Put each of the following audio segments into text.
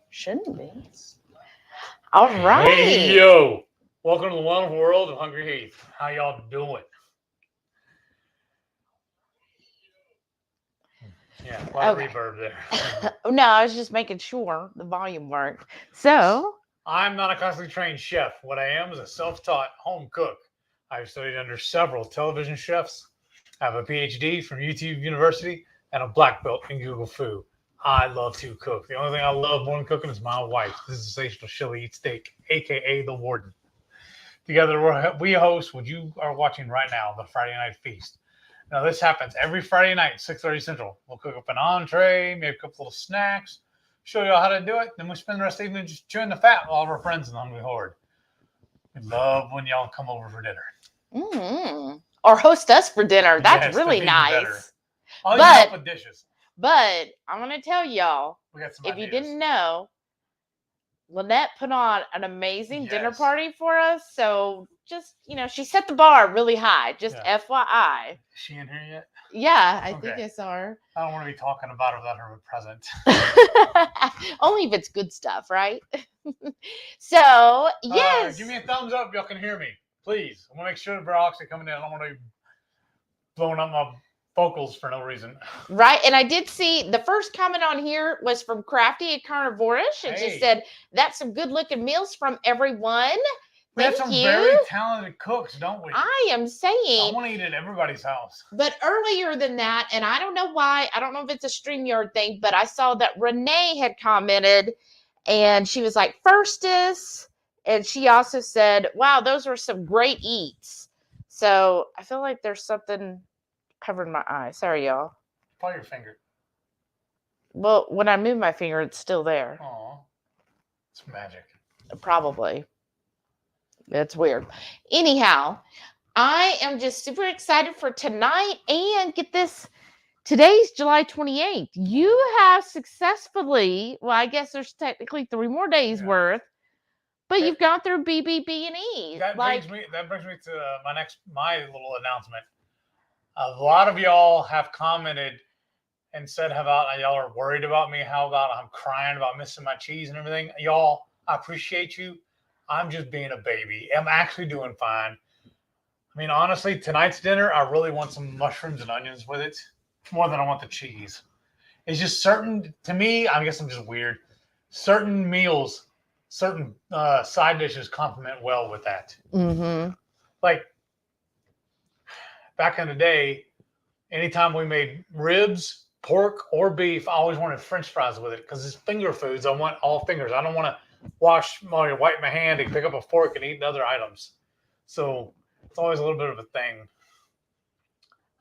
Shouldn't be. All right. Hey, yo. Welcome to the wonderful world of HungryHeath. How y'all doing? Yeah, a lot of reverb there. No, I was just making sure the volume worked. So, I'm not a classically trained chef. What I am is a self-taught home cook. I've studied under several television chefs. I have a PhD from YouTube University and a black belt in Google Food. I love to cook. The only thing I love more than cooking is my wife. This is sensational chili eat steak, aka the Warden. Together, we host what you are watching right now, the Friday Night Feast. Now, this happens every Friday night, 6:30 Central. We'll cook up an entree, maybe a couple little snacks, show you all how to do it. Then we spend the rest of the evening just chewing the fat with all of our friends in the HungryHorde. We love when y'all come over for dinner. mm-hmm. Or host us for dinner. That's really nice. I'll even help with dishes. But I'm going to tell y'all, if you didn't know, Lynette put on an amazing dinner party for us. So just, she set the bar really high. Just FYI. Is she in here yet? Yeah, I think I saw her. I don't want to be talking about her without her present. Only if it's good stuff, right? So, yes. Give me a thumbs up if y'all can hear me. Please. I want to make sure the rocks are coming in. I don't want to be blowing up my vocals for no reason. Right. And I did see the first comment on here was from Crafty and Carnivorish. And she said, that's some good looking meals from everyone. We have some very talented cooks, don't we? I am saying. I want to eat at everybody's house. But earlier than that, and I don't know why, I don't know if it's a StreamYard thing, but I saw that Renee had commented and she was like, Firstus. And she also said, wow, those were some great eats. So I feel like there's something covering my eye. Sorry, y'all. Probably your finger. Well, when I move my finger, it's still there. Oh, it's magic. Probably. That's weird. Anyhow, I am just super excited for tonight and get this. Today's July 28th. You have successfully, well, I guess there's technically 3 more days worth, but you've gone through BBBE. That brings me to my little announcement. A lot of y'all have commented and said about y'all are worried about me, how about I'm crying about missing my cheese and everything. Y'all, I appreciate you. I'm just being a baby. I'm actually doing fine. I mean, honestly, tonight's dinner, I really want some mushrooms and onions with it more than I want the cheese. It's just certain, to me, I guess I'm just weird. Certain meals, certain side dishes complement well with that. Mm-hmm. Like, back in the day, anytime we made ribs, pork, or beef, I always wanted French fries with it because it's finger foods. I want all fingers. I don't want to wipe my hand and pick up a fork and eat other items. So it's always a little bit of a thing.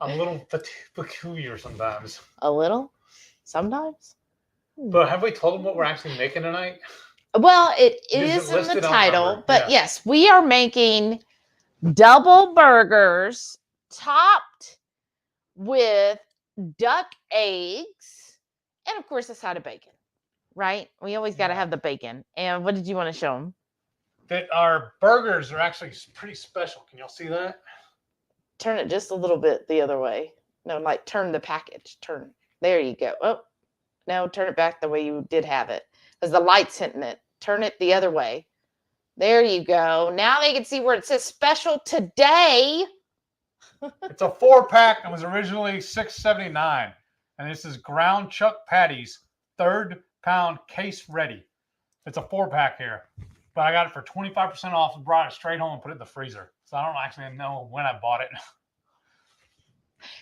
I'm a little peculiar sometimes. A little? Sometimes? But have we told them what we're actually making tonight? Well, it is in the title. But yes, we are making double burgers topped with duck eggs. And of course, a side of bacon. Right? We always got to have the bacon. And what did you want to show them? That our burgers are actually pretty special. Can y'all see that? Turn it just a little bit the other way. No, like turn the package. Turn. There you go. Oh, no, turn it back the way you did have it. Because the light's hitting it. Turn it the other way. There you go. Now they can see where it says special today. It's a 4-pack. It was originally $6.79. And this is ground chuck patties, 3rd pound case ready. It's a 4-pack here, but I got it for 25% off and brought it straight home and put it in the freezer. So I don't actually know when I bought it.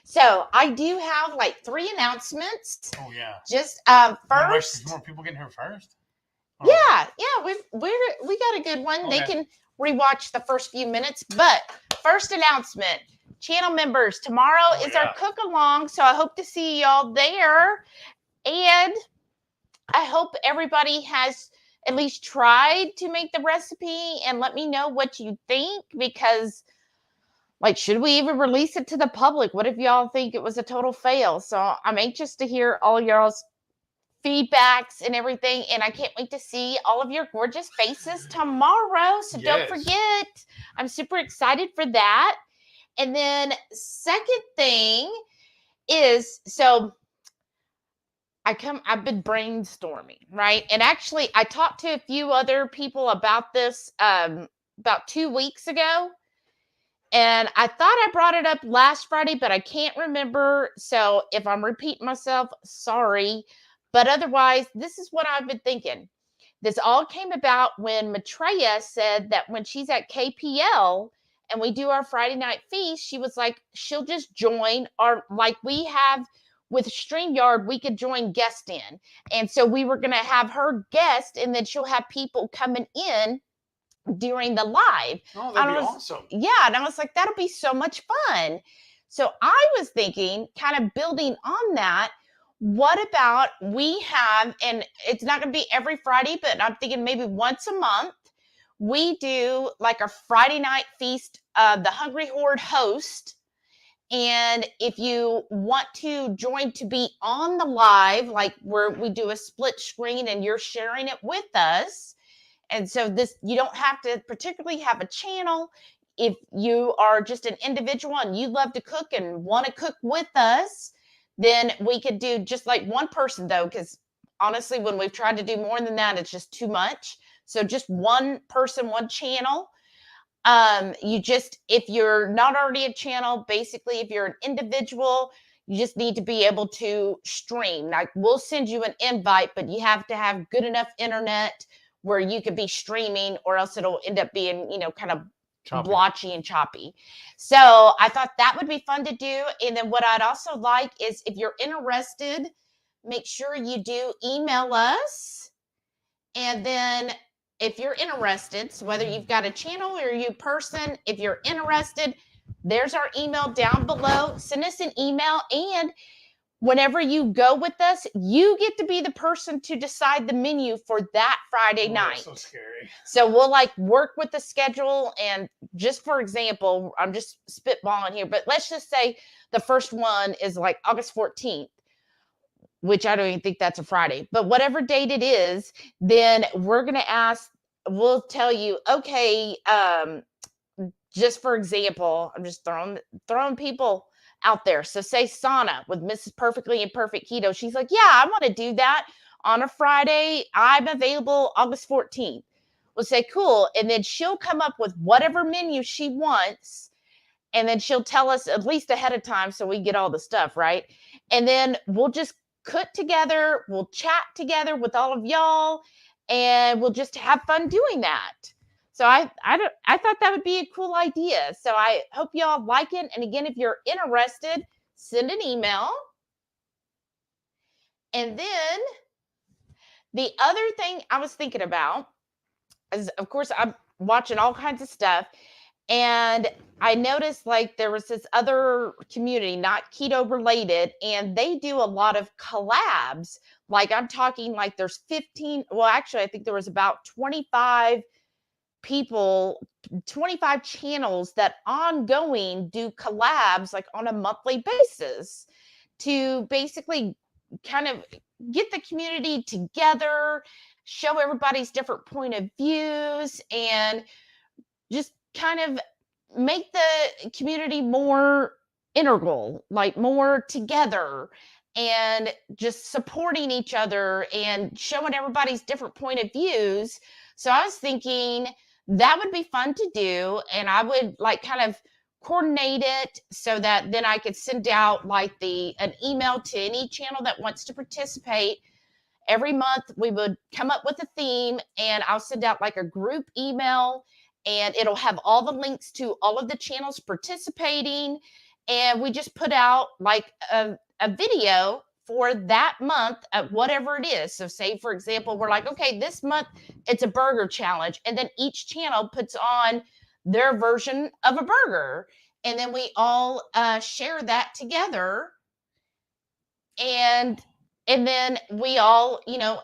So I do have like 3 announcements. Oh yeah. Just first. More people getting here first. Yeah, we got a good one. Okay. They can rewatch the first few minutes. But first announcement. Channel members, tomorrow is our cook along, so I hope to see y'all there. And I hope everybody has at least tried to make the recipe and let me know what you think, because like, should we even release it to the public? What if y'all think it was a total fail? So I'm anxious to hear all y'all's feedbacks and everything. And I can't wait to see all of your gorgeous faces tomorrow. So don't forget, I'm super excited for that. And then second thing is, so I've been brainstorming, right? And actually I talked to a few other people about this about 2 weeks ago. And I thought I brought it up last Friday, but I can't remember. So if I'm repeating myself, sorry. But otherwise, this is what I've been thinking. This all came about when Maitreya said that when she's at KPL and we do our Friday night feast, she was like, she'll just join our, like we have with StreamYard, we could join guest in. And so we were going to have her guest, and then she'll have people coming in during the live. Oh, that'd be awesome. Yeah. And I was like, that'll be so much fun. So I was thinking, kind of building on that, what about we have, and it's not going to be every Friday, but I'm thinking maybe once a month, we do like a Friday night feast, the HungryHorde host. And if you want to join to be on the live, like where we do a split screen and you're sharing it with us. And so this, you don't have to particularly have a channel. If you are just an individual and you love to cook and want to cook with us, then we could do just like one person though, because honestly, when we've tried to do more than that, it's just too much. So just one person, one channel. If you're not already a channel, basically, if you're an individual, you just need to be able to stream. Like we'll send you an invite, but you have to have good enough internet where you could be streaming, or else it'll end up being, kind of blotchy and choppy. So I thought that would be fun to do. And then what I'd also like is if you're interested, make sure you do email us. And then if you're interested, so whether you've got a channel or you person, if you're interested, there's our email down below. Send us an email, and whenever you go with us, you get to be the person to decide the menu for that Friday night. That's so scary. So we'll like work with the schedule. And just for example, I'm just spitballing here, but let's just say the first one is like August 14th, which I don't even think that's a Friday, but whatever date it is, then we'll tell you, okay, just for example, I'm just throwing people out there. So say Sana with Mrs. Perfectly Imperfect Keto. She's like, yeah, I want to do that on a Friday. I'm available August 14th. We'll say, cool. And then she'll come up with whatever menu she wants. And then she'll tell us at least ahead of time so we get all the stuff, right? And then we'll just cook together. We'll chat together with all of y'all. And we'll just have fun doing that. So I thought that would be a cool idea. So I hope y'all like it. And again, if you're interested, send an email. And then the other thing I was thinking about is, of course, I'm watching all kinds of stuff. And I noticed like there was this other community, not keto related, and they do a lot of collabs. Like I'm talking like there's 15. Well, actually, I think there was about 25 people, 25 channels that ongoing do collabs like on a monthly basis to basically kind of get the community together, show everybody's different point of views, and just kind of make the community more integral, like more together, and just supporting each other and showing everybody's different point of views. So I was thinking that would be fun to do, and I would like kind of coordinate it so that then I could send out like an email to any channel that wants to participate. Every month we would come up with a theme, and I'll send out like a group email, and it'll have all the links to all of the channels participating. And we just put out like a video for that month at whatever it is. So say, for example, we're like, okay, this month it's a burger challenge. And then each channel puts on their version of a burger. And then we all share that together. And then we all,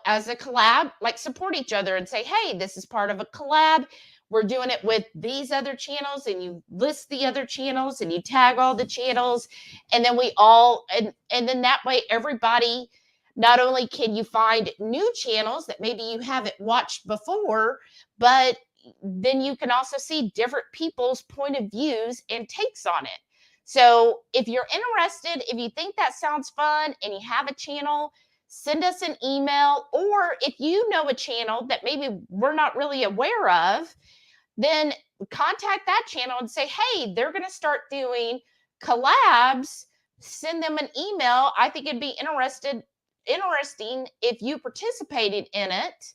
as a collab, like support each other and say, hey, this is part of a collab. We're doing it with these other channels, and you list the other channels and you tag all the channels. And then we all, and then that way everybody, not only can you find new channels that maybe you haven't watched before, but then you can also see different people's point of views and takes on it. So if you're interested, if you think that sounds fun and you have a channel, send us an email, or if you know a channel that maybe we're not really aware of, then contact that channel and say, hey, they're going to start doing collabs. Send them an email. I think it'd be interesting if you participated in it,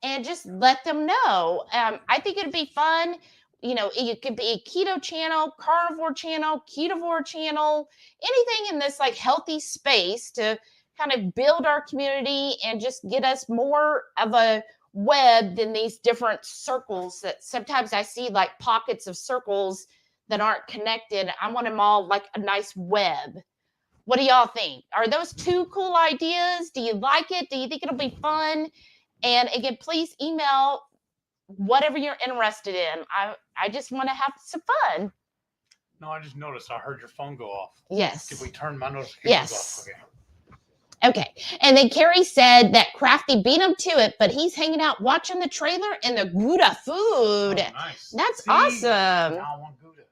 and just let them know. I think it'd be fun. You know, it could be a keto channel, carnivore channel, ketovore channel, anything in this like healthy space to kind of build our community and just get us more of a web than these different circles that sometimes I see, like pockets of circles that aren't connected. I want them all like a nice web. What do y'all think? Are those two cool ideas? Do you like it? Do you think it'll be fun? And again, please email whatever you're interested in. I just want to have some fun. No, I just noticed. I heard your phone go off. Yes. Did we turn my notifications off? Okay. And then Carrie said that Crafty beat him to it, but he's hanging out watching the trailer and the Gouda food. Oh, nice. That's awesome. Now I want Gouda.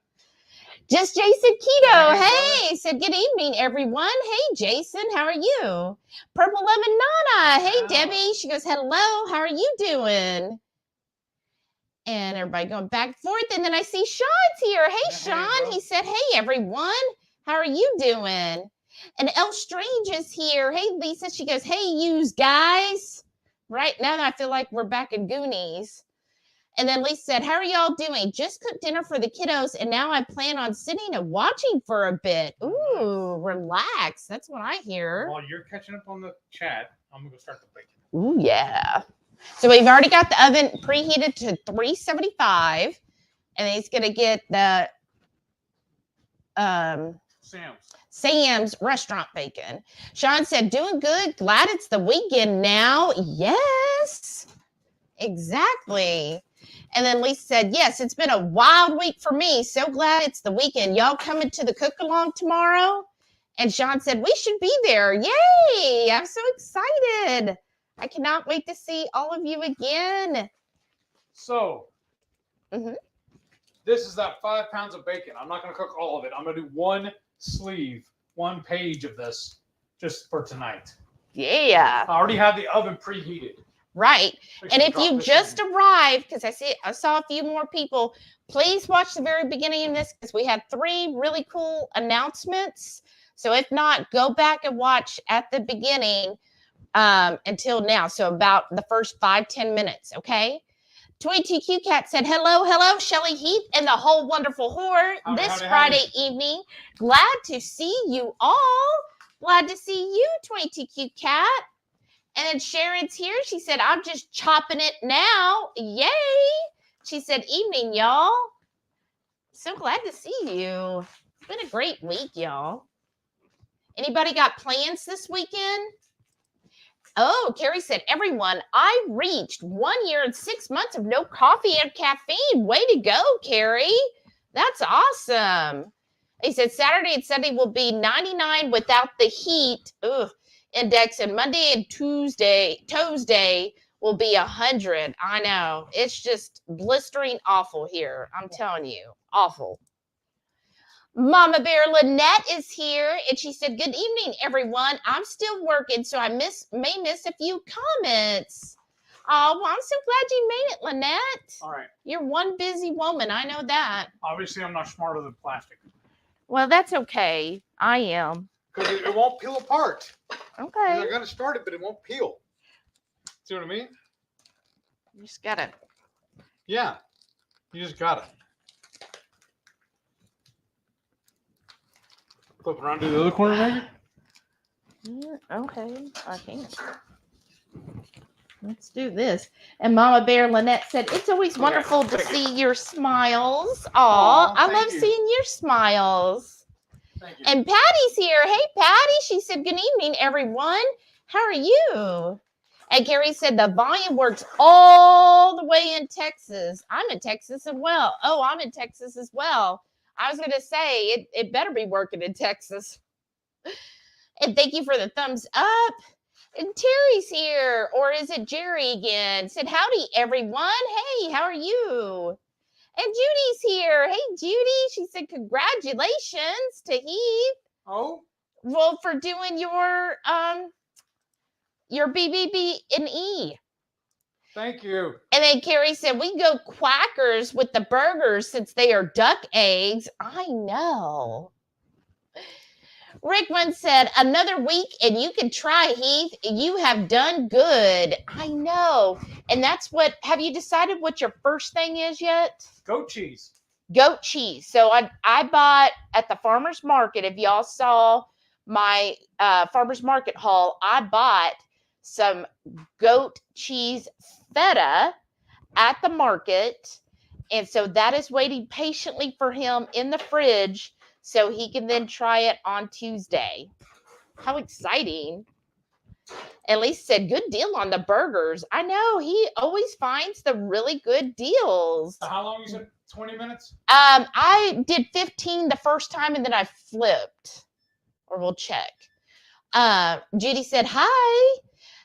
Just Jason Keto. Hey, said good evening, everyone. Hey, Jason, how are you? Purple Lemon Nana. Hey, Debbie. She goes, hello. How are you doing? And everybody going back and forth. And then I see Sean's here. Hey, Sean. He said, hey, everyone. How are you doing? And El Strange is here. Hey, Lisa. She goes, hey, yous guys. Right now I feel like we're back in Goonies. And then Lisa said, how are y'all doing? Just cooked dinner for the kiddos, and now I plan on sitting and watching for a bit. Ooh, relax. That's what I hear. While you're catching up on the chat, I'm going to go start the bacon. Ooh, yeah. So we've already got the oven preheated to 375, and he's going to get the Sam's restaurant bacon. Sean said, doing good. Glad it's the weekend now. Yes, exactly. And then Lisa said, yes, it's been a wild week for me. So glad it's the weekend. Y'all coming to the cook-along tomorrow? And Sean said, we should be there. Yay! I'm so excited. I cannot wait to see all of you again. So, this is that 5 pounds of bacon. I'm not going to cook all of it. I'm going to do one sleeve, 1 page of this just for tonight. Yeah. I already have the oven preheated. Right. And if you just arrived, because I saw a few more people, please watch the very beginning of this, because we had 3 really cool announcements. So if not, go back and watch at the beginning until now. So about the first 5-10 minutes. Okay. 22Q Cat said, hello, Shelly Heath and the whole wonderful horde this Friday evening. Glad to see you all. Glad to see you, 22Q Cat. And then Sharon's here. She said, I'm just chopping it now. Yay. She said, evening, y'all. So glad to see you. It's been a great week, y'all. Anybody got plans this weekend? Oh, Carrie said, everyone, I reached 1 year and 6 months of no coffee and caffeine. Way to go, Carrie. That's awesome. He said, Saturday and Sunday will be 99 without the heat. Ugh. Index, and Monday and Tuesday will be 100. I know. It's just blistering awful here. I'm telling you. Awful. Mama Bear Lynette is here, and she said, good evening, everyone. I'm still working, so I may miss a few comments. Oh, well, I'm so glad you made it, Lynette. All right. You're one busy woman. I know that. Obviously, I'm not smarter than plastic. Well, that's okay. I am. Because it won't peel apart. Okay. I got to start it, but it won't peel. See what I mean? You just got to. Yeah. You just got to. Flip around to the other corner, maybe? Okay. I can. Let's do this. And Mama Bear Lynette said, it's always wonderful to see your smiles. Aw, I love seeing your smiles. Thank you. And Patty's here. Hey, Patty. She said, good evening, everyone. How are you? And Carrie said, the volume works all the way in Texas. I'm in Texas as well. Oh, I'm in Texas as well. I was going to say, it better be working in Texas. And thank you for the thumbs up. And Terry's here. Or is it Jerry again? Said, howdy, everyone. Hey, how are you? And Judy's here. Hey, Judy. She said, congratulations to Heath. Oh? Well, for doing your your BBBE. Thank you. And then Carrie said, we go quackers with the burgers since they are duck eggs. I know. Rick once said, another week and you can try, Heath. You have done good. I know. And that's what, have you decided what your first thing is yet? Goat cheese. Goat cheese. So I bought at the farmer's market. If y'all saw my farmer's market haul, I bought some goat cheese feta at the market. And so that is waiting patiently for him in the fridge so he can then try it on Tuesday. How exciting. At least said good deal on the burgers. I know he always finds the really good deals. How long you said? 20 minutes? I did 15 the first time and then I flipped. Or we'll check. Judy said, hi.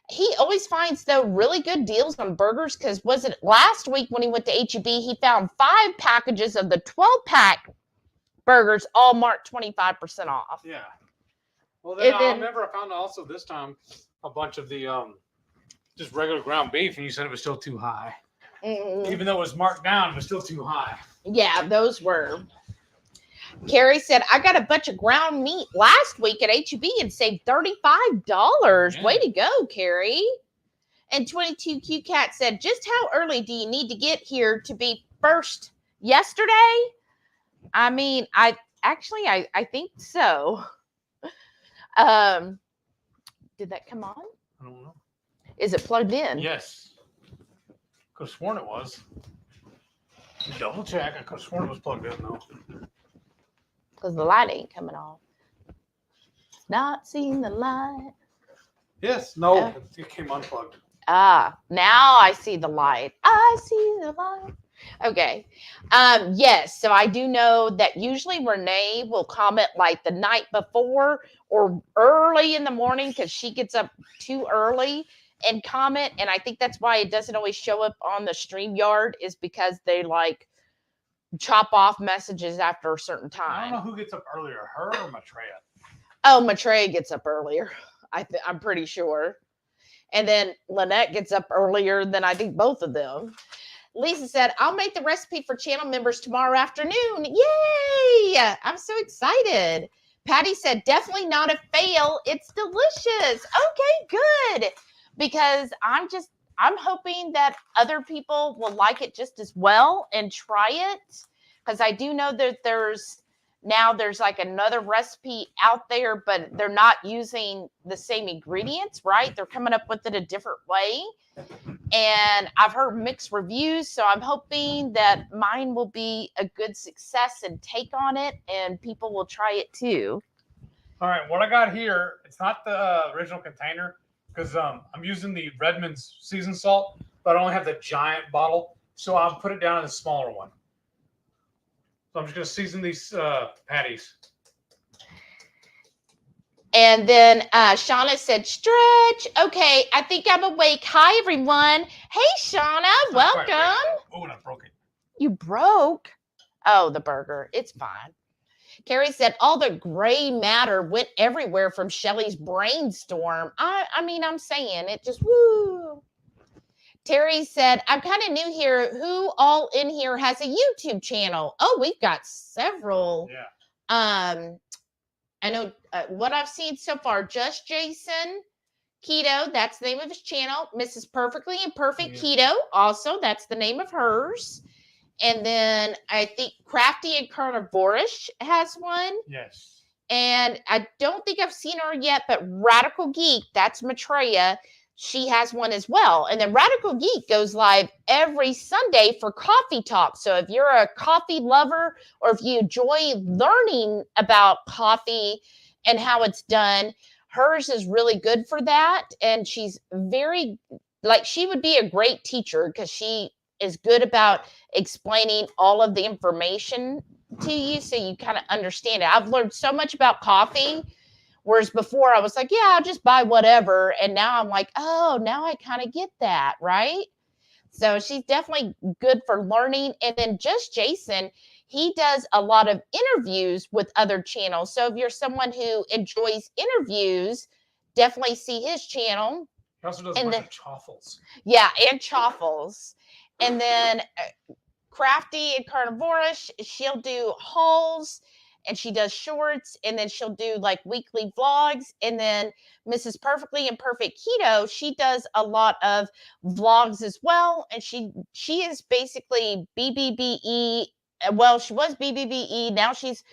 He always finds the really good deals on burgers because was it last week when he went to HEB, he found 5 packages of the 12-pack burgers all marked 25% off. Yeah. Well, then I remember I found also this time a bunch of the just regular ground beef, and you said it was still too high. Even though it was marked down, it was still too high. Yeah, those were. Carrie said, I got a bunch of ground meat last week at HEB and saved $35. Yeah. Way to go, Carrie. And 22Q Cat said, just how early do you need to get here to be first yesterday? I mean, I think so. Did that come on? I don't know. Is it plugged in? Yes. Could have sworn it was. Double check. I could have sworn it was plugged in though. Because the light ain't coming on. Not seeing the light. Yes. No. It came unplugged. Now I see the light. I see the light. Okay. Yes. So I do know that usually Renee will comment like the night before or early in the morning because she gets up too early and comment. And I think that's why it doesn't always show up on the StreamYard is because they like chop off messages after a certain time. I don't know who gets up earlier, her or Maitreya. Oh, Maitreya gets up earlier. I'm pretty sure. And then Lynette gets up earlier than I think both of them. Lisa said, I'll make the recipe for channel members tomorrow afternoon. Yay! I'm so excited. Patty said, definitely not a fail. It's delicious. Okay, good. Because I'm hoping that other people will like it just as well and try it. Because I do know that there's like another recipe out there, but they're not using the same ingredients, right? They're coming up with it a different way. And I've heard mixed reviews, so I'm hoping that mine will be a good success and take on it, and people will try it too. All right, what I got here, it's not the original container because I'm using the Redmond's seasoned salt, but I only have the giant bottle, so I'll put it down in the smaller one. So I'm just going to season these patties. And then Shauna said, stretch. Okay, I think I'm awake. Hi, everyone. Hey, Shauna, welcome. Oh, and I broke it. You broke? Oh, the burger. It's fine. Carrie said, all the gray matter went everywhere from Shelly's brainstorm. I mean, I'm saying it just, woo. Terry said, I'm kind of new here. Who all in here has a YouTube channel? Oh, we've got several. Yeah. I know what I've seen so far. Just Jason Keto, that's the name of his channel. Mrs. Perfectly Imperfect Keto, also that's the name of hers. And then I think Crafty and Carnivorish has one. Yes. And I don't think I've seen her yet, but Radical Geek, that's Maitreya. She has one as well. And then Radical Geek goes live every Sunday for coffee talk. So if you're a coffee lover or if you enjoy learning about coffee and how it's done, hers is really good for that. And she's very, like, she would be a great teacher because she is good about explaining all of the information to you so you kind of understand it. I've learned so much about coffee. Whereas before I was like, yeah, I'll just buy whatever. And now I'm like, oh, now I kind of get that, right? So she's definitely good for learning. And then Just Jason, he does a lot of interviews with other channels. So if you're someone who enjoys interviews, definitely see his channel. He also does a bunch of chaffles. Yeah, and chaffles. And then Crafty and Carnivorish, she'll do hauls and she does shorts, and then she'll do like weekly vlogs. And then Mrs. Perfectly and Perfect Keto, she does a lot of vlogs as well. And she is basically BBBE. Well, she was BBBE. Now she's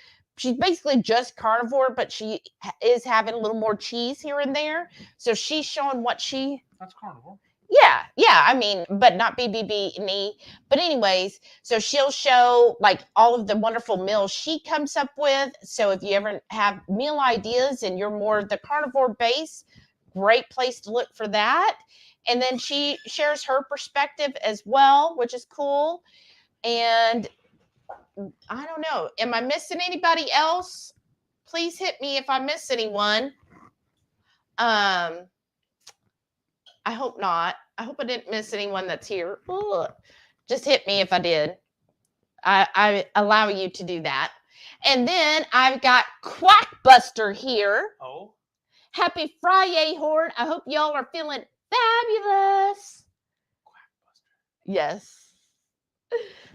basically just carnivore, but she is having a little more cheese here and there. So she's showing what that's carnivore. Yeah. I mean, but not BBBE. But anyways, so she'll show like all of the wonderful meals she comes up with. So if you ever have meal ideas and you're more the carnivore base, great place to look for that. And then she shares her perspective as well, which is cool. And I don't know. Am I missing anybody else? Please hit me if I miss anyone. I hope not. I hope I didn't miss anyone that's here. Ugh. Just hit me if I did. I allow you to do that. And then I've got Quackbuster here. Oh. Happy Friday, Horde. I hope y'all are feeling fabulous. Quackbuster. Yes.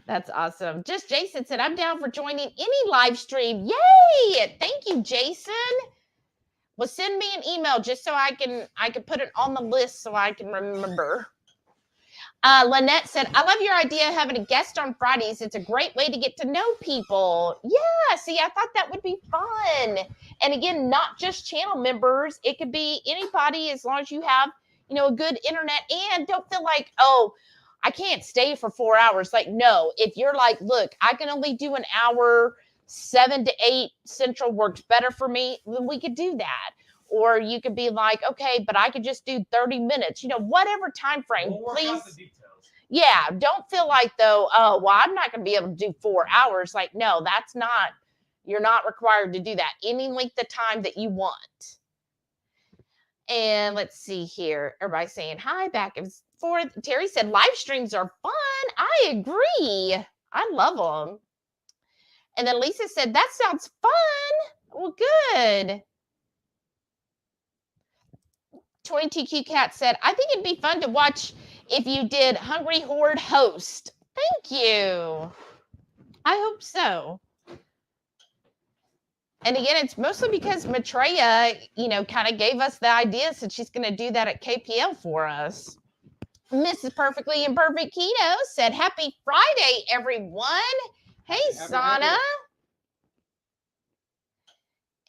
That's awesome. Just Jason said, I'm down for joining any live stream. Yay! Thank you, Jason. Well, send me an email just so I can put it on the list so I can remember. Lynette said, I love your idea of having a guest on Fridays. It's a great way to get to know people. Yeah, see, I thought that would be fun. And again, not just channel members. It could be anybody as long as you have, a good internet and don't feel like, oh, I can't stay for 4 hours. Like, no, if you're like, look, I can only do an hour, 7 to 8 Central works better for me, then we could do that. Or you could be like, okay, but I could just do 30 minutes, whatever time frame, please. Yeah, don't feel like though, oh, well, I'm not going to be able to do 4 hours. Like, no, you're not required to do that. Any length of time that you want. And let's see here. Everybody's saying hi back and forth. Terry said live streams are fun. I agree. I love them. And then Lisa said, that sounds fun. Well, good. 22Q Cat said, I think it'd be fun to watch if you did HungryHorde host. Thank you. I hope so. And again, it's mostly because Maitreya, kind of gave us the idea since she's going to do that at KPL for us. Mrs. Perfectly and Perfect Keto said, happy Friday, everyone. Hey, Sana.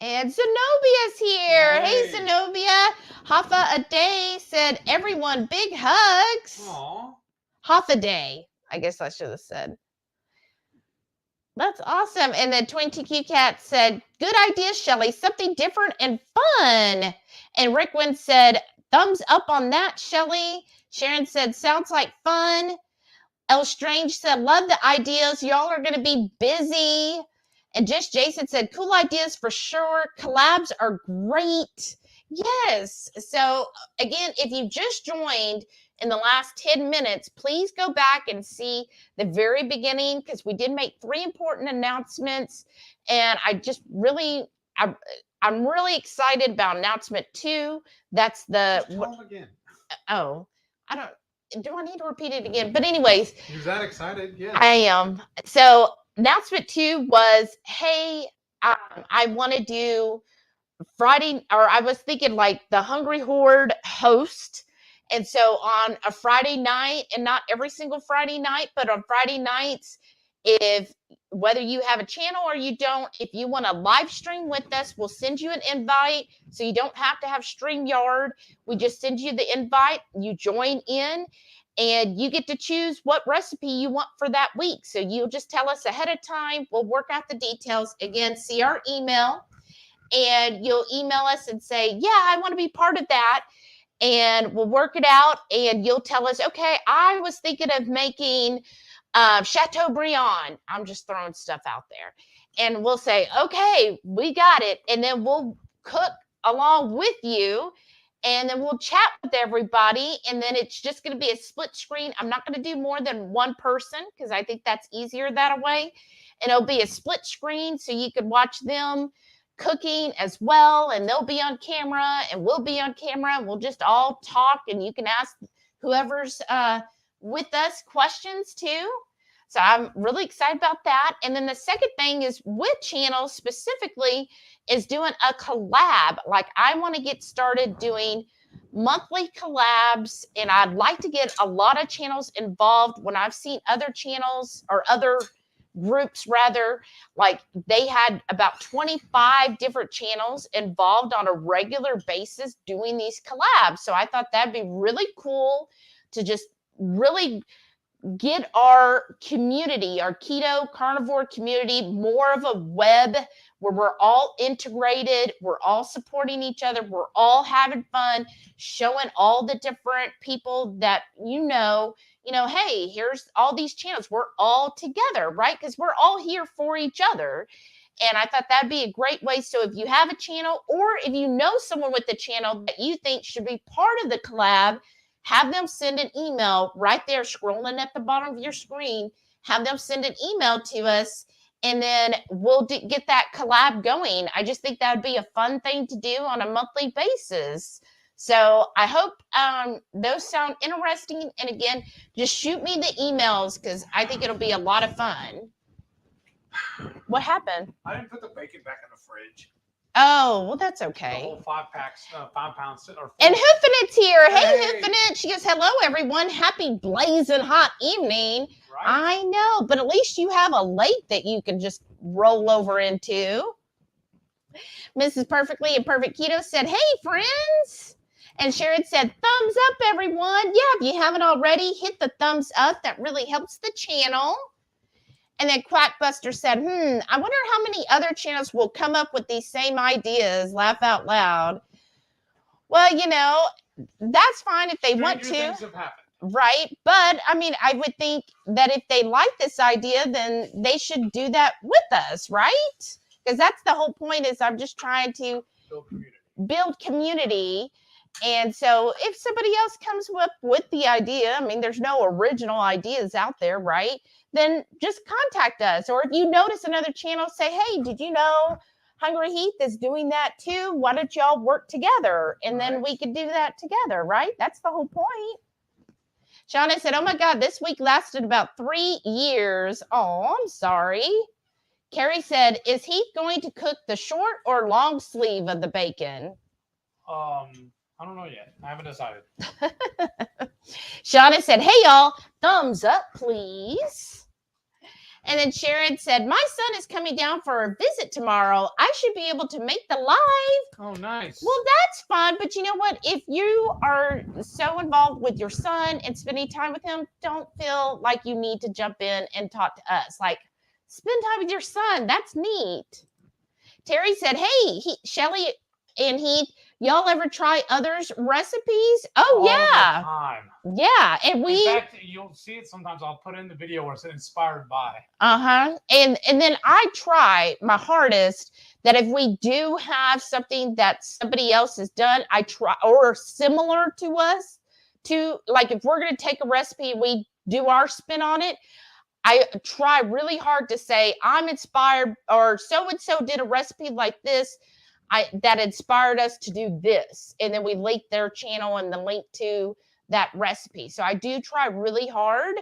And Zenobia's here. Hey, Zenobia. Hafa a day said, everyone, big hugs. Aww. Hafa day, I guess I should have said. That's awesome. And then 20Q Cat said, good idea, Shelly. Something different and fun. And Rickwin said, thumbs up on that, Shelly. Sharon said, sounds like fun. L Strange said, love the ideas. Y'all are going to be busy. And Just Jason said, cool ideas for sure. Collabs are great. Yes. So again, if you just joined in the last 10 minutes, please go back and see the very beginning because we did make 3 important announcements. And I'm really excited about announcement 2. That's the again. Oh, do I need to repeat it again? But anyways, you're that excited? Yeah, I am. So announcement 2 was, hey, I want to do Friday, or I was thinking like the HungryHorde host. And so on a Friday night, and not every single Friday night, but on Friday nights, whether you have a channel or you don't, if you want to live stream with us, we'll send you an invite. So you don't have to have StreamYard. We just send you the invite. You join in and you get to choose what recipe you want for that week. So you'll just tell us ahead of time. We'll work out the details. Again, see our email and you'll email us and say, yeah, I want to be part of that. And we'll work it out and you'll tell us, okay, I was thinking of making Chateaubriand. I'm just throwing stuff out there. And we'll say, okay, we got it. And then we'll cook along with you. And then we'll chat with everybody. And then it's just going to be a split screen. I'm not going to do more than one person because I think that's easier that way. And it'll be a split screen so you could watch them cooking as well, and they'll be on camera and we'll be on camera, and we'll just all talk, and you can ask whoever's with us questions too. So I'm really excited about that. And then the second thing is with channels specifically is doing a collab. Like I want to get started doing monthly collabs, and I'd like to get a lot of channels involved. When I've seen other channels or other groups rather, like they had about 25 different channels involved on a regular basis doing these collabs. So I thought that'd be really cool to just really get our community, our keto carnivore community, more of a web where we're all integrated, we're all supporting each other, we're all having fun, showing all the different people that hey, here's all these channels. We're all together, right? Because we're all here for each other. And I thought that'd be a great way. So if you have a channel, or if you know someone with the channel that you think should be part of the collab, have them send an email right there, scrolling at the bottom of your screen. Have them send an email to us, and then we'll get that collab going. I just think that would be a fun thing to do on a monthly basis. So I hope those sound interesting. And again, just shoot me the emails because I think it'll be a lot of fun. What happened? I didn't put the bacon back in the fridge. Oh, well, that's okay. The whole 5 pounds. And Hoofinit's here. Hey, Hoofinit. She goes, hello, everyone. Happy blazing hot evening. Right. I know, but at least you have a lake that you can just roll over into. Mrs. Perfectly and Perfect Keto said, hey, friends. And Sharon said, thumbs up, everyone. Yeah, if you haven't already, hit the thumbs up. That really helps the channel. And then Quackbuster said, I wonder how many other channels will come up with these same ideas. Laugh out loud. Well, that's fine if they want to. Things have happened. Right. But I mean, I would think that if they like this idea, then they should do that with us, right? Because that's the whole point, is I'm just trying to build community. And so if somebody else comes up with the idea, I mean, there's no original ideas out there, right? Then just contact us. Or if you notice another channel, say, hey, did you know HungryHeath is doing that too? Why don't y'all work together? And then we could do that together, right? That's the whole point. Shauna said, oh my God, this week lasted about 3 years. Oh, I'm sorry. Carrie said, is Heath going to cook the short or long sleeve of the bacon? I don't know yet. I haven't decided. Shauna said, hey, y'all, thumbs up, please. And then Sharon said, my son is coming down for a visit tomorrow. I should be able to make the live. Oh, nice. Well, that's fun. But you know what? If you are so involved with your son and spending time with him, don't feel like you need to jump in and talk to us. Like, spend time with your son. That's neat. Terry said, hey, Shelly and Heath, y'all ever try others' recipes? Oh, yeah. All the time. Yeah. And in fact, you'll see it sometimes. I'll put in the video where it's inspired by. Uh-huh. And then I try my hardest that if we do have something that somebody else has done, I try, or similar to us, to like if we're going to take a recipe and we do our spin on it, I try really hard to say, I'm inspired, or so-and-so did a recipe like this. That inspired us to do this. And then we link their channel and the link to that recipe. So I do try really hard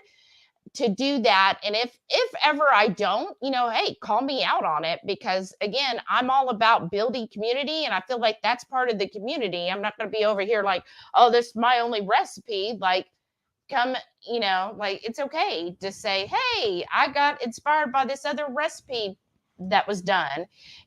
to do that. And if ever I don't, hey, call me out on it, because again, I'm all about building community, and I feel like that's part of the community. I'm not going to be over here like, oh, this is my only recipe. Like, come, like, it's okay to say, hey, I got inspired by this other recipe that was done.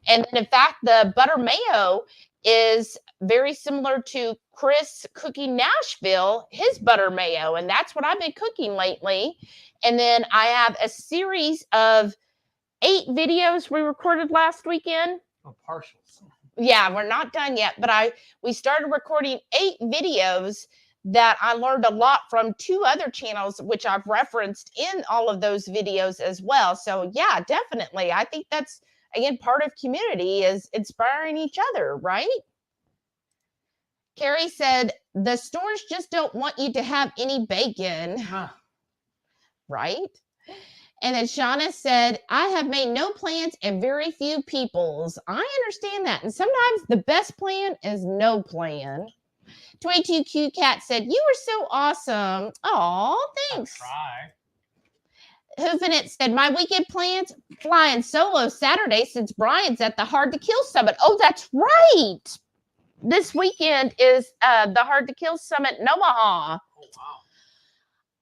And in fact, the butter mayo is very similar to Chris cooking Nashville, his butter mayo. And that's what I've been cooking lately. And then I have a series of 8 videos we recorded last weekend. Oh, partials. Yeah, we're not done yet, but we started recording 8 videos that I learned a lot from 2 other channels, which I've referenced in all of those videos as well. So yeah, definitely. I think that's, again, part of community is inspiring each other, right? Carrie said, the stores just don't want you to have any bacon. Huh. Right? And then Shauna said, I have made no plans and very few people's. I understand that. And sometimes the best plan is no plan. 22Q Cat said, you were so awesome. Oh, thanks. Hoofinit said, my weekend plans, flying solo Saturday since Brian's at the Hard to Kill Summit. Oh, that's right. This weekend is the Hard to Kill Summit in Omaha. Oh, wow.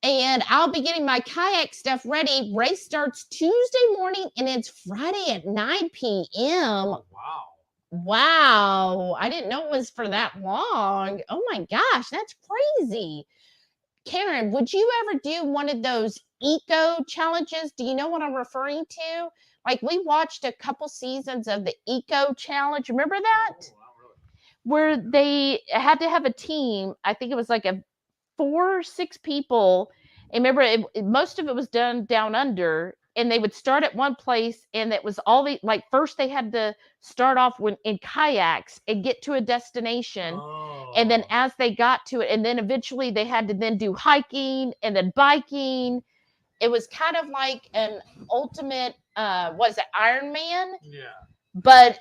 And I'll be getting my kayak stuff ready. Race starts Tuesday morning and it's Friday at 9 p.m. Oh, wow. Wow. I didn't know it was for that long. Oh my gosh, that's crazy. Karen, would you ever do one of those eco challenges? Do you know what I'm referring to? Like we watched a couple seasons of the eco challenge. Remember that? Oh, wow, really? Where they had to have a team. I think it was like a 4 or 6 people. And remember, most of it was done down under, and they would start at one place, and it was all the like. First, they had to start off in kayaks and get to a destination, and then as they got to it, and then eventually they had to then do hiking and then biking. It was kind of like an ultimate, was it Ironman? Yeah. But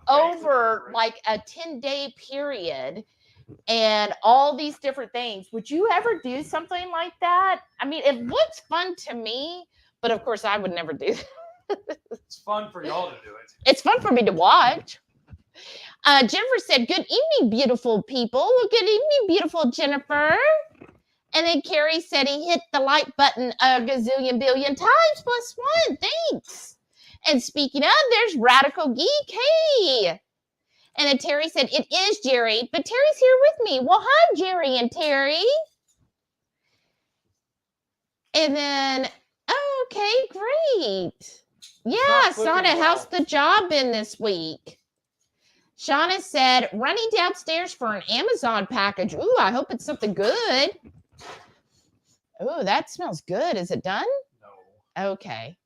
over like a 10-day period. And all these different things. Would you ever do something like that? I mean, it looks fun to me, but of course I would never do that. It's fun for y'all to do it. It's fun for me to watch. Jennifer said, good evening, beautiful people. Well, good evening, beautiful Jennifer. And then Carrie said he hit the like button a gazillion billion times +1. Thanks. And speaking of, there's Radical Geek. Hey. And then Terry said, it is Jerry, but Terry's here with me. Well, hi, Jerry and Terry. And then, okay, great. Yeah, Shauna, how's the job been this week? Shauna said, running downstairs for an Amazon package. Ooh, I hope it's something good. Ooh, that smells good. Is it done? No. Okay.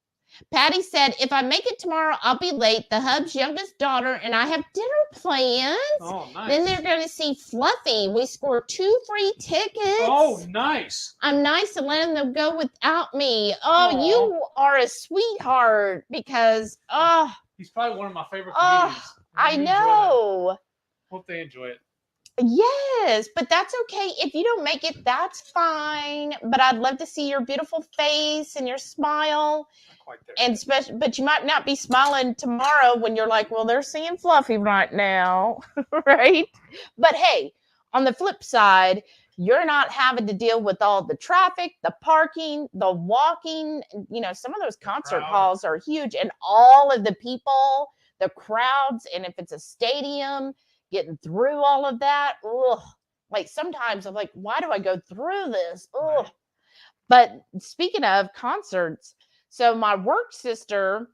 Patty said, if I make it tomorrow, I'll be late. The hub's youngest daughter and I have dinner plans. Oh, nice. Then they're going to see Fluffy. We scored 2 free tickets. Oh, nice. I'm nice to letting them go without me. Oh, you are a sweetheart because, he's probably one of my favorite comedians. I know. Hope they enjoy it. Yes, but that's okay. If you don't make it, that's fine. But I'd love to see your beautiful face and your smile. Quite there. And but you might not be smiling tomorrow when you're like, well, they're seeing Fluffy right now, right? But hey, on the flip side, you're not having to deal with all the traffic, the parking, the walking. You know, some of those concert halls are huge, and all of the people, the crowds, and if it's a stadium, getting through all of that. Ugh. Like sometimes I'm like, why do I go through this? Ugh. Right. But speaking of concerts, so my work sister,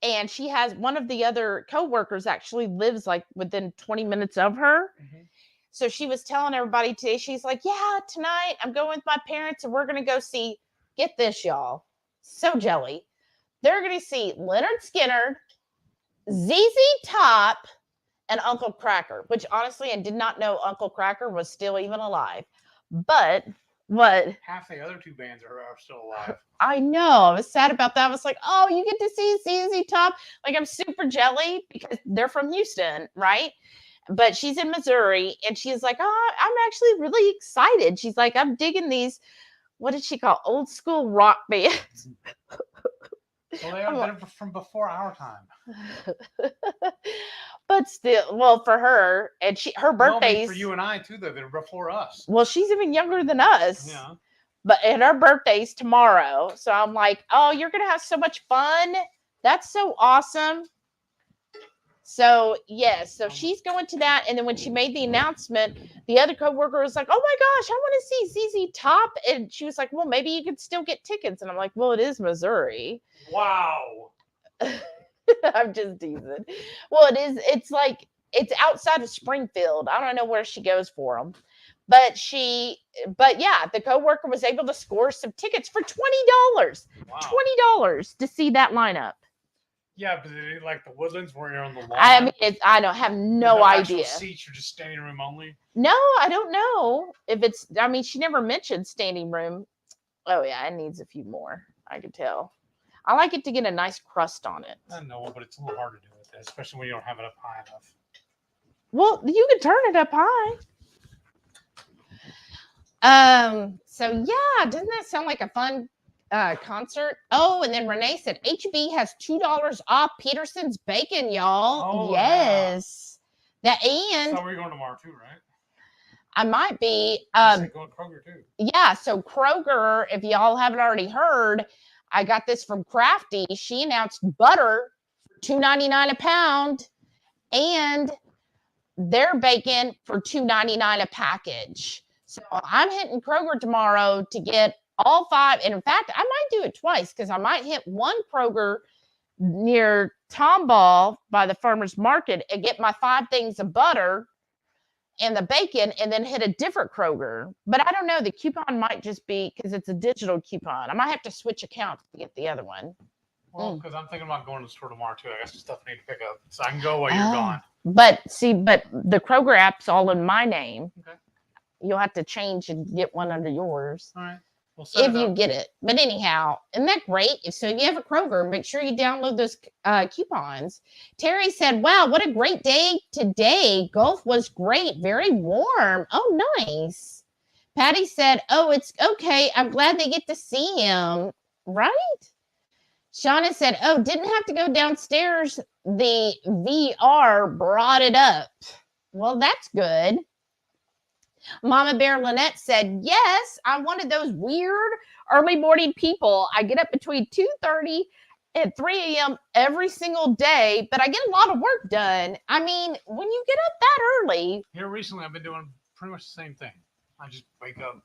and she has one of the other coworkers actually lives like within 20 minutes of her. Mm-hmm. So she was telling everybody today, she's like, yeah, tonight I'm going with my parents and we're going to go see, get this, y'all. So jelly. They're going to see Leonard Skinner, ZZ Top, and Uncle Kracker, which honestly, I did not know Uncle Kracker was still even alive. But what? Half the other 2 bands are still alive. I know. I was sad about that. I was like, oh, you get to see ZZ Top. Like, I'm super jelly because they're from Houston, right? But she's in Missouri, and she's like, oh, I'm actually really excited. She's like, I'm digging these, what did she call, old school rock bands. Well, they are from before our time. But still, well, for her, and her birthday's for you and I too, though. They're before us. Well, she's even younger than us. Yeah. And her birthday's tomorrow. So I'm like, oh, you're gonna have so much fun. That's so awesome. So yes, so she's going to that. And then when she made the announcement, the other coworker was like, oh my gosh, I want to see ZZ Top. And she was like, well, maybe you could still get tickets. And I'm like, well, it is Missouri. Wow. I'm just teasing. Well, it is. It's like, it's outside of Springfield. I don't know where she goes for them. But yeah, the coworker was able to score some tickets for $20. Wow. $20 to see that lineup. Yeah, but like the Woodlands where you're on the lawn. I mean, I don't have no idea. Seats are just standing room only. No, I don't know if it's. I mean, she never mentioned standing room. Oh yeah, it needs a few more. I could tell. I like it to get a nice crust on it. I know, but it's a little hard to do with this, especially when you don't have it up high enough. Well, you can turn it up high. So yeah, doesn't that sound like a fun concert? Oh, and then Renee said HB has $2 off Peterson's bacon, y'all. Oh, yes. Yeah. And So we're going tomorrow too, right? I might be Going to Kroger too. yeah, so Kroger, if y'all haven't already heard, I got this from Crafty. She announced butter for $2.99 a pound and their bacon for $2.99 a package. So I'm hitting Kroger tomorrow to get all 5. And in fact, I might do it twice because I might hit one Kroger near Tomball by the farmer's market and get my 5 things of butter and the bacon and then hit a different Kroger. But I don't know. The coupon might just be because it's a digital coupon. I might have to switch accounts to get the other one. Well, because I'm thinking about going to the store tomorrow too. I got some stuff I need to pick up. So I can go while you're gone. But the Kroger app's all in my name. Okay. You'll have to change and get one under yours. All right. If you get it. But anyhow, isn't that great? So if you have a Kroger, make sure you download those coupons. Terry said, wow, what a great day today. Golf was great. Very warm. Oh, nice. Patty said, oh, it's okay. I'm glad they get to see him. Right? Shauna said, oh, didn't have to go downstairs. The VR brought it up. Well, that's good. Mama Bear Lynette said, yes, I'm one of those weird early morning people. I get up between 2:30 and 3 a.m. every single day, but I get a lot of work done. I mean, when you get up that early. Here recently, I've been doing pretty much the same thing. I just wake up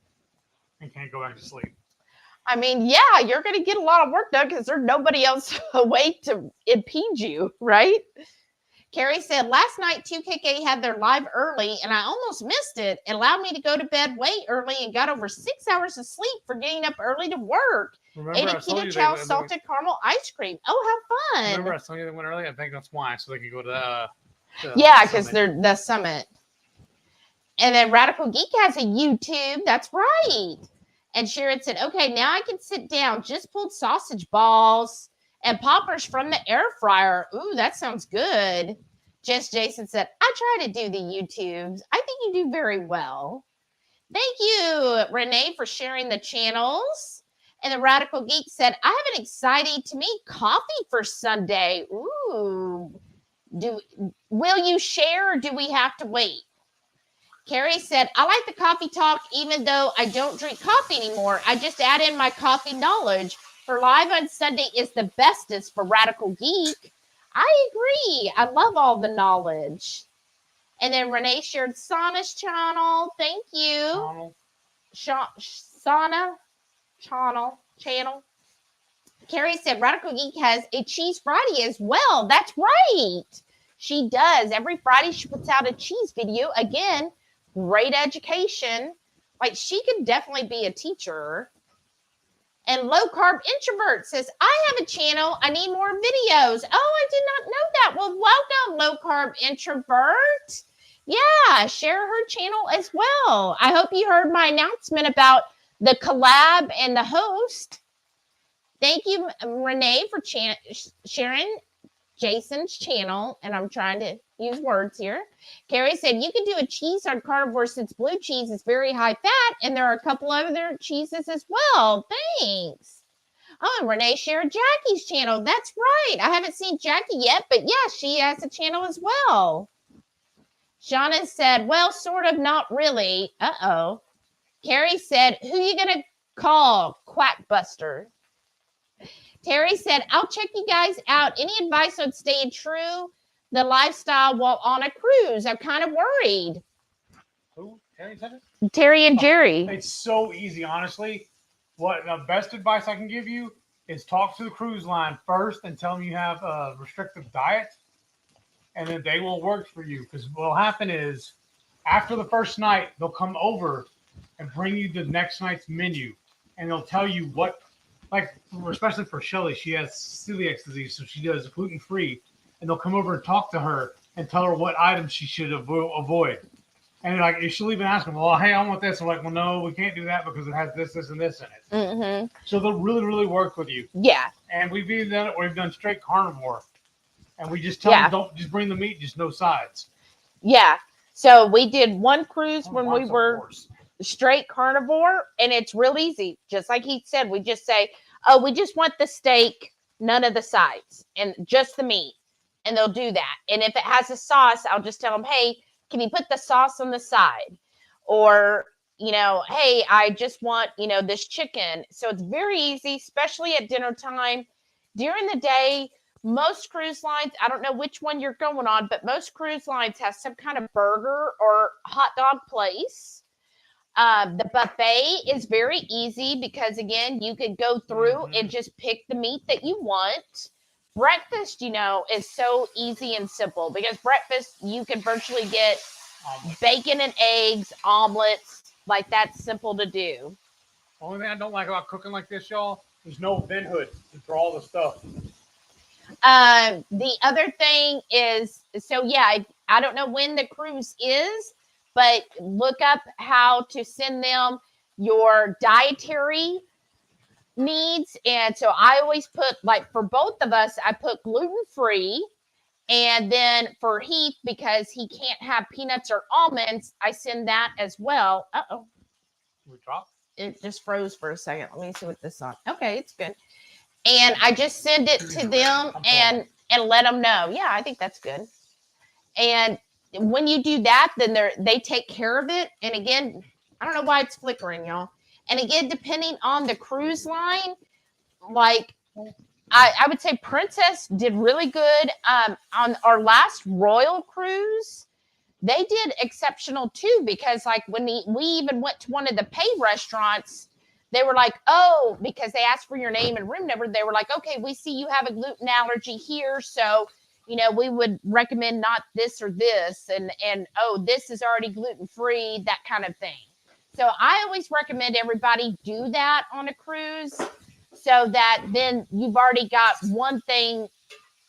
and can't go back to sleep. I mean, yeah, you're going to get a lot of work done because there's nobody else awake to impede you, right? Carrie said, last night, 2KK had their live early, and I almost missed it. It allowed me to go to bed way early and got over 6 hours of sleep for getting up early to work. Ate a Ketochow salted caramel ice cream. Oh, how fun. Remember I told you they went early? I think that's why, so they could go to yeah, because they're the summit. And then Radical Geek has a YouTube. That's right. And Sharon said, okay, now I can sit down. Just pulled sausage balls and poppers from the air fryer. Ooh, that sounds good. Jess Jason said, I try to do the YouTubes. I think you do very well. Thank you, Renee, for sharing the channels. And the Radical Geek said, I have an exciting, to me, coffee for Sunday. Ooh. Will you share or do we have to wait? Carrie said, I like the coffee talk even though I don't drink coffee anymore. I just add in my coffee knowledge. For live on Sunday is the bestest for Radical Geek. I agree. I love all the knowledge. And then Renee shared Sana's channel. Thank you. Sana channel. Carrie said Radical Geek has a Cheese Friday as well. That's right. She does. Every Friday she puts out a cheese video. Again, great education. Like she could definitely be a teacher. And Low Carb Introvert says, I have a channel. I need more videos. Oh, I did not know that. Well, welcome, Low Carb Introvert. Yeah, share her channel as well. I hope you heard my announcement about the collab and the host. Thank you, Renee, for sharing Jason's channel. And I'm trying to use words here. Carrie said, you can do a cheese on carnivore since blue cheese is very high fat. And there are a couple other cheeses as well. Thanks. Oh, and Renee shared Jackie's channel. That's right. I haven't seen Jackie yet, but yeah, she has a channel as well. Shauna said, well, sort of, not really. Uh-oh. Carrie said, who you going to call? Quackbuster. Terry said, I'll check you guys out. Any advice on staying true the lifestyle while on a cruise? I'm kind of worried. Who? Terry said it? Terry and Jerry. It's so easy, honestly. What the best advice I can give you is talk to the cruise line first and tell them you have a restrictive diet, and then they will work for you. Because what will happen is after the first night, they'll come over and bring you the next night's menu, and they'll tell you what, like, especially for Shelly, she has celiac disease, so she does gluten-free, and they'll come over and talk to her and tell her what items she should avoid. And like, she'll even ask them, well, hey, I want this. I'm like, well, no, we can't do that because it has this, this, and this in it. Mm-hmm. So they'll really, really work with you. Yeah. And we've even done it where we've done straight carnivore. And we just tell them, don't just bring the meat, just no sides. Yeah. So we did one cruise when we were straight carnivore, and it's real easy. Just like he said, we just say, oh, we just want the steak, none of the sides, and just the meat. And they'll do that. And if it has a sauce, I'll just tell them, hey, can you put the sauce on the side? Or, you know, hey, I just want, you know, this chicken. So it's very easy, especially at dinner time. During the day, most cruise lines, I don't know which one you're going on, but most cruise lines have some kind of burger or hot dog place. The buffet is very easy because, again, you could go through and just pick the meat that you want. Breakfast, you know, is so easy and simple because breakfast, you can virtually get bacon and eggs, omelets, like that's simple to do. Only thing I don't like about cooking like this, y'all, is no vent hood to draw all the stuff. The other thing is, so yeah, I don't know when the cruise is, but look up how to send them your dietary needs. And so I always put, like, for both of us, I put gluten-free. And then for Heath, because he can't have peanuts or almonds, I send that as well. Uh-oh. We dropped? It just froze for a second. Let me see what this is on. Okay, it's good. And I just send it to them and let them know. Yeah, I think that's good. And when you do that, then they take care of it. And again, I don't know why it's flickering, y'all. And again, depending on the cruise line, like I would say Princess did really good. On our last Royal cruise, they did exceptional too, because like when we even went to one of the pay restaurants, they were like, oh, because they asked for your name and room number, they were like, okay, we see you have a gluten allergy here, so you know, we would recommend not this or this, and oh, this is already gluten-free, that kind of thing. So I always recommend everybody do that on a cruise, so that then you've already got one thing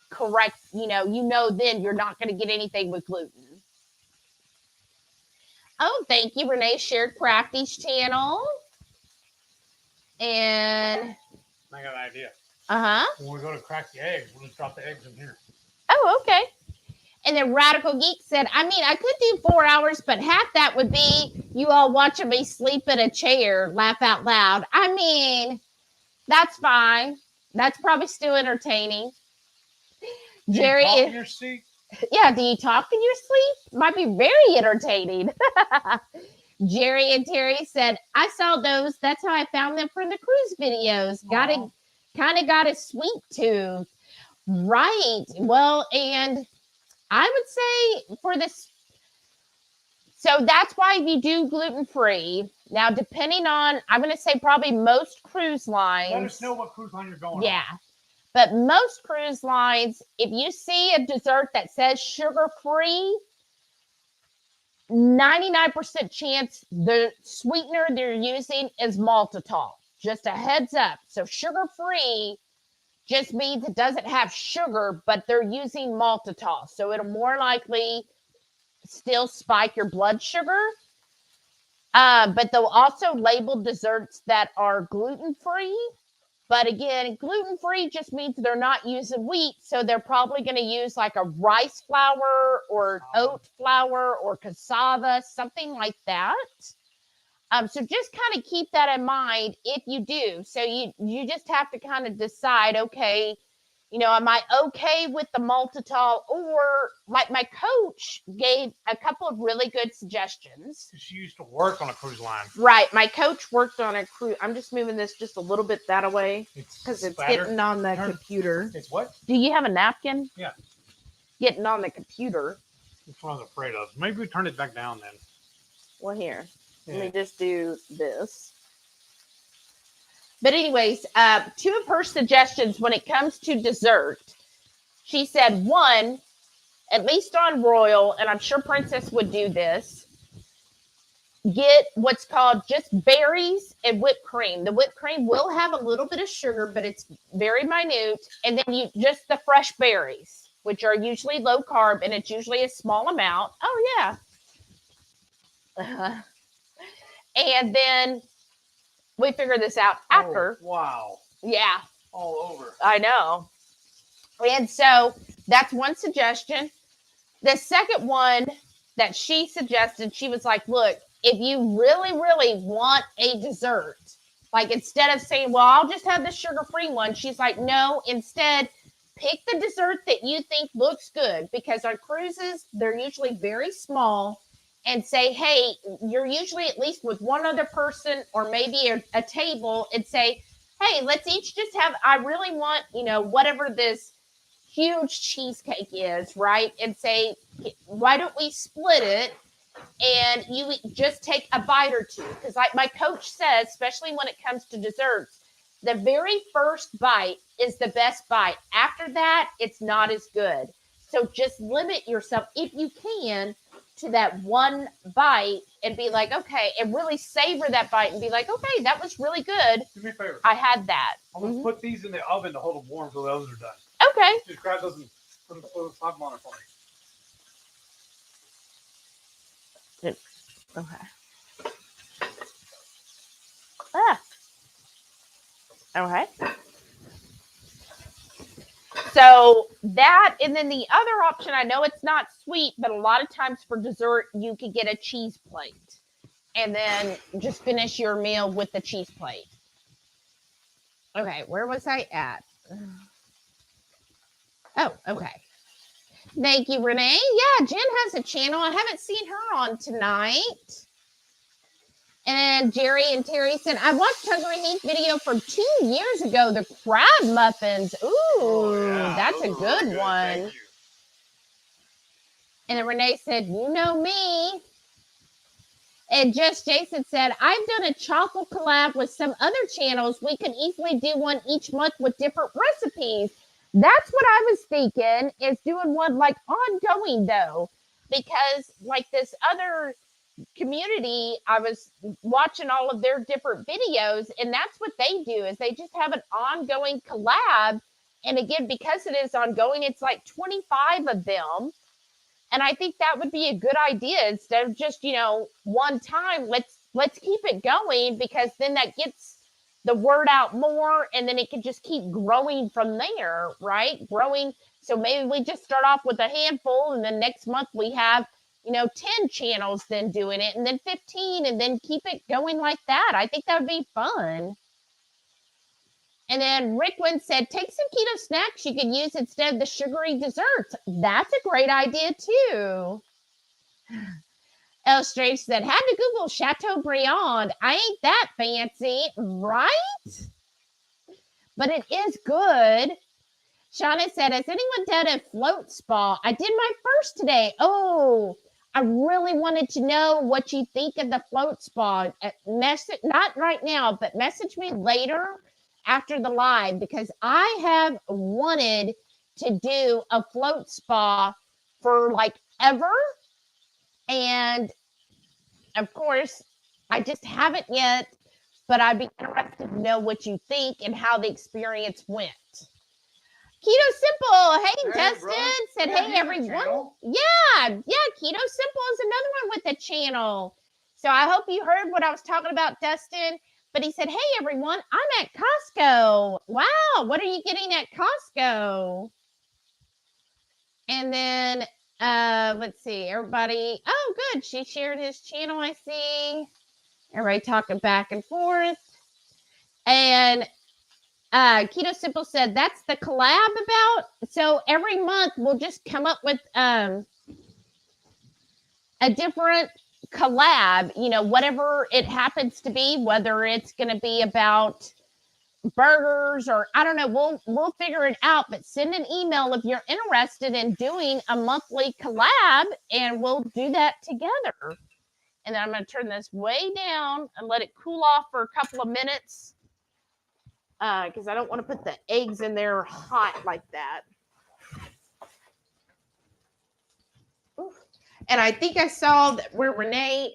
correct, you know, then you're not going to get anything with gluten. Oh, thank you. Renee shared Crafty's channel. And I got an idea. Uh-huh. When we go to crack the eggs, we'll just drop the eggs in here. Oh, okay. And then Radical Geek said, I mean, I could do 4 hours, but half that would be you all watching me sleep in a chair, laugh out loud. I mean, that's fine. That's probably still entertaining. Jerry, do you talk in your sleep? Yeah, do you talk in your sleep? Might be very entertaining. Jerry and Terry said, I saw those. That's how I found them from the cruise videos. Kind of got a sweet tooth. Right. Well, and I would say for this, so that's why you do gluten-free. Now, depending on, I'm going to say probably most cruise lines. Let us know what cruise line you're going on. Yeah. But most cruise lines, if you see a dessert that says sugar-free, 99% chance the sweetener they're using is maltitol. Just a heads up. So sugar-free just means it doesn't have sugar, but they're using maltitol. So it'll more likely still spike your blood sugar. But they'll also label desserts that are gluten-free. But again, gluten-free just means they're not using wheat. So they're probably going to use like a rice flour or oat flour or cassava, something like that. So just kind of keep that in mind if you do. So you just have to kind of decide, okay, you know, am I okay with the maltitol? Or like my coach gave a couple of really good suggestions. She used to work on a cruise line. Right. My coach worked on a cruise. I'm just moving this just a little bit that away because it's getting on the computer. It's what? Do you have a napkin? Yeah. Getting on the computer. That's what I was afraid of. Maybe we turn it back down then. Well, here. Let me just do this. But anyways, two of her suggestions when it comes to dessert, she said, one, at least on Royal, and I'm sure Princess would do this, get what's called just berries and whipped cream. The whipped cream will have a little bit of sugar, but it's very minute. And then you just the fresh berries, which are usually low carb, and it's usually a small amount. Oh, yeah. And then we figured this out after. Oh, wow. Yeah. All over. I know. And so that's one suggestion. The second one that she suggested, she was like, look, if you really, really want a dessert, like instead of saying, well, I'll just have the sugar-free one, she's like, no, instead, pick the dessert that you think looks good, because on cruises, they're usually very small, and say, hey, you're usually at least with one other person or maybe a table, and say, hey, let's each just have, I really want, whatever this huge cheesecake is, right? And say, why don't we split it and you just take a bite or two? Because like my coach says, especially when it comes to desserts, the very first bite is the best bite. After that, it's not as good. So just limit yourself, if you can, to that one bite and be like, okay, and really savor that bite and be like, okay, that was really good. Do me a favor. I had that. I'm going to put these in the oven to hold them warm until the ovens are done. Okay. Just grab those and put them on it for me. Okay. Ah. Okay. So that, and then the other option, I know it's not sweet, but a lot of times for dessert, you could get a cheese plate and then just finish your meal with the cheese plate. Okay, where was I at? Oh, okay. Thank you, Renee. Yeah, Jen has a channel. I haven't seen her on tonight. And Jerry and Terry said, I watched HungryHeath video from 2 years ago, the crab muffins. Ooh, that's a good one. And then Renee said, you know me. And Just Jason said, I've done a chocolate collab with some other channels. We could easily do one each month with different recipes. That's what I was thinking, is doing one like ongoing though, because like this other community, I was watching all of their different videos, and that's what they do, is they just have an ongoing collab. And again, because it is ongoing, it's like 25 of them. And I think that would be a good idea, instead of just, one time, let's keep it going, because then that gets the word out more, and then it can just keep growing from there, right? Growing. So maybe we just start off with a handful, and then next month we have 10 channels then doing it, and then 15, and then keep it going like that. I think that would be fun. And then Rickwin said, take some keto snacks you could use instead of the sugary desserts. That's a great idea too. Strange said, had to Google Chateaubriand. I ain't that fancy, right? But it is good. Shauna said, has anyone done a float spa? I did my first today. Oh, I really wanted to know what you think of the float spa. Message, not right now, but message me later after the live, because I have wanted to do a float spa for like ever. And of course, I just haven't yet, but I'd be interested to know what you think and how the experience went. Keto Simple, hey Dustin, bro. Said, hey everyone. Yeah, Keto Simple is another one with a channel. So I hope you heard what I was talking about, Dustin. But he said, hey everyone, I'm at Costco. Wow, what are you getting at Costco? And then, let's see, everybody. Oh, good, she shared his channel, I see. Everybody talking back and forth. And Keto Simple said, that's the collab about. So every month we'll just come up with a different collab, whatever it happens to be, whether it's going to be about burgers or I don't know, we'll figure it out. But send an email if you're interested in doing a monthly collab, and we'll do that together. And then I'm going to turn this way down and let it cool off for a couple of minutes. Because I don't want to put the eggs in there hot like that. Oof. And I think I saw that where Renee,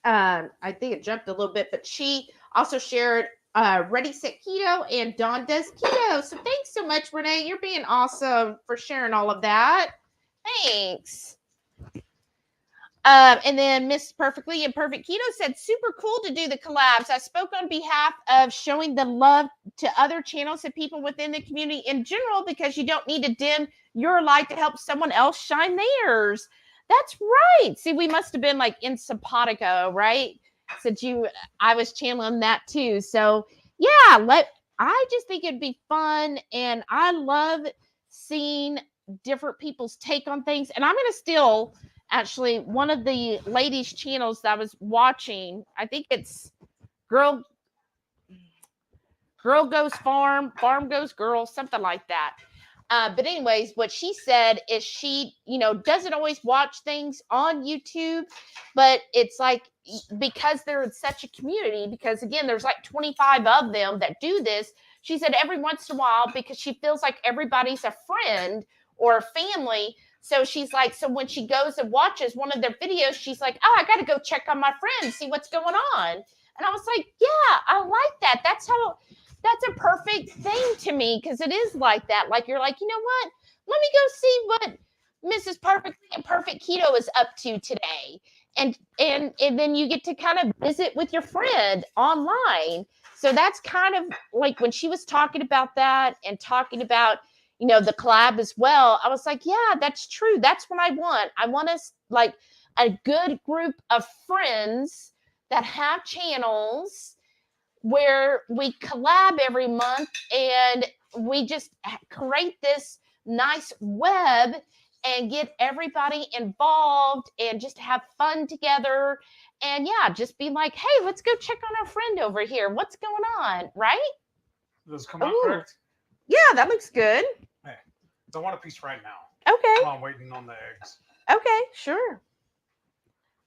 I think it jumped a little bit, but she also shared Ready Set Keto, and Dawn does keto. So thanks so much, Renee. You're being awesome for sharing all of that. Thanks. And then Miss Perfectly and Perfect Keto said, super cool to do the collabs. I spoke on behalf of showing the love to other channels and people within the community in general, because you don't need to dim your light to help someone else shine theirs. That's right. See, we must have been like in simpatico, right? Since I was channeling that too. So yeah, I just think it'd be fun. And I love seeing different people's take on things. And I'm going to steal actually one of the ladies' channels that I was watching. I think it's Girl Goes Farm, Farm Goes Girl, something like that. But anyways, what she said is she, doesn't always watch things on YouTube, but it's like, because they're in such a community, because again, there's like 25 of them that do this. She said every once in a while, because she feels like everybody's a friend or a family. So she's like, so when she goes and watches one of their videos, she's like, oh, I got to go check on my friend, see what's going on. And I was like, yeah, I like that. That's a perfect thing to me, because it is like that. Like, you're like, you know what? Let me go see what Mrs. Perfect and Perfect Keto is up to today. And then you get to kind of visit with your friend online. So that's kind of like when she was talking about that and talking about, the collab as well. I was like, yeah, that's true. That's what I want. I want us like a good group of friends that have channels where we collab every month and we just create this nice web and get everybody involved and just have fun together. And yeah, just be like, hey, let's go check on our friend over here. What's going on, right? Does come out correct? Yeah, that looks good. Hey, I want a piece right now. Okay. While I'm waiting on the eggs. Okay, sure.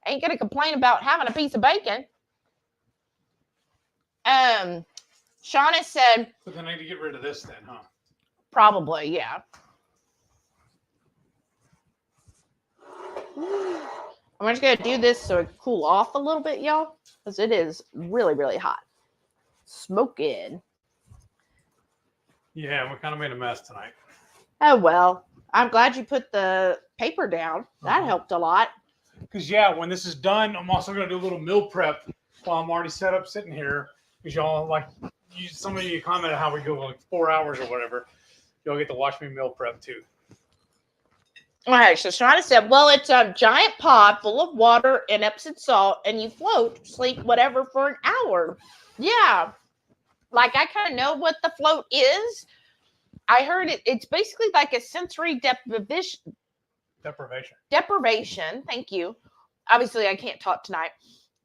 Ain't gonna complain about having a piece of bacon. Shauna said, but then I need to get rid of this then, huh? Probably, yeah. I'm just gonna do this so it cool off a little bit, y'all, because it is really, really hot. Smoking. Yeah, we kind of made a mess tonight. Oh well, I'm glad you put the paper down. That helped a lot. Because yeah, when this is done, I'm also gonna do a little meal prep while I'm already set up sitting here. Because y'all some of you commented how we go like 4 hours or whatever. Y'all get to watch me meal prep too. All right, so Shauna said, well, it's a giant pot full of water and Epsom salt, and you float, sleep, whatever, for an hour. Yeah. Like, I kind of know what the float is. I heard it's basically like a sensory deprivation. Thank you. Obviously, I can't talk tonight.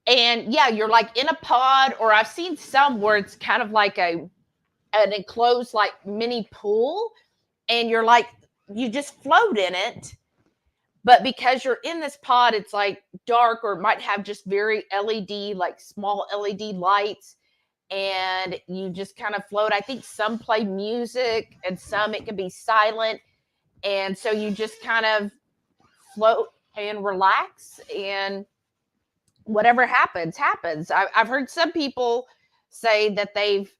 And yeah, you're like in a pod, or I've seen some where it's kind of like an enclosed like mini pool, and you're like, you just float in it. But because you're in this pod, it's like dark, or it might have just very LED, like small LED lights, and you just kind of float. I think some play music and some it can be silent. And so you just kind of float and relax, and whatever happens. I've heard some people say that they've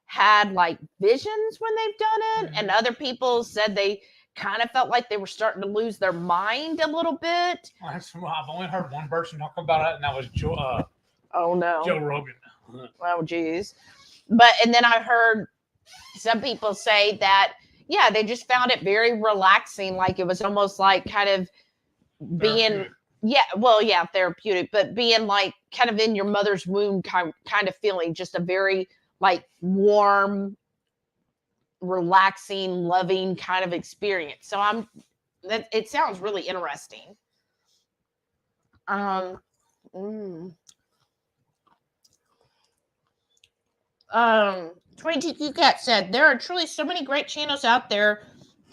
had like visions when they've done it, and other people said they kind of felt like they were starting to lose their mind a little bit. I've only heard one person talk about it, and that was Joe. Oh no, Joe Rogan. Oh geez. And then I heard some people say that they just found it very relaxing, like it was almost like kind of being therapeutic, but being like kind of in your mother's womb kind of feeling, just a very like warm, relaxing, loving kind of experience. So it sounds really interesting. 22 Cat said, there are truly so many great channels out there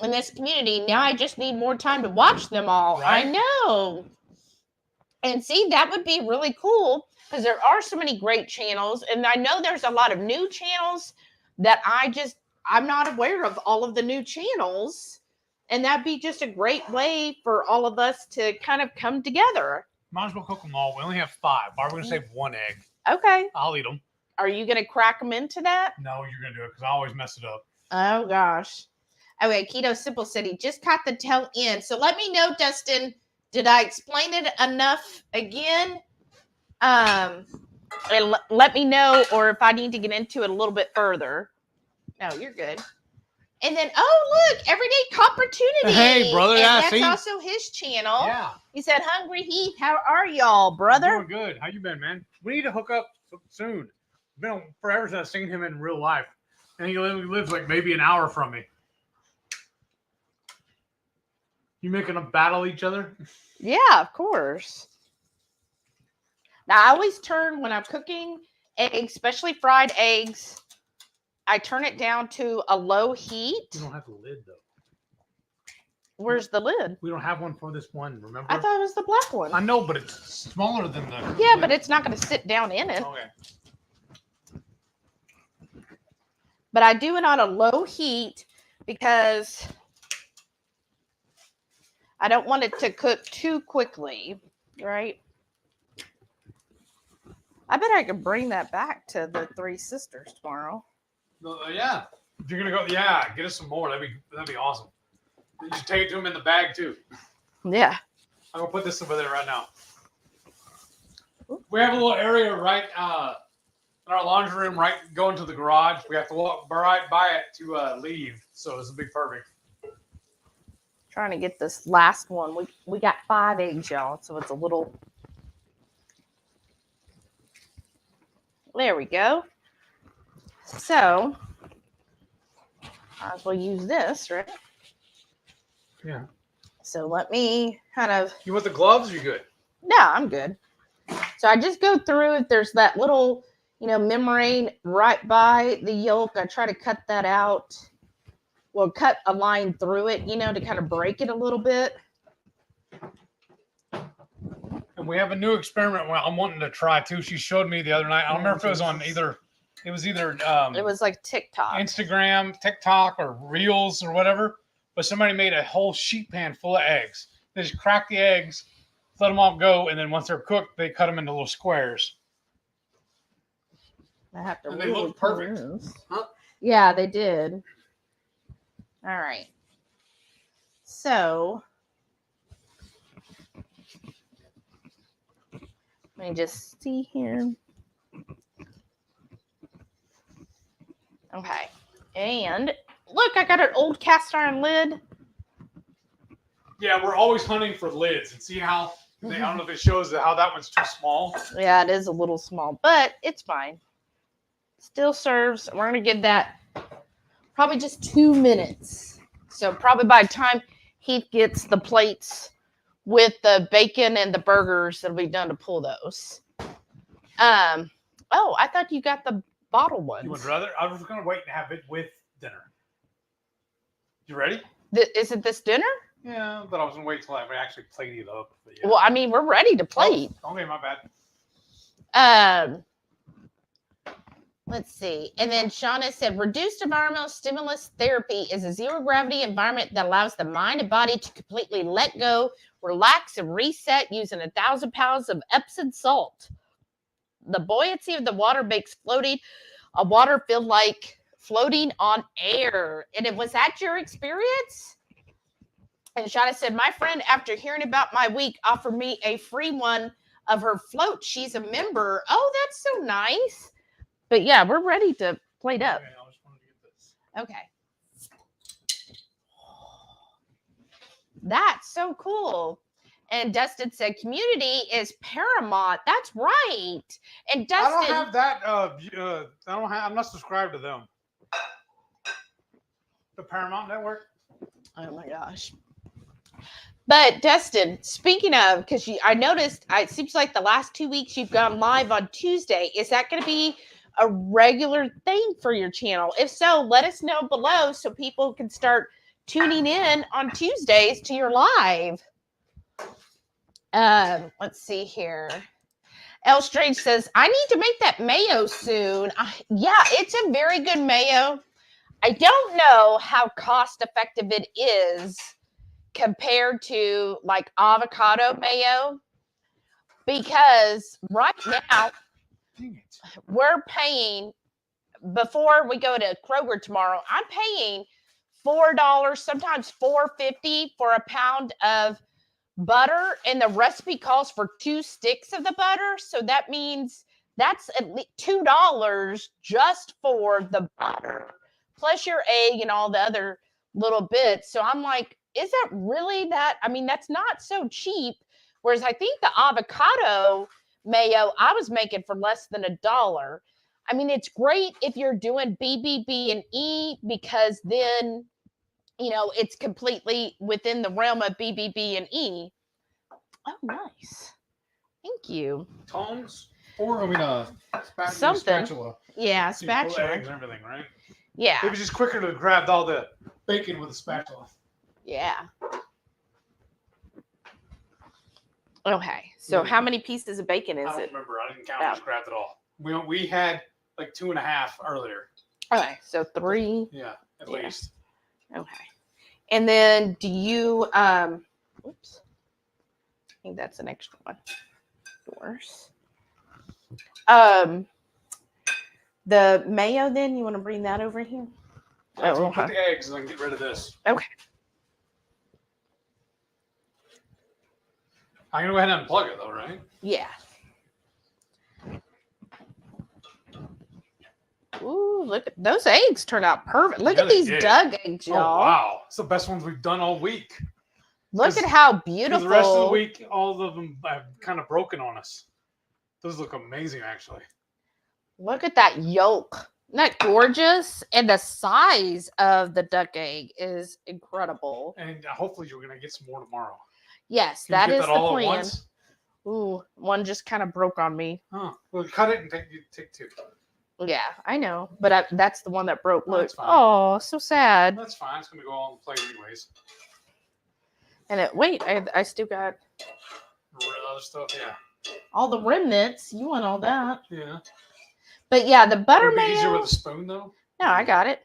in this community. Now I just need more time to watch them all. Right? I know. And see, that would be really cool, because there are so many great channels. And I know there's a lot of new channels that I'm not aware of all of the new channels. And that'd be just a great way for all of us to kind of come together. Might as well cook them all. We only have 5. Why are we going to save 1 egg? Okay. I'll eat them. Are you going to crack them into that? No, you're going to do it, because I always mess it up. Oh, gosh. Okay, Keto Simple City just caught the tail end. So let me know, Dustin, Did I explain it enough again? And let me know, or if I need to get into it a little bit further. No, you're good. And then, oh, look, Everyday Opportunity. Hey, brother. And Yeah, that's see? also his channel. Yeah. He said, HungryHeath, how are y'all, brother? I'm doing good. How you been, man? We need to hook up soon. It's been forever since I've seen him in real life. And he lives like maybe an hour from me. You making them battle each other? Yeah, of course. Now, I always turn, when I'm cooking eggs, especially fried eggs, I turn it down to a low heat. You don't have the lid, though. Where's the lid? We don't have one for this one, remember? I thought it was the black one. I know, but it's smaller than the... Yeah, lid. but it's not going to sit down in it. Okay. But I do it on a low heat because I don't want it to cook too quickly, right? I bet I could bring that back to the Three Sisters tomorrow. Yeah. If you're going to go... Yeah, get us some more. That'd be awesome. You should take it to him in the bag, too. Yeah. I'm going to put this over there right now. We have a little area right in our laundry room, right going to the garage. We have to walk right by it to leave. So this will be perfect. Trying to get this last one. We got 5 eggs, y'all. So it's a little... There we go. So, I will use this, right? Yeah. So let me kind of... You want the gloves? You're good. No, I'm good. So I just go through it. There's that little, membrane right by the yolk. I try to cut that out. Well, cut a line through it, to kind of break it a little bit. And we have a new experiment I'm wanting to try too. She showed me the other night. I don't remember if it was on either. It was like TikTok, Instagram, TikTok, or Reels or whatever. But somebody made a whole sheet pan full of eggs. They just crack the eggs, let them all go, and then once they're cooked, they cut them into little squares. I have to. And they look perfect. Huh? Yeah, they did. All right. So let me just see here. Okay. And look, I got an old cast iron lid. Yeah, we're always hunting for lids and see how I don't know if it shows how that one's too small. Yeah, it is a little small, but it's fine. Still serves. We're going to give that probably just 2 minutes. So probably by the time Heath gets the plates with the bacon and the burgers, it'll be done to pull those. Oh, I thought you got the bottle ones. You would rather? I was going to wait and have it with dinner. You ready? Is it this dinner? Yeah, but I was going to wait till I actually plate it up. Yeah. Well, I mean, we're ready to plate. Oh, okay, my bad. Let's see. And then Shauna said, reduced environmental stimulus therapy is a zero gravity environment that allows the mind and body to completely let go, relax, and reset using 1,000 pounds of Epsom salt. The buoyancy of the water makes floating on water feel like floating on air. And it was that your experience? And Shauna said, my friend, after hearing about my week, offered me a free one of her float. She's a member. Oh, that's so nice. But yeah, we're ready to plate up. Okay, I just wanted to get this. Okay. That's so cool. And Dustin said, community is paramount. That's right. And Dustin, I don't have that. I'm not subscribed to them. The Paramount Network. Oh my gosh. But Dustin, speaking of, because I noticed, it seems like the last 2 weeks you've gone live on Tuesday. Is that going to be a regular thing for your channel? If so, let us know below so people can start tuning in on Tuesdays to your live. Let's see here. L Strange says, I need to make that mayo soon. Yeah, it's a very good mayo. I don't know how cost effective it is compared to like avocado mayo, because right now we're paying, before we go to Kroger tomorrow, I'm paying $4, sometimes $4.50 for a pound of butter, and the recipe calls for 2 sticks of the butter. So that means that's at least $2 just for the butter, plus your egg and all the other little bits. So I'm like, is that really that? I mean, that's not so cheap. Whereas I think the avocado mayo I was making for less than $1. I mean, it's great if you're doing BBB and E, because then, you know, it's completely within the realm of BBB and E. Oh, nice. Thank you. Tongs? Or, Something. Yeah, So you pull spatula. eggs and everything, right? Yeah. It was just quicker to grab all the bacon with a spatula. Yeah. Okay. So how many pieces of bacon I is don't it? remember. I didn't count. I just grabbed it all. We had like 2.5 earlier. Okay. So 3. Yeah, at least. Okay. And then do you oops. I think that's an extra one. Yours. The mayo, then you want to bring that over here? Yeah, so we'll put the eggs and then get rid of this. Okay. I'm gonna go ahead and unplug it though, right? Yeah. Ooh, look at those eggs turned out perfect. Look Yeah, at they these did. Doug eggs, Oh y'all. wow, it's the best ones we've done all week. Look at how 'Cause beautiful. the rest of the week, all of them have kind of broken on us. Those look amazing, actually. Look at that yolk. Isn't that gorgeous? And the size of the duck egg is incredible. And hopefully you're gonna get some more tomorrow. Yes, Can you that get is that the all at plan. once? Ooh, one just kind of broke on me. Huh. Well, cut it and take 2. Yeah, I know. But that's the one that broke. Oh, Look. that's fine. Oh, so sad. That's fine. It's gonna go on the plate anyways. And wait, I still got Other stuff, yeah. all the remnants. You want all that. Yeah. But yeah, the butter Would it be mayo. easier with a spoon though? No, I got it.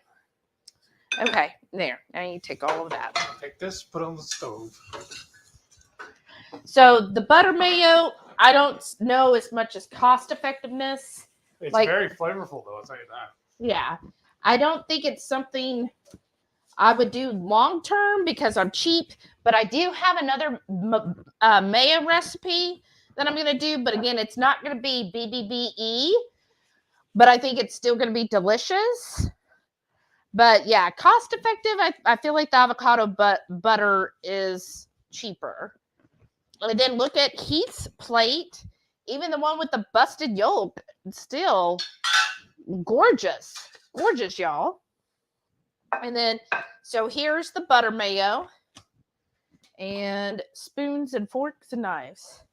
Okay, there. Now you take all of that. I'll take this, put it on the stove. So the butter mayo, I don't know as much as cost effectiveness. It's Like- very flavorful though, I'll tell you that. Yeah, I don't think it's something I would do long term because I'm cheap. But I do have another mayo recipe that I'm going to do. But again, it's not going to be BBBE. But I think it's still going to be delicious. But yeah, cost effective. I feel like the avocado butter is cheaper. And then look at Heath's plate. Even the one with the busted yolk, still gorgeous. Gorgeous, y'all. And then, so here's the butter mayo. And spoons and forks and knives.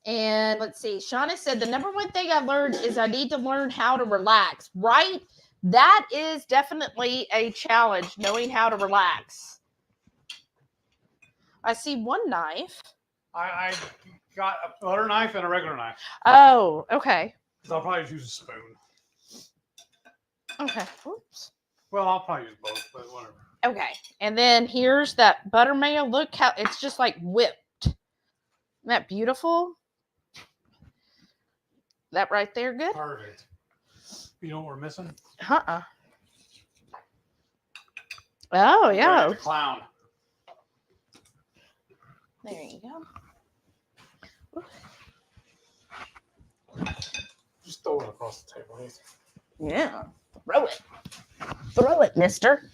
And let's see. Shauna said the number one thing I learned is I need to learn how to relax. Right? That is definitely a challenge, knowing how to relax. I see one knife. I got a butter knife and a regular knife. Oh, okay. So I'll probably just use a spoon. Okay. Oops. Well, I'll probably use both, but whatever. Okay. And then here's that butter mayo. Look how it's just like whipped. Isn't that beautiful? That right there good? Perfect. You know what we're missing? Uh-uh. Oh, yeah. The clown. There you go. Just throw it across the table. Yeah. Throw it. Throw it, mister.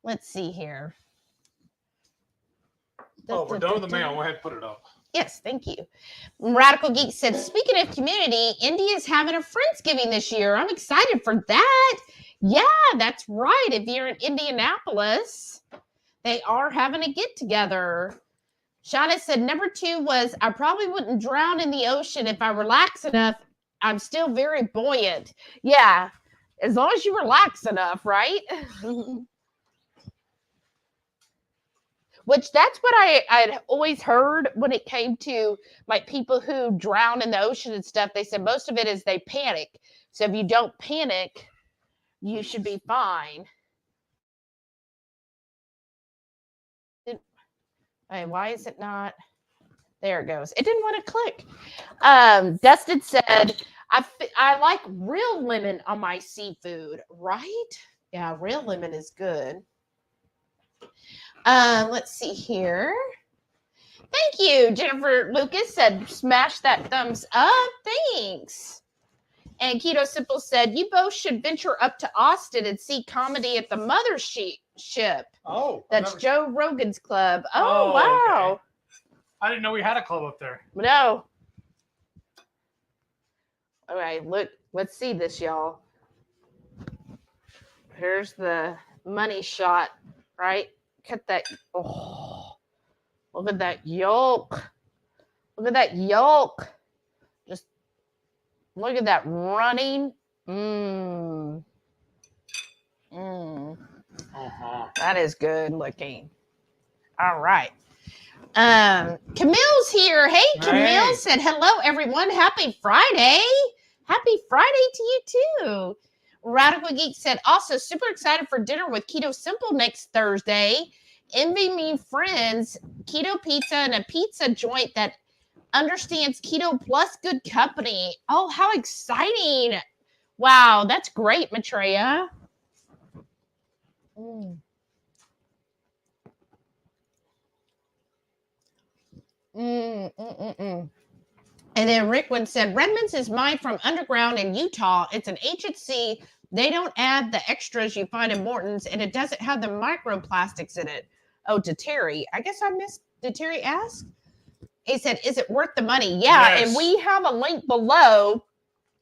Let's see here. Oh, we're done with the mail. Go ahead and put it up. Yes, thank you. Radical Geek said, speaking of community, India's having a Friendsgiving this year. I'm excited for that. Yeah, that's right. If you're in Indianapolis, they are having a get together. Shauna said, number 2 was, I probably wouldn't drown in the ocean if I relax enough. I'm still very buoyant. Yeah, as long as you relax enough, right? Which that's what I'd always heard when it came to like people who drown in the ocean and stuff. They said most of it is they panic. So if you don't panic, you should be fine. Hey, why is it not? There it goes. It didn't want to click. Dustin said, I like real lemon on my seafood, right? Yeah, real lemon is good. Let's see here. Thank you. Jennifer Lucas said, smash that thumbs up. Thanks. And Keto Simple said, you both should venture up to Austin and see comedy at the Mothership. Oh. That's Joe Rogan's club. Oh, wow. Okay. I didn't know we had a club up there. No. All right, look. Let's see this, y'all. Here's the money shot, right? Cut that. Oh, look at that yolk. Look at that yolk. Just look at that running. Mmm. Mmm. That is good looking. All right. Camille's here. Hey, Camille said, hello, everyone. Happy Friday. Happy Friday to you, too. Radical Geek said, also super excited for dinner with Keto Simple next Thursday. Envy me friends, keto pizza and a pizza joint that understands keto plus good company. Oh, how exciting. Wow, that's great, Maitreya. And then Rickwin said, Redmond's is mine from Underground in Utah. It's an HHC. They don't add the extras you find in Morton's, and it doesn't have the microplastics in it. Oh, to Terry. I guess I missed. Did Terry ask? He said, is it worth the money? Yeah, yes. And we have a link below.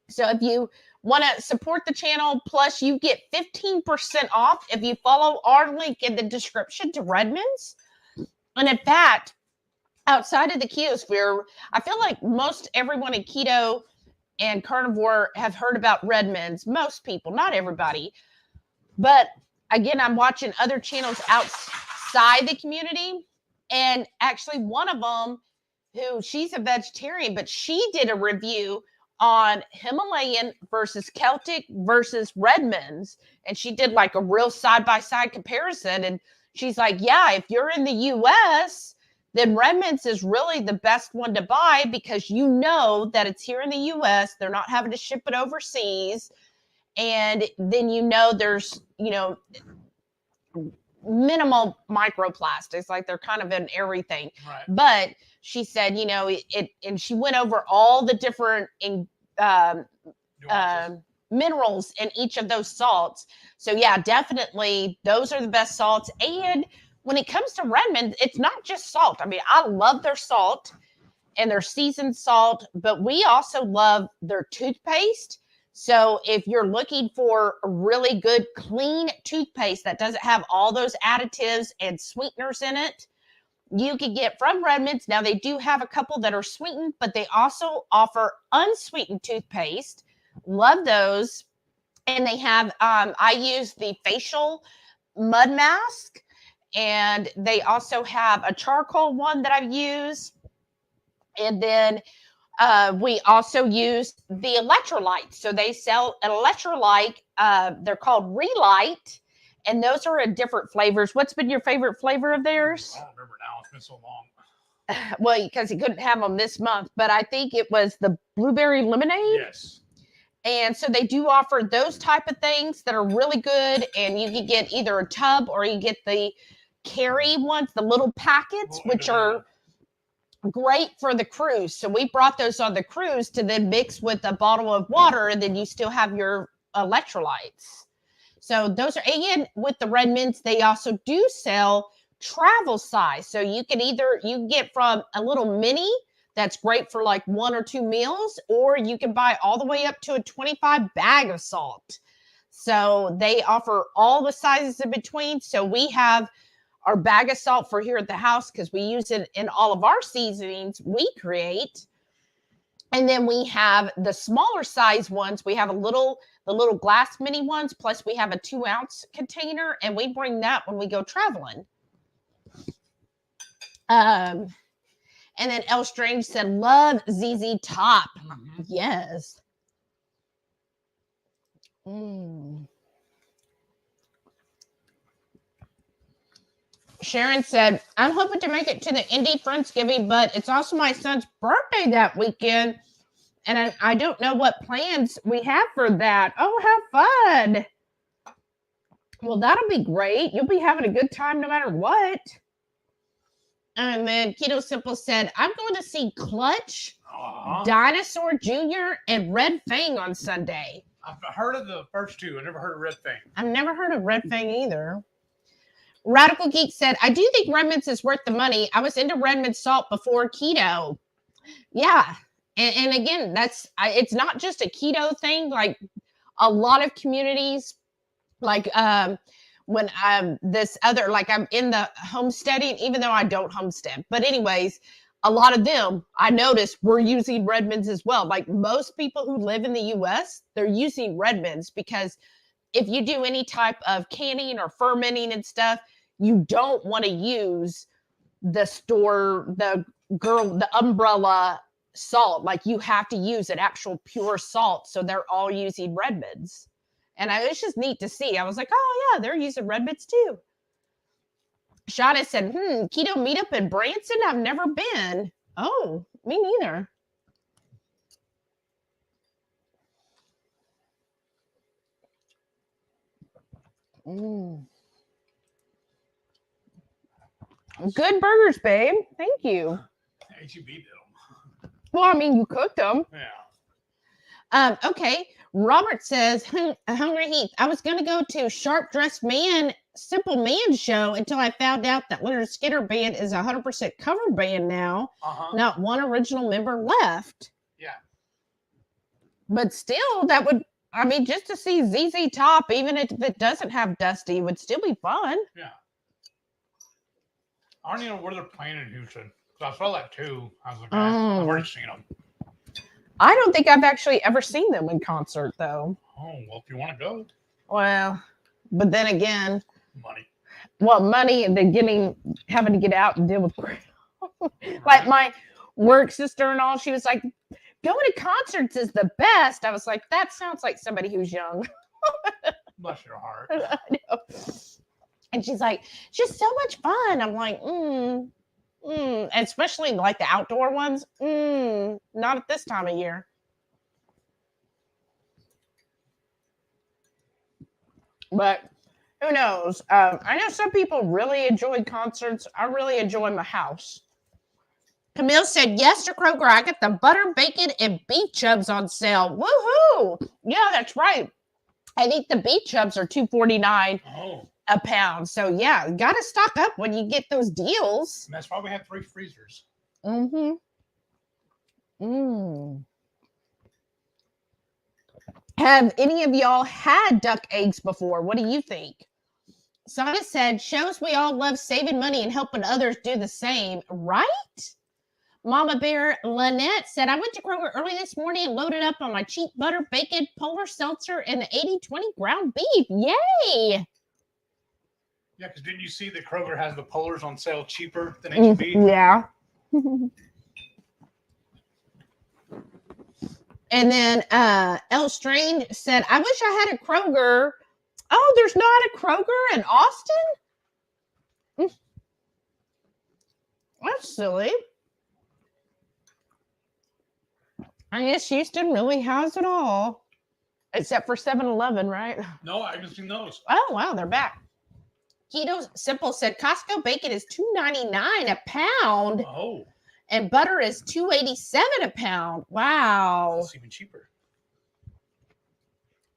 So if you want to support the channel, plus you get 15% off if you follow our link in the description to Redmond's. And in fact, outside of the keto sphere, I feel like most everyone in keto and carnivore have heard about Redmond's. Most people, not everybody. But again, I'm watching other channels outside the community. And actually one of them, who she's a vegetarian, but she did a review on Himalayan versus Celtic versus Redmond's. And she did like a real side-by-side comparison. And she's like, yeah, if you're in the US, then Redmond's is really the best one to buy because you know that it's here in the US. They're not having to ship it overseas. And then you know there's, you know, minimal microplastics, like they're kind of in everything. Right. But she said, you know, and she went over all the different minerals in each of those salts. So yeah, definitely those are the best salts. And when it comes to Redmond, it's not just salt. I mean, I love their salt and their seasoned salt, but we also love their toothpaste. So if you're looking for a really good, clean toothpaste that doesn't have all those additives and sweeteners in it, you can get from Redmond's. Now, they do have a couple that are sweetened, but they also offer unsweetened toothpaste. Love those. And they have, I use the facial mud mask. And they also have a charcoal one that I've used. And then we also use the electrolytes. So they sell an electrolyte. They're called Relight. And those are in different flavors. What's been your favorite flavor of theirs? I don't remember now. It's been so long. Well, because he couldn't have them this month. But I think it was the blueberry lemonade. Yes. And so they do offer those type of things that are really good. And you can get either a tub or you get the carry ones, the little packets, which are great for the cruise. So we brought those on the cruise to then mix with a bottle of water, and then you still have your electrolytes. So those are, again, with the Redmond's, they also do sell travel size. So you can get from a little mini that's great for like 1 or 2 meals, or you can buy all the way up to a 25 bag of salt. So they offer all the sizes in between. So we have our bag of salt for here at the house because we use it in all of our seasonings we create. And then we have the smaller size ones. We have the little glass mini ones, plus we have a 2-ounce container, and we bring that when we go traveling. And then L Strange said, love ZZ Top. Mm-hmm. Yes. Sharon said, I'm hoping to make it to the Indy Friendsgiving, but it's also my son's birthday that weekend. And I don't know what plans we have for that. Oh, how fun. Well, that'll be great. You'll be having a good time no matter what. And then Keto Simple said, I'm going to see Clutch, Dinosaur Jr., and Red Fang on Sunday. I've heard of the first two. I've never heard of Red Fang. I've never heard of Red Fang either. Radical Geek said, I do think Redmond's is worth the money. I was into Redmond salt before keto. Yeah. And again, it's not just a keto thing. Like a lot of communities, like when this other, like I'm in the homesteading, even though I don't homestead. But anyways, a lot of them, I noticed, were using Redmonds as well. Like most people who live in the U.S., they're using Redmonds because if you do any type of canning or fermenting and stuff, you don't want to use the umbrella salt. Like you have to use an actual pure salt. So they're all using Redmonds. And it's just neat to see. I was like, oh yeah, they're using Redmonds too. Shauna said, keto meetup in Branson? I've never been. Oh, me neither. Good burgers, babe. Thank you. HEB did them. Well, I mean, you cooked them. Yeah. Okay. Robert says, HungryHeath, I was going to go to Sharp Dressed Man, Simple Man show until I found out that Leonard Skinner band is 100% cover band now. Not one original member left. Yeah. But still, that would, I mean, just to see ZZ Top, even if it doesn't have Dusty, would still be fun. Yeah. I don't even know where they're playing in Houston. I saw that too. I was like, I've already seen them. I don't think I've actually ever seen them in concert, though. Oh, well, if you want to go. Well, but then again. Money. Well, money and then having to get out and deal with like my work sister and all, she was like, going to concerts is the best. I was like, that sounds like somebody who's young. Bless your heart. I know. And she's like, it's just so much fun. I'm like, especially like the outdoor ones. Not at this time of year. But who knows? I know some people really enjoy concerts. I really enjoy my house. Camille said, yes to Kroger. I got the butter, bacon, and beef chubs on sale. Woohoo! Yeah, that's right. I think the beef chubs are $2.49 a pound. So yeah, got to stock up when you get those deals. And that's why we have 3 freezers. Have any of y'all had duck eggs before? What do you think? Sana said, shows we all love saving money and helping others do the same, right? Mama Bear Lynette said, I went to Kroger early this morning and loaded up on my cheap butter, bacon, polar seltzer, and the 80/20 ground beef. Yay! Yeah, because didn't you see that Kroger has the polars on sale cheaper than HEB? Yeah. And then L Strange said, I wish I had a Kroger. Oh, there's not a Kroger in Austin? That's silly. I guess Houston really has it all. Except for 7-Eleven, right? No, I haven't seen those. Oh, wow, they're back. Keto Simple said, Costco bacon is $2.99 a pound. Oh. And butter is $2.87 a pound. Wow. That's even cheaper.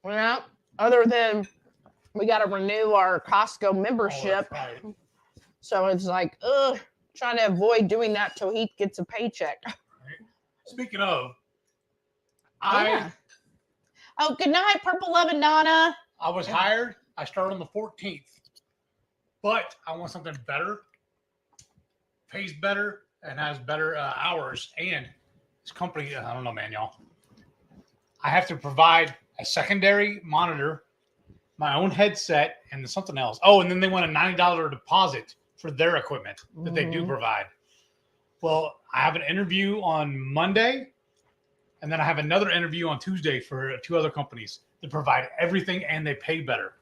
Well, other than we got to renew our Costco membership. Oh, that's right. So it's like, trying to avoid doing that till he gets a paycheck. Right. Speaking of, Oh, good night, Purple Lovin' Donna. I was hired. I started on the 14th. But I want something better, pays better, and has better hours. And this company, I don't know, man, y'all. I have to provide a secondary monitor, my own headset, and something else. Oh, and then they want a $90 deposit for their equipment that they do provide. Well, I have an interview on Monday, and then I have another interview on Tuesday for 2 other companies that provide everything, and they pay better.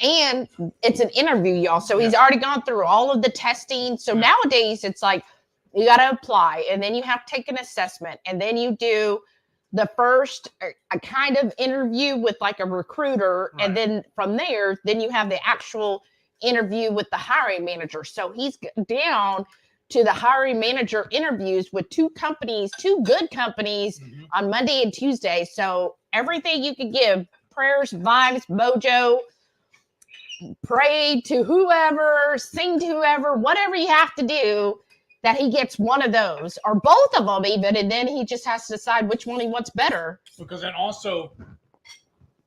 And it's an interview, y'all. So he's already gone through all of the testing. So nowadays it's like you got to apply and then you have to take an assessment and then you do the first a kind of interview with like a recruiter, Right. and then from there, then you have the actual interview with the hiring manager. So he's down to the hiring manager interviews with two good companies on Monday and Tuesday. So everything you could give, prayers, vibes, mojo, pray to whoever, sing to whoever, whatever you have to do, that he gets one of those or both of them even, and then he just has to decide which one he wants better. Because then also,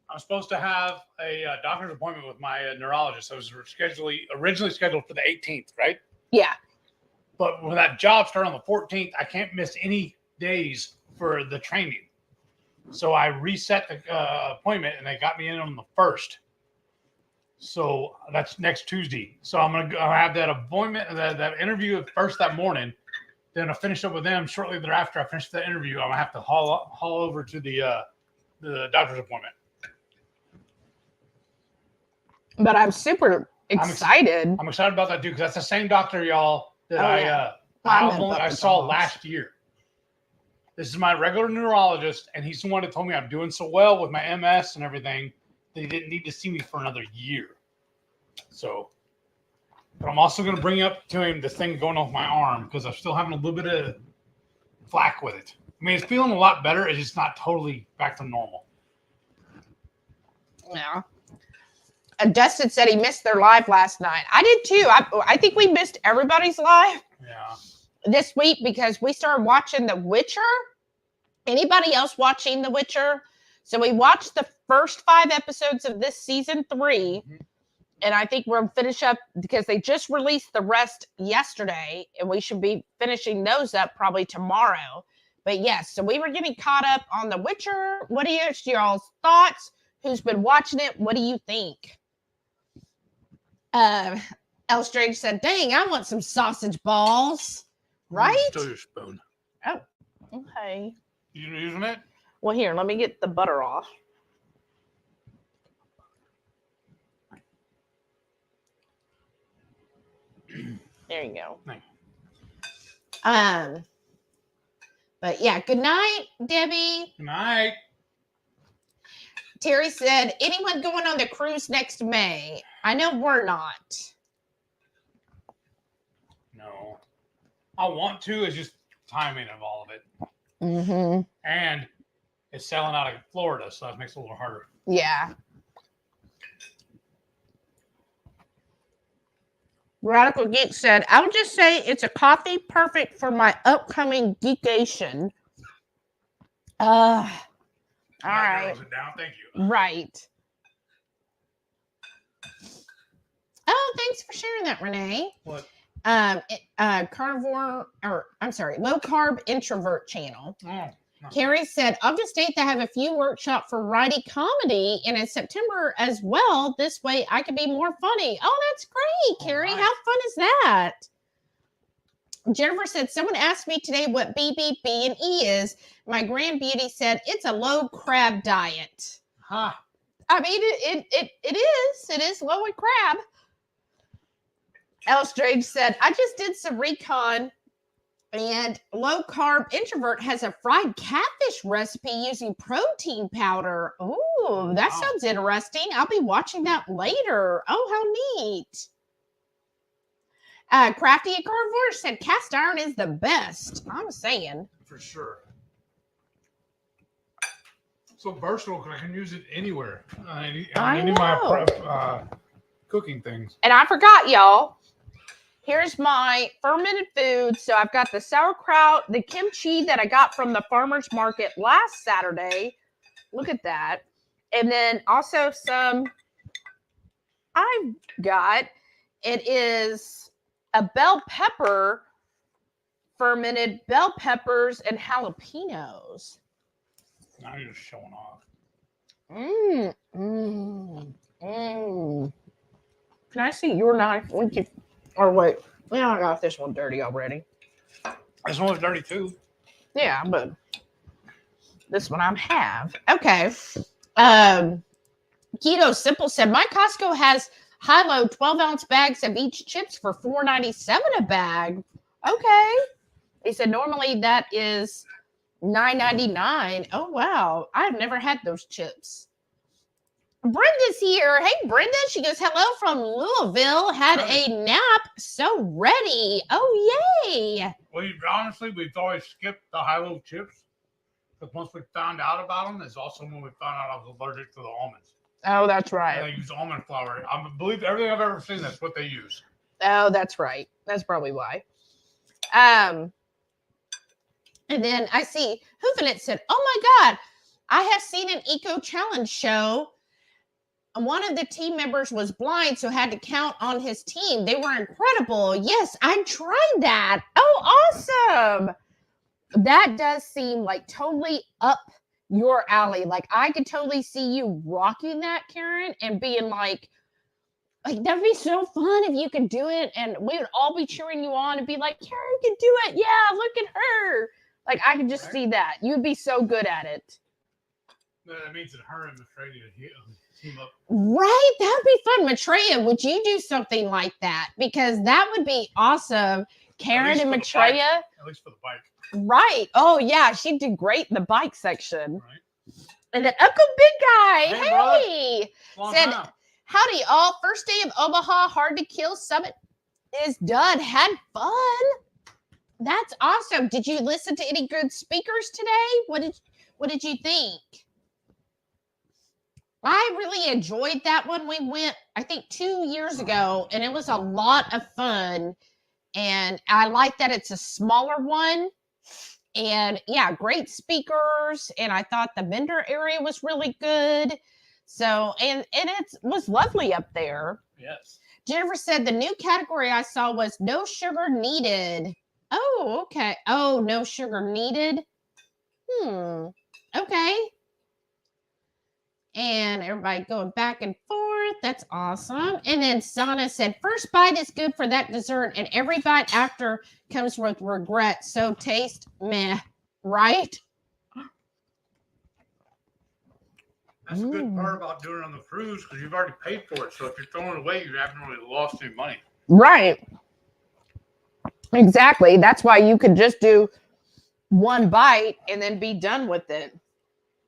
I'm supposed to have a doctor's appointment with my neurologist. I was originally scheduled for the 18th, right? Yeah. But when that job started on the 14th, I can't miss any days for the training. So I reset the appointment, and they got me in on the 1st. So that's next Tuesday. So I'm gonna have that appointment, that interview first that morning. Then I finish up with them shortly thereafter. I finish the interview. I'm gonna have to haul over to the doctor's appointment. But I'm super excited. I'm excited about that too, because that's the same doctor, y'all, that I saw last year. This is my regular neurologist, and he's the one that told me I'm doing so well with my MS and everything that he didn't need to see me for another year. So, but I'm also going to bring up to him this thing going off my arm, because I'm still having a little bit of flack with it. I mean, it's feeling a lot better. It's just not totally back to normal. Yeah. Dustin said he missed their live last night. I did too. I think we missed everybody's live this week because we started watching The Witcher. Anybody else watching The Witcher? So we watched the first 5 episodes of this season 3. And I think we'll finish up because they just released the rest yesterday. And we should be finishing those up probably tomorrow. But yes, so we were getting caught up on The Witcher. What are y'all's thoughts? Who's been watching it? What do you think? L Strange said, dang, I want some sausage balls. Right? Still your spoon. Oh, okay. You using it? Well, here, let me get the butter off. There you go. Thanks. But yeah, good night, Debbie. Good night. Terry said, anyone going on the cruise next May? I know we're not. No. I want to. It's just timing of all of it. Mm-hmm. And it's selling out of Florida, so that makes it a little harder. Yeah. Radical Geek said, I would just say it's a coffee perfect for my upcoming geekation. All right. Down. Thank you. Right. Oh, thanks for sharing that, Renee. What? Carnivore, or I'm sorry, low carb introvert channel. Oh. Carrie said, August 8th, I have a few workshops for writing comedy, and in September as well. This way I can be more funny. Oh, that's great, Carrie. Nice. How fun is that? Jennifer said, someone asked me today what BBBE is. My grand beauty said, it's a low crab diet. Huh. I mean, it is low in crab. L Strange said, I just did some recon, and low carb introvert has a fried catfish recipe using protein powder. Ooh, that sounds interesting. I'll be watching that later. Oh, how neat. Crafty and Carnivore said cast iron is the best. I'm saying. For sure. So versatile because I can use it anywhere. Any of my cooking things. And I forgot, y'all. Here's my fermented food. So I've got the sauerkraut, the kimchi that I got from the farmer's market last Saturday. Look at that. And then also I've got, it is a bell pepper, fermented bell peppers and jalapenos. Now you're just showing off. Can I see your knife? Or wait, well, I got this one dirty already. This one was dirty too. Yeah, but this one I have. Okay. Keto Simple said, my Costco has high-low 12-ounce bags of each chips for $4.97 a bag. Okay. He said, normally that is $9.99. Oh, wow. I've never had those chips. Brenda's here. Hey, Brenda. She goes, hello from Louisville. Had a nap. So ready. Oh, yay. Honestly, we've always skipped the high-low chips. Because once we found out about them, is also when we found out I was allergic to the almonds. Oh, that's right. And they use almond flour. I believe everything I've ever seen, that's what they use. Oh, that's right. That's probably why. And then I see Hoofinit said, oh my God, I have seen an eco challenge show. One of the team members was blind, so had to count on his team. They were incredible. Yes, I tried that. Oh, awesome. That does seem like totally up your alley. Like I could totally see you rocking that, Karen, and being like that'd be so fun if you could do it, and we would all be cheering you on and be like, Karen can do it. Yeah, look at her. Like I could just see that. You'd be so good at it. That means that her and Maitreya team up. Right, that'd be fun. Maitreya, would you do something like that? Because that would be awesome. Karen and Maitreya. At least for the bike. Right. Oh yeah, she did great in the bike section. Right. And then Uncle Big Guy, hey, said, howdy all. First day of Omaha Hard to Kill Summit is done. Had fun. That's awesome. Did you listen to any good speakers today? What did you think? I really enjoyed that one. We went, I think, 2 years ago, and it was a lot of fun. And I like that it's a smaller one. And yeah, great speakers. And I thought the vendor area was really good. So, and it was lovely up there. Yes. Jennifer said the new category I saw was no sugar needed. Oh, okay. Oh, no sugar needed. Okay. And everybody going back and forth. That's awesome. And then Sana said, first bite is good for that dessert, and every bite after comes with regret. So taste meh, right? That's the good part about doing it on the cruise, because you've already paid for it. So if you're throwing it away, you haven't really lost any money. Right. Exactly. That's why you could just do one bite and then be done with it.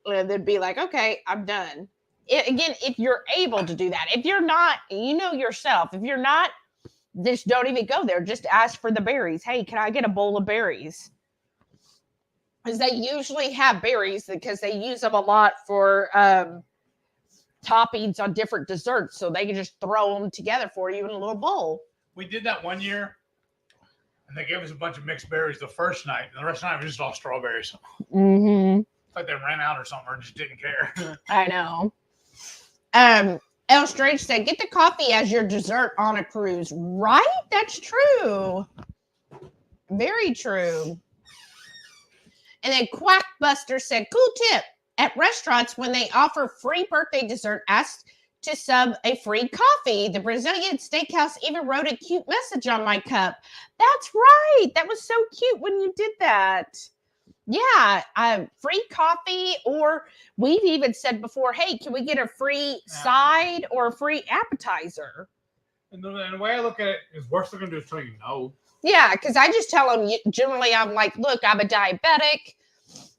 And then be like, okay, I'm done. Again, if you're able to do that. If you're not, you know yourself. If you're not, just don't even go there. Just ask for the berries. Hey, can I get a bowl of berries? Because they usually have berries because they use them a lot for toppings on different desserts. So they can just throw them together for you in a little bowl. We did that one year, and they gave us a bunch of mixed berries the first night. And the rest of the night, it was just all strawberries. Mm-hmm. It's like they ran out or something, or just didn't care. I know. El Strange said, get the coffee as your dessert on a cruise. Right? That's true. Very true. And then Quackbuster said, cool tip. At restaurants, when they offer free birthday dessert, ask to sub a free coffee. The Brazilian steakhouse even wrote a cute message on my cup. That's right. That was so cute when you did that. Yeah, free coffee, or we've even said before, hey, can we get a free side or a free appetizer? And the way I look at it is, worst they're going to do is tell you no. Yeah, because I just tell them, generally, I'm like, look, I'm a diabetic,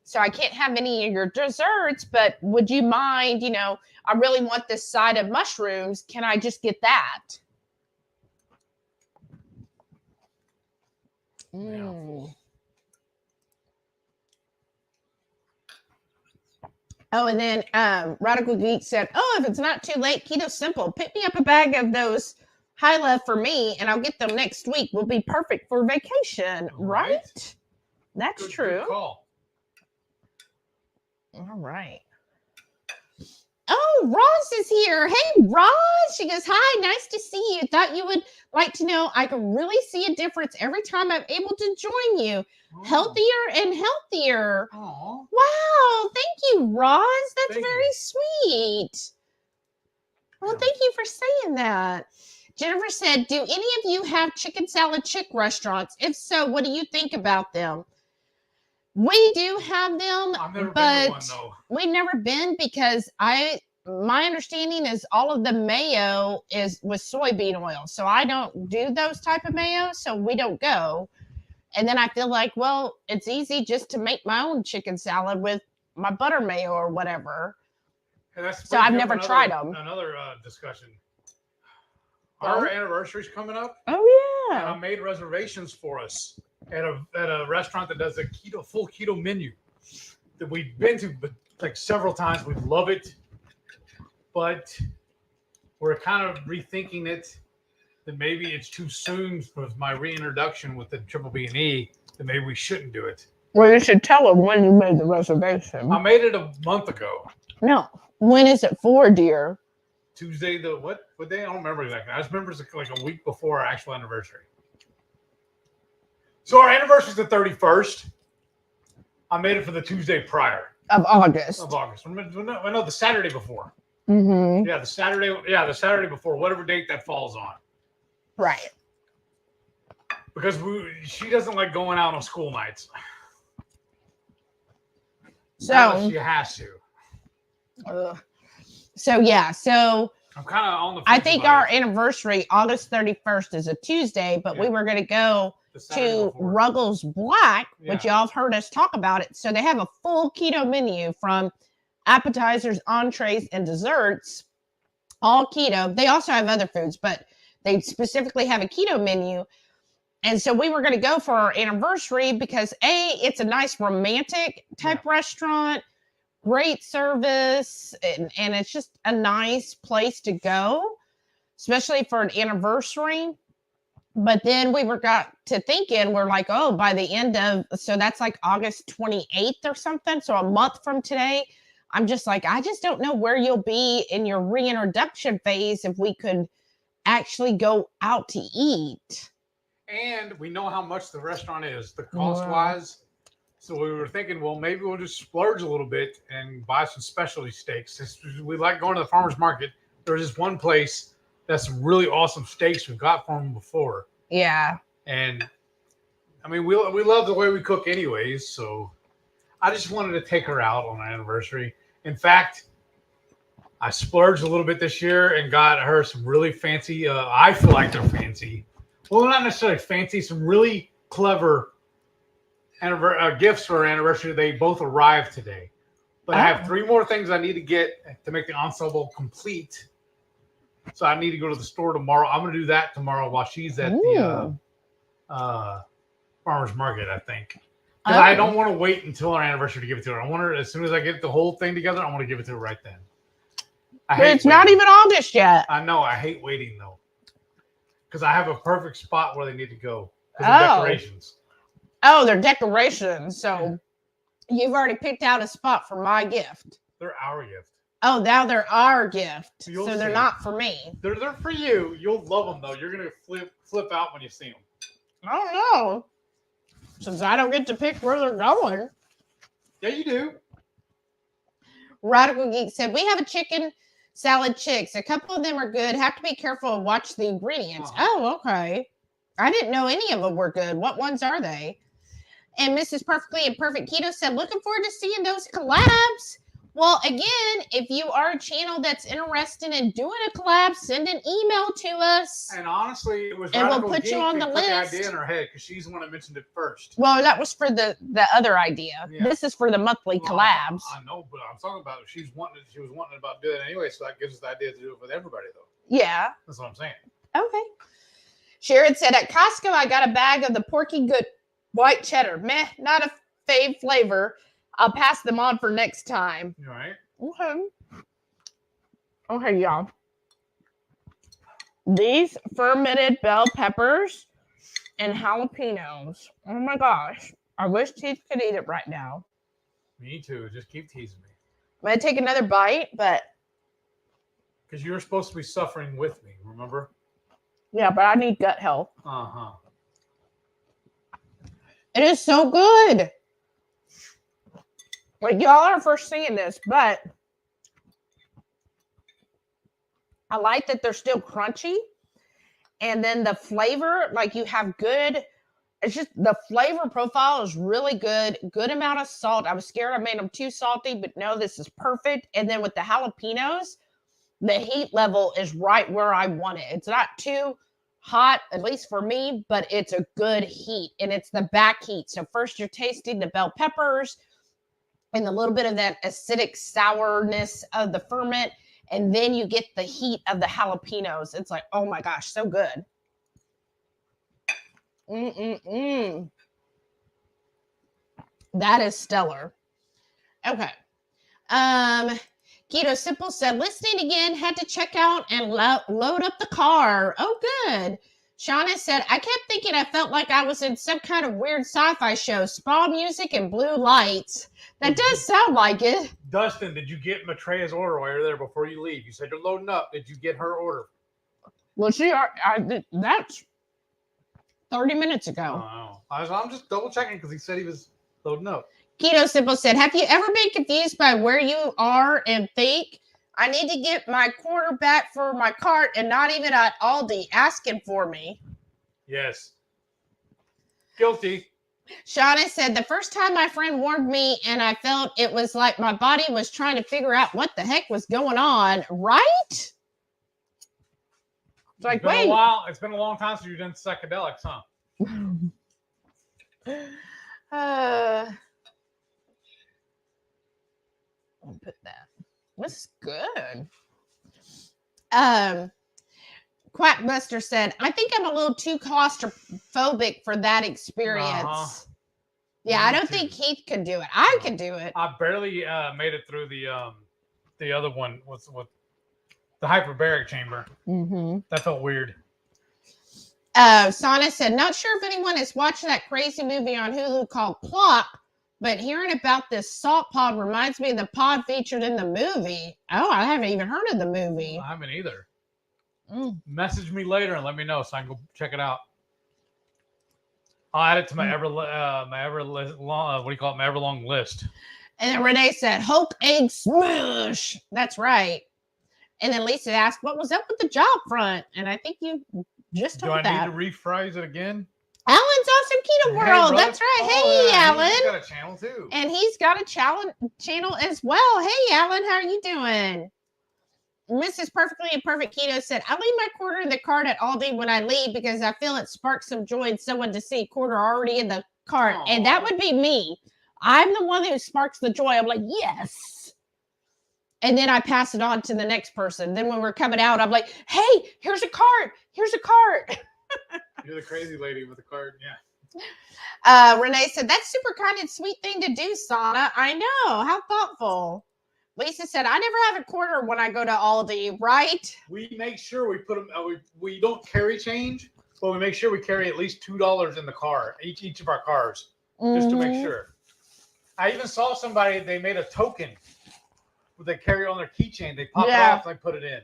so I can't have any of your desserts, but would you mind, I really want this side of mushrooms. Can I just get that? Oh, and then Radical Geek said, oh, if it's not too late, Keto Simple, pick me up a bag of those High Love for me, and I'll get them next week. Will be perfect for vacation, right? That's true. Good call. All right. Oh, Roz is here. Hey, Roz. She goes, hi, nice to see you. Thought you would like to know I can really see a difference every time I'm able to join you. Oh. Healthier and healthier. Oh. Wow. Thank you, Roz. That's very sweet. Well, thank you for saying that. Jennifer said, do any of you have chicken salad chick restaurants? If so, what do you think about them? We do have them, but we've never been because my understanding is all of the mayo is with soybean oil. So I don't do those type of mayo, so we don't go. And then I feel like, well, it's easy just to make my own chicken salad with my butter mayo or whatever. So I've never tried them. Another discussion. Our anniversary's coming up. Oh And yeah. I made reservations for us at a restaurant that does a full keto menu that we've been to like several times. We love it, but we're kind of rethinking it. That maybe it's too soon for my reintroduction with the BBBE. That maybe we shouldn't do it. Well, you should tell them when you made the reservation. I made it a month ago. No. When is it for, dear? Tuesday, what day? I don't remember exactly. I just remember it's like a week before our actual anniversary. So our anniversary is the 31st. I made it for the Tuesday prior. Of August. I know the Saturday before. Mm-hmm. Yeah, the Saturday before, whatever date that falls on. Right. Because she doesn't like going out on school nights. So she has to. So I'm kind of on the. I think our anniversary, August 31st, is a Tuesday, but we were going to go to Ruggles Black, which y'all have heard us talk about it. So they have a full keto menu from appetizers, entrees, and desserts, all keto. They also have other foods, but they specifically have a keto menu. And so we were going to go for our anniversary because it's a nice romantic type restaurant, great service, and it's just a nice place to go, especially for an anniversary. But then we got to thinking, we're like, oh, by the end of, so that's like August 28th or something. So a month from today, I'm just like, I just don't know where you'll be in your reintroduction phase if we could actually go out to eat. And we know how much the restaurant is, the cost-wise. So we were thinking, well, maybe we'll just splurge a little bit and buy some specialty steaks. We like going to the farmer's market. There's this one place that's some really awesome steaks we've got from them before. Yeah. And, I mean, we love the way we cook anyways. So I just wanted to take her out on our anniversary. In fact, I splurged a little bit this year and got her some really fancy, I feel like they're fancy. Well, not necessarily fancy, some really clever gifts for our anniversary. They both arrived today. But I have 3 more things I need to get to make the ensemble complete. So I need to go to the store tomorrow. I'm going to do that tomorrow while she's at the farmer's market, I think. Because I don't want to wait until our anniversary to give it to her. I want her, as soon as I get the whole thing together, I want to give it to her right then. But it's not even August yet. I know. I hate waiting, though. Because I have a perfect spot where they need to go. Because of decorations. Oh, they're decorations. So you've already picked out a spot for my gift. They're our gift. Oh, now they're our gift. So they're not for me. They're for you. You'll love them, though. You're going to flip out when you see them. I don't know. Since I don't get to pick where they're going. Yeah, you do. Radical Geek said, we have a chicken salad chicks. A couple of them are good. Have to be careful and watch the ingredients. Oh, okay. I didn't know any of them were good. What ones are they? And Mrs. Perfectly and Perfect Keto said, looking forward to seeing those collabs. Well, again, if you are a channel that's interested in doing a collab, send an email to us. And honestly, it was and we'll put you on the list. The idea in her head because she's the one that mentioned it first. Well, that was for the other idea. Yeah. This is for the monthly collabs. I know, but I'm talking about she was wanting about doing it anyway, so that gives us the idea to do it with everybody, though. Yeah. That's what I'm saying. Okay. Sharon said, at Costco, I got a bag of the Porky Good white cheddar. Meh, not a fave flavor. I'll pass them on for next time. You all right? Okay. Okay, y'all. These fermented bell peppers and jalapenos. Oh my gosh. I wish Teeth could eat it right now. Me too. Just keep teasing me. I'm going to take another bite, but... Because you were supposed to be suffering with me, remember? Yeah, but I need gut health. Uh-huh. It is so good. Like, y'all are first seeing this, but I like that they're still crunchy. And then the flavor, like you have good, it's just the flavor profile is really good. Good amount of salt. I was scared I made them too salty, but no, this is perfect. And then with the jalapenos, the heat level is right where I want it. It's not too hot, at least for me, but it's a good heat, and it's the back heat. So first you're tasting the bell peppers and a little bit of that acidic sourness of the ferment, and then you get the heat of the jalapenos. It's like, oh my gosh, so good. That is stellar. Okay. Keto Simple said, listening again, had to check out and load up the car. Oh, good. Shauna said, I kept thinking I felt like I was in some kind of weird sci-fi show, spa music and blue lights. That does sound like it. Dustin, did you get Matreya's order while you're there before you leave? You said you're loading up. Did you get her order? Well, that's 30 minutes ago. Oh, I'm just double checking because he said he was loading up. Keto Simple said, have you ever been confused by where you are and think, I need to get my quarter back for my cart and not even at Aldi asking for me? Yes. Guilty. Shauna said, the first time my friend warned me and I felt it was like my body was trying to figure out what the heck was going on. Right? It's like, wait. It's been a long time since you've done psychedelics, huh? I'll put that. This is good. Quackbuster said, I think I'm a little too claustrophobic for that experience. Yeah, I don't think Heath could do it. I could do it. I barely made it through the other one with the hyperbaric chamber. That felt weird. Sana said, not sure if anyone has watched that crazy movie on Hulu called Plop, but hearing about this salt pod reminds me of the pod featured in the movie. Oh, I haven't even heard of the movie. I haven't either. Message me later and let me know so I can go check it out. I'll add it to my everlong list. And then Renee said, Hulk egg smush. That's right. And then Lisa asked, what was up with the job front? And I think you just told that. Do I need to rephrase it again? Alan's Awesome Keto World. That's right. Hey, Alan. He's got a channel too. And he's got a channel as well. Hey, Alan, how are you doing? Mrs. Perfectly Imperfect Keto said, I leave my quarter in the cart at Aldi when I leave because I feel it sparks some joy in someone to see quarter already in the cart. Aww. And that would be me. I'm the one who sparks the joy. I'm like, yes. And then I pass it on to the next person. Then when we're coming out, I'm like, hey, here's a cart. Here's a cart. You're the crazy lady with the cart. Yeah. Renee said, that's super kind and sweet thing to do, Sana. I know. How thoughtful. Lisa said, I never have a quarter when I go to Aldi, right? We make sure we put them, we don't carry change, but we make sure we carry at least $2 in the car, each of our cars, just to make sure. I even saw somebody, they made a token that they carry on their keychain. They pop it off and they put it in.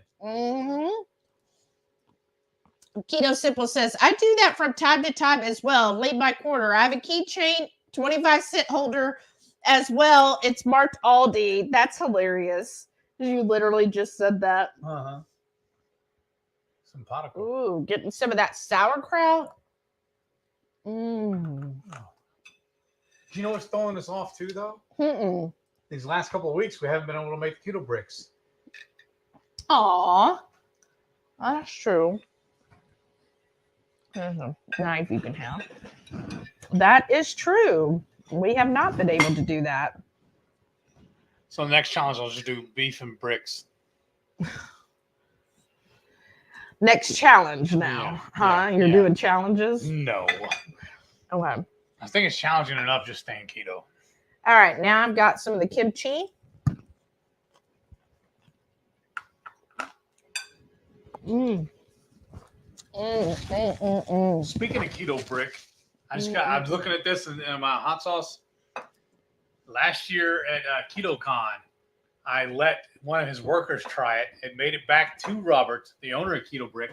Keto Simple says, I do that from time to time as well. Leave my quarter. I have a keychain, 25-cent holder as well. It's marked Aldi. That's hilarious. You literally just said that. Simpatico. Ooh, getting some of that sauerkraut. Do you know what's throwing us off too, though? These last couple of weeks, we haven't been able to make keto bricks. Aw, that's true. There's a knife you can have. That is true. We have not been able to do that. So the next challenge, I'll just do beef and bricks. Next challenge now, You're doing challenges? No. Okay. I think it's challenging enough just staying keto. All right, now I've got some of the kimchi. Speaking of keto brick, I was looking at this in my hot sauce. Last year at KetoCon, I let one of his workers try it. It made it back to Robert, the owner of Keto Brick.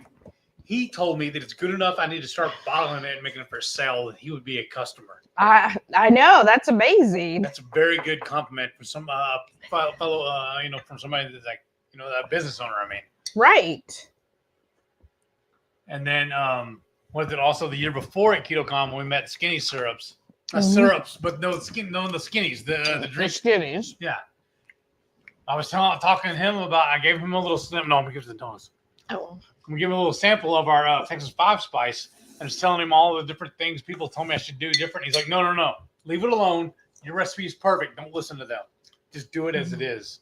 He told me that it's good enough. I need to start bottling it and making it for sale. That he would be a customer. I know, that's amazing. That's a very good compliment from some fellow, from somebody that's like, a business owner. I mean, right. And then was it also the year before at KetoCon when we met Skinny Syrups? Syrups, but no, the skinnies, the drink. The skinnies. Yeah. I was talking to him about. I gave him a little snip. No, I'm gonna give it to donuts. Oh. We give him a little sample of our Texas 5 spice, and just telling him all the different things people told me I should do different. He's like, no. Leave it alone. Your recipe is perfect. Don't listen to them. Just do it as it is.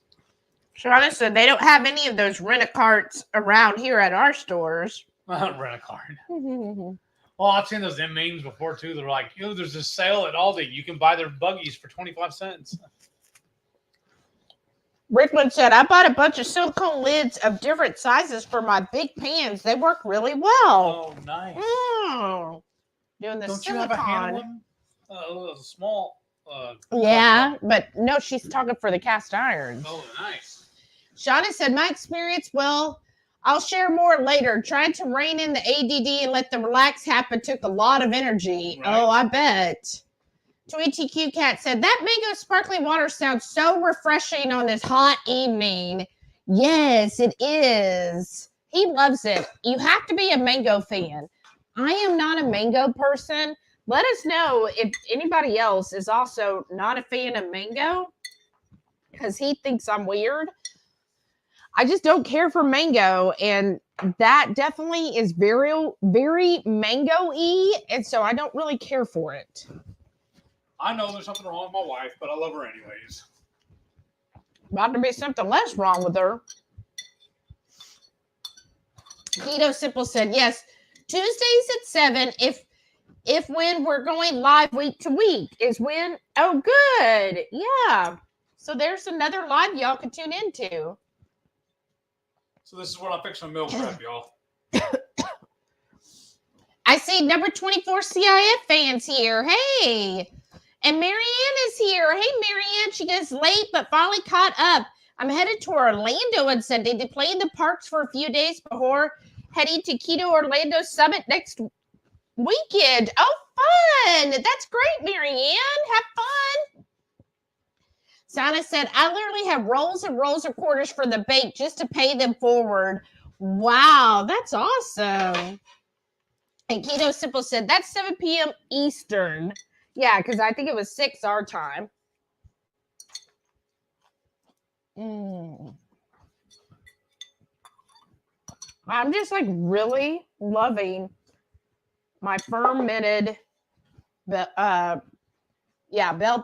Sharon said they don't have any of those rent-a-carts around here at our stores. Rent-a-cart. Well, I've seen those memes before, too. They're like, there's this sale at Aldi. You can buy their buggies for 25 cents. Rickman said, I bought a bunch of silicone lids of different sizes for my big pans. They work really well. Oh, nice. Doing the Don't silicone. You have a hand one? A small. Yeah, but no, she's talking for the cast irons. Oh, nice. Shauna said, my experience, well, I'll share more later. Trying to rein in the ADD and let the relax happen took a lot of energy. Right. Oh, I bet. TweetyQ Cat said, that mango sparkling water sounds so refreshing on this hot evening. Yes, it is. He loves it. You have to be a mango fan. I am not a mango person. Let us know if anybody else is also not a fan of mango, because he thinks I'm weird. I just don't care for mango, and that definitely is very, very mango-y, and so I don't really care for it. I know there's something wrong with my wife, but I love her anyways. About to be something less wrong with her. Keto Simple said, yes, Tuesdays at 7, if when we're going live week to week is when, oh, good. Yeah. So there's another live y'all can tune into. So this is what I fix my meal prep, y'all. I see number 24 CIF fans here. Hey. And Marianne is here. Hey, Marianne. She goes late, but finally caught up. I'm headed to Orlando on Sunday to play in the parks for a few days before heading to Keto Orlando Summit next weekend. Oh, fun. That's great, Marianne. Have fun. Sana said, I literally have rolls and rolls of quarters for the bake just to pay them forward. Wow, that's awesome. And Keto Simple said, that's 7 p.m. Eastern. Yeah, because I think it was 6 our time. I'm just like really loving my fermented, bell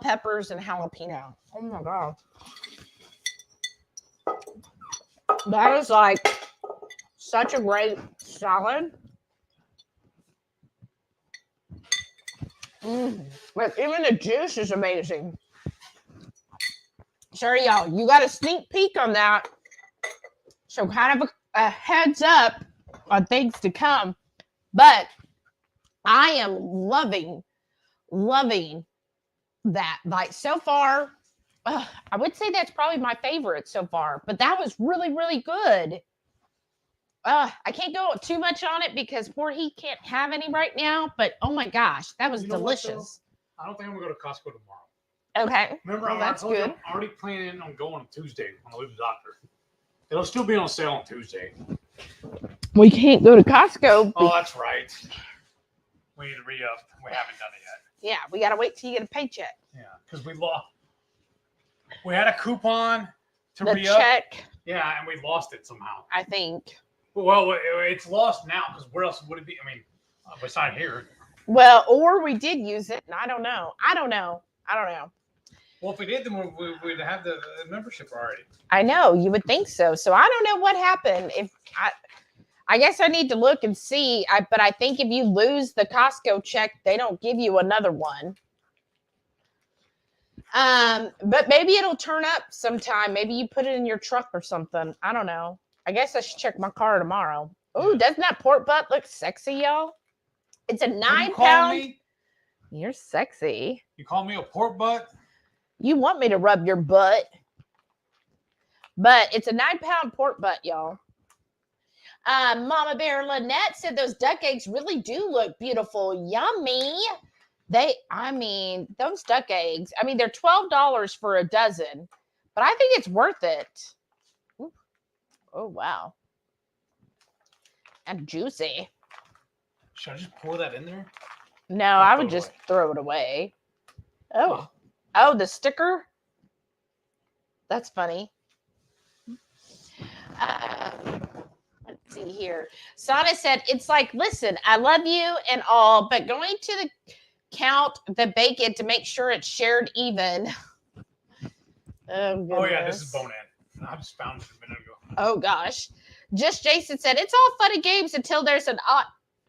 peppers and jalapeno. Oh my God. That is like such a great salad. Like even the juice is amazing. Sorry, y'all. You got a sneak peek on that. So kind of a heads up on things to come. But I am loving that. Like so far, I would say that's probably my favorite so far. But that was really, really good. I can't go too much on it because poor Heath can't have any right now. But oh my gosh, that was delicious. I don't think I'm gonna go to Costco tomorrow. Okay. Remember, that's good. I'm already planning on going on Tuesday when I leave the doctor. It'll still be on sale on Tuesday. We can't go to Costco. Oh, that's right. We need to re-up. We haven't done it yet. Yeah, we gotta wait till you get a paycheck. Yeah, because we had a coupon to re-up. Check. Yeah, and we lost it somehow. I think. Well, it's lost now because where else would it be? I mean, besides here. Well, or we did use it, and I don't know. Well, if we did, then we'd have the membership already. I know, you would think so. So I don't know what happened. If I guess I need to look and see. But I think if you lose the Costco check, they don't give you another one. But maybe it'll turn up sometime. Maybe you put it in your truck or something. I don't know. I guess I should check my car tomorrow. Ooh, doesn't that pork butt look sexy, y'all? It's a 9-pound. You're sexy. You call me a pork butt? You want me to rub your butt. But it's a 9-pound pork butt, y'all. Mama Bear Lynette said those duck eggs really do look beautiful. Yummy. Those duck eggs, they're $12 for a dozen, but I think it's worth it. Ooh. Oh, wow. And juicy. Should I just pour that in there? No, I would just throw it away. Oh, the sticker? That's funny. Let's see here. Sana said, it's like, listen, I love you and all, but going to the count the bacon to make sure it's shared even. Oh yeah, this is bone in. I just found it a minute ago. Oh gosh. Just Jason said, it's all fun and games until there's an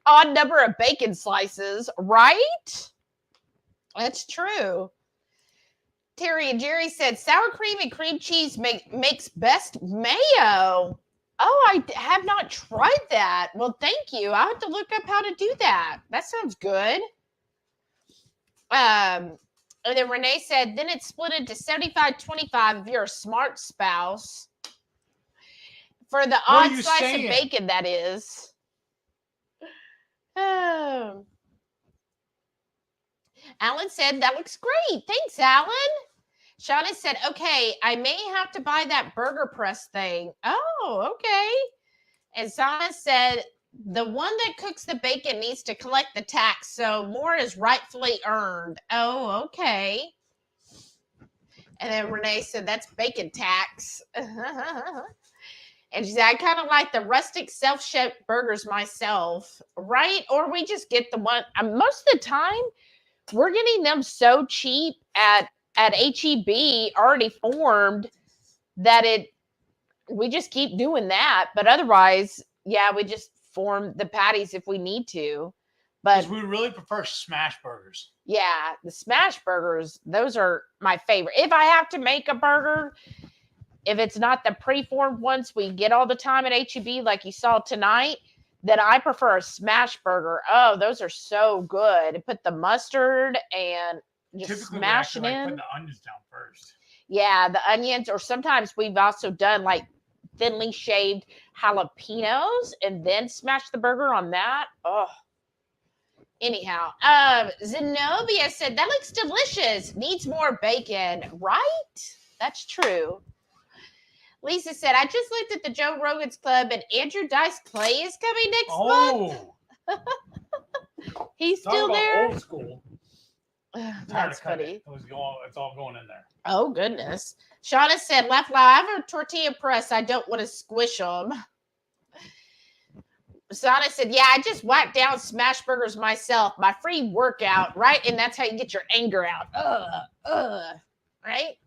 odd number of bacon slices, right? That's true. Terry and Jerry said, sour cream and cream cheese makes best mayo. Oh, I have not tried that. Well, thank you. I'll have to look up how to do that. That sounds good. And then Renee said, then it's split into 75-25 if you're a smart spouse. For the odd slice of bacon, that is. Alan said, that looks great. Thanks, Alan. Shauna said, okay, I may have to buy that burger press thing. Oh, okay. And Sana said, the one that cooks the bacon needs to collect the tax, so more is rightfully earned. Oh, okay. And then Renee said, that's bacon tax. And she said, I kind of like the rustic self-shaped burgers myself, right? Or we just get the one. Most of the time, we're getting them so cheap at HEB already formed that we just keep doing that. But otherwise, yeah, we just form the patties if we need to. But we really prefer smash burgers. Yeah, the smash burgers, those are my favorite. If I have to make a burger, if it's not the preformed ones we get all the time at HEB like you saw tonight, then I prefer a smash burger. Oh, those are so good. Put the mustard and just smash it in. Put the onions down first. Yeah, the onions, or sometimes we've also done like thinly shaved jalapenos and then smash the burger on that. Oh, anyhow, Zenobia said that looks delicious. Needs more bacon, right? That's true. Lisa said, I just looked at the Joe Rogan's Club and Andrew Dice Clay is coming next month. He's still there. Old school. That's funny. It's all going in there. Oh, goodness. Shauna said, left loud, I have a tortilla press. I don't want to squish them. Shauna said, yeah, I just whacked down smash burgers myself. My free workout, right? And that's how you get your anger out. Right?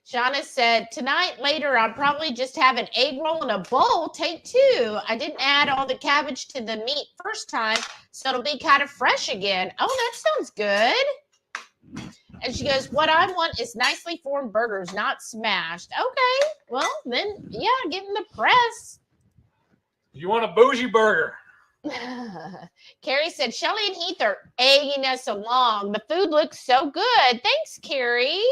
Shauna said, tonight, later, I'll probably just have an egg roll in a bowl. Take two. I didn't add all the cabbage to the meat first time, so it'll be kind of fresh again. Oh, that sounds good. And she goes, what I want is nicely formed burgers, not smashed. Okay. Well, then, yeah, get in the press. You want a bougie burger? Carrie said, Shelly and Heath are egging us along. The food looks so good. Thanks, Carrie.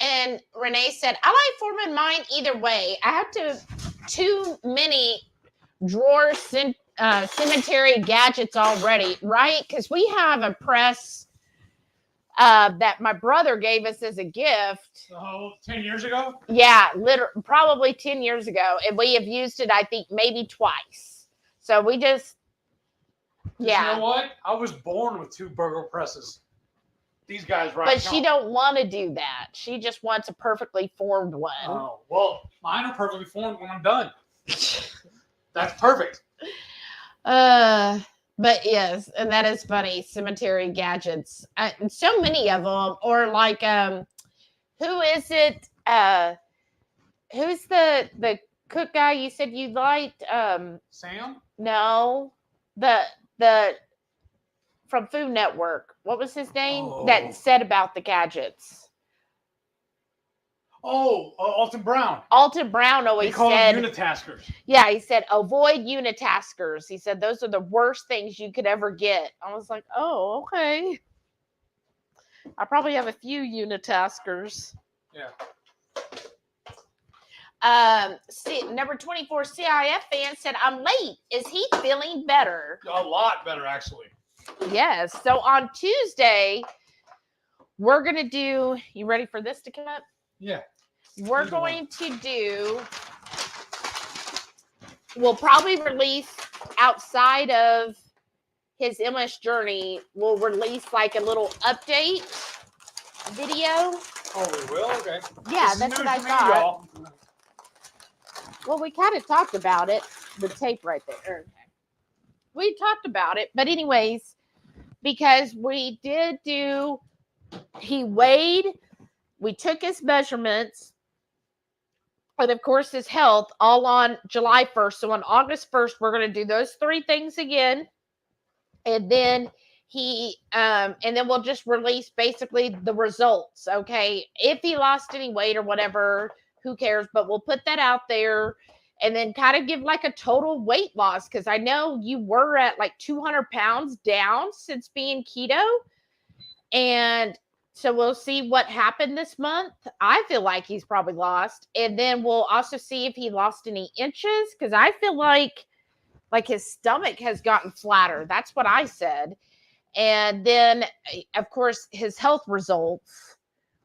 And Renee said, I like forming mine either way. I have too many drawer cemetery gadgets already, right? Because we have a press that my brother gave us as a gift. Oh, 10 years ago? Yeah, probably 10 years ago. And we have used it, I think, maybe twice. So we just, yeah. You know what? I was born with two burger presses. These guys right But she don't want to do that. She just wants a perfectly formed one. Oh, well, mine are perfectly formed when I'm done. That's perfect. But yes, and that is funny. Cemetery gadgets. And so many of them. Or like, who is it? Who's the cook guy you said you liked? Sam? No. The from Food Network. What was his name? That said about the gadgets. Alton Brown. Alton Brown always said unitaskers. Yeah, he said avoid unitaskers. He said those are the worst things you could ever get. I was like, oh, okay. I probably have a few unitaskers. Yeah. Number 24 CIF fan said, I'm late. Is he feeling better? A lot better, actually. Yes. So on Tuesday, we're going to do, you ready for this to come up? Yeah. We're going to do, we'll probably release outside of his MS journey, we'll release like a little update video. Oh, we will? Okay. Yeah, that's what I thought. Well, we kind of talked about it. The tape right there. Okay. We talked about it, but anyways, because we did do, he weighed, we took his measurements, and of course his health all on July 1st. So on August 1st, we're going to do those 3 things again. And then and then we'll just release basically the results. Okay. If he lost any weight or whatever, who cares? But we'll put that out there and then kind of give like a total weight loss. Cause I know you were at like 200 pounds down since being keto. And so we'll see what happened this month. I feel like he's probably lost. And then we'll also see if he lost any inches. Cause I feel like his stomach has gotten flatter. That's what I said. And then, of course, his health results,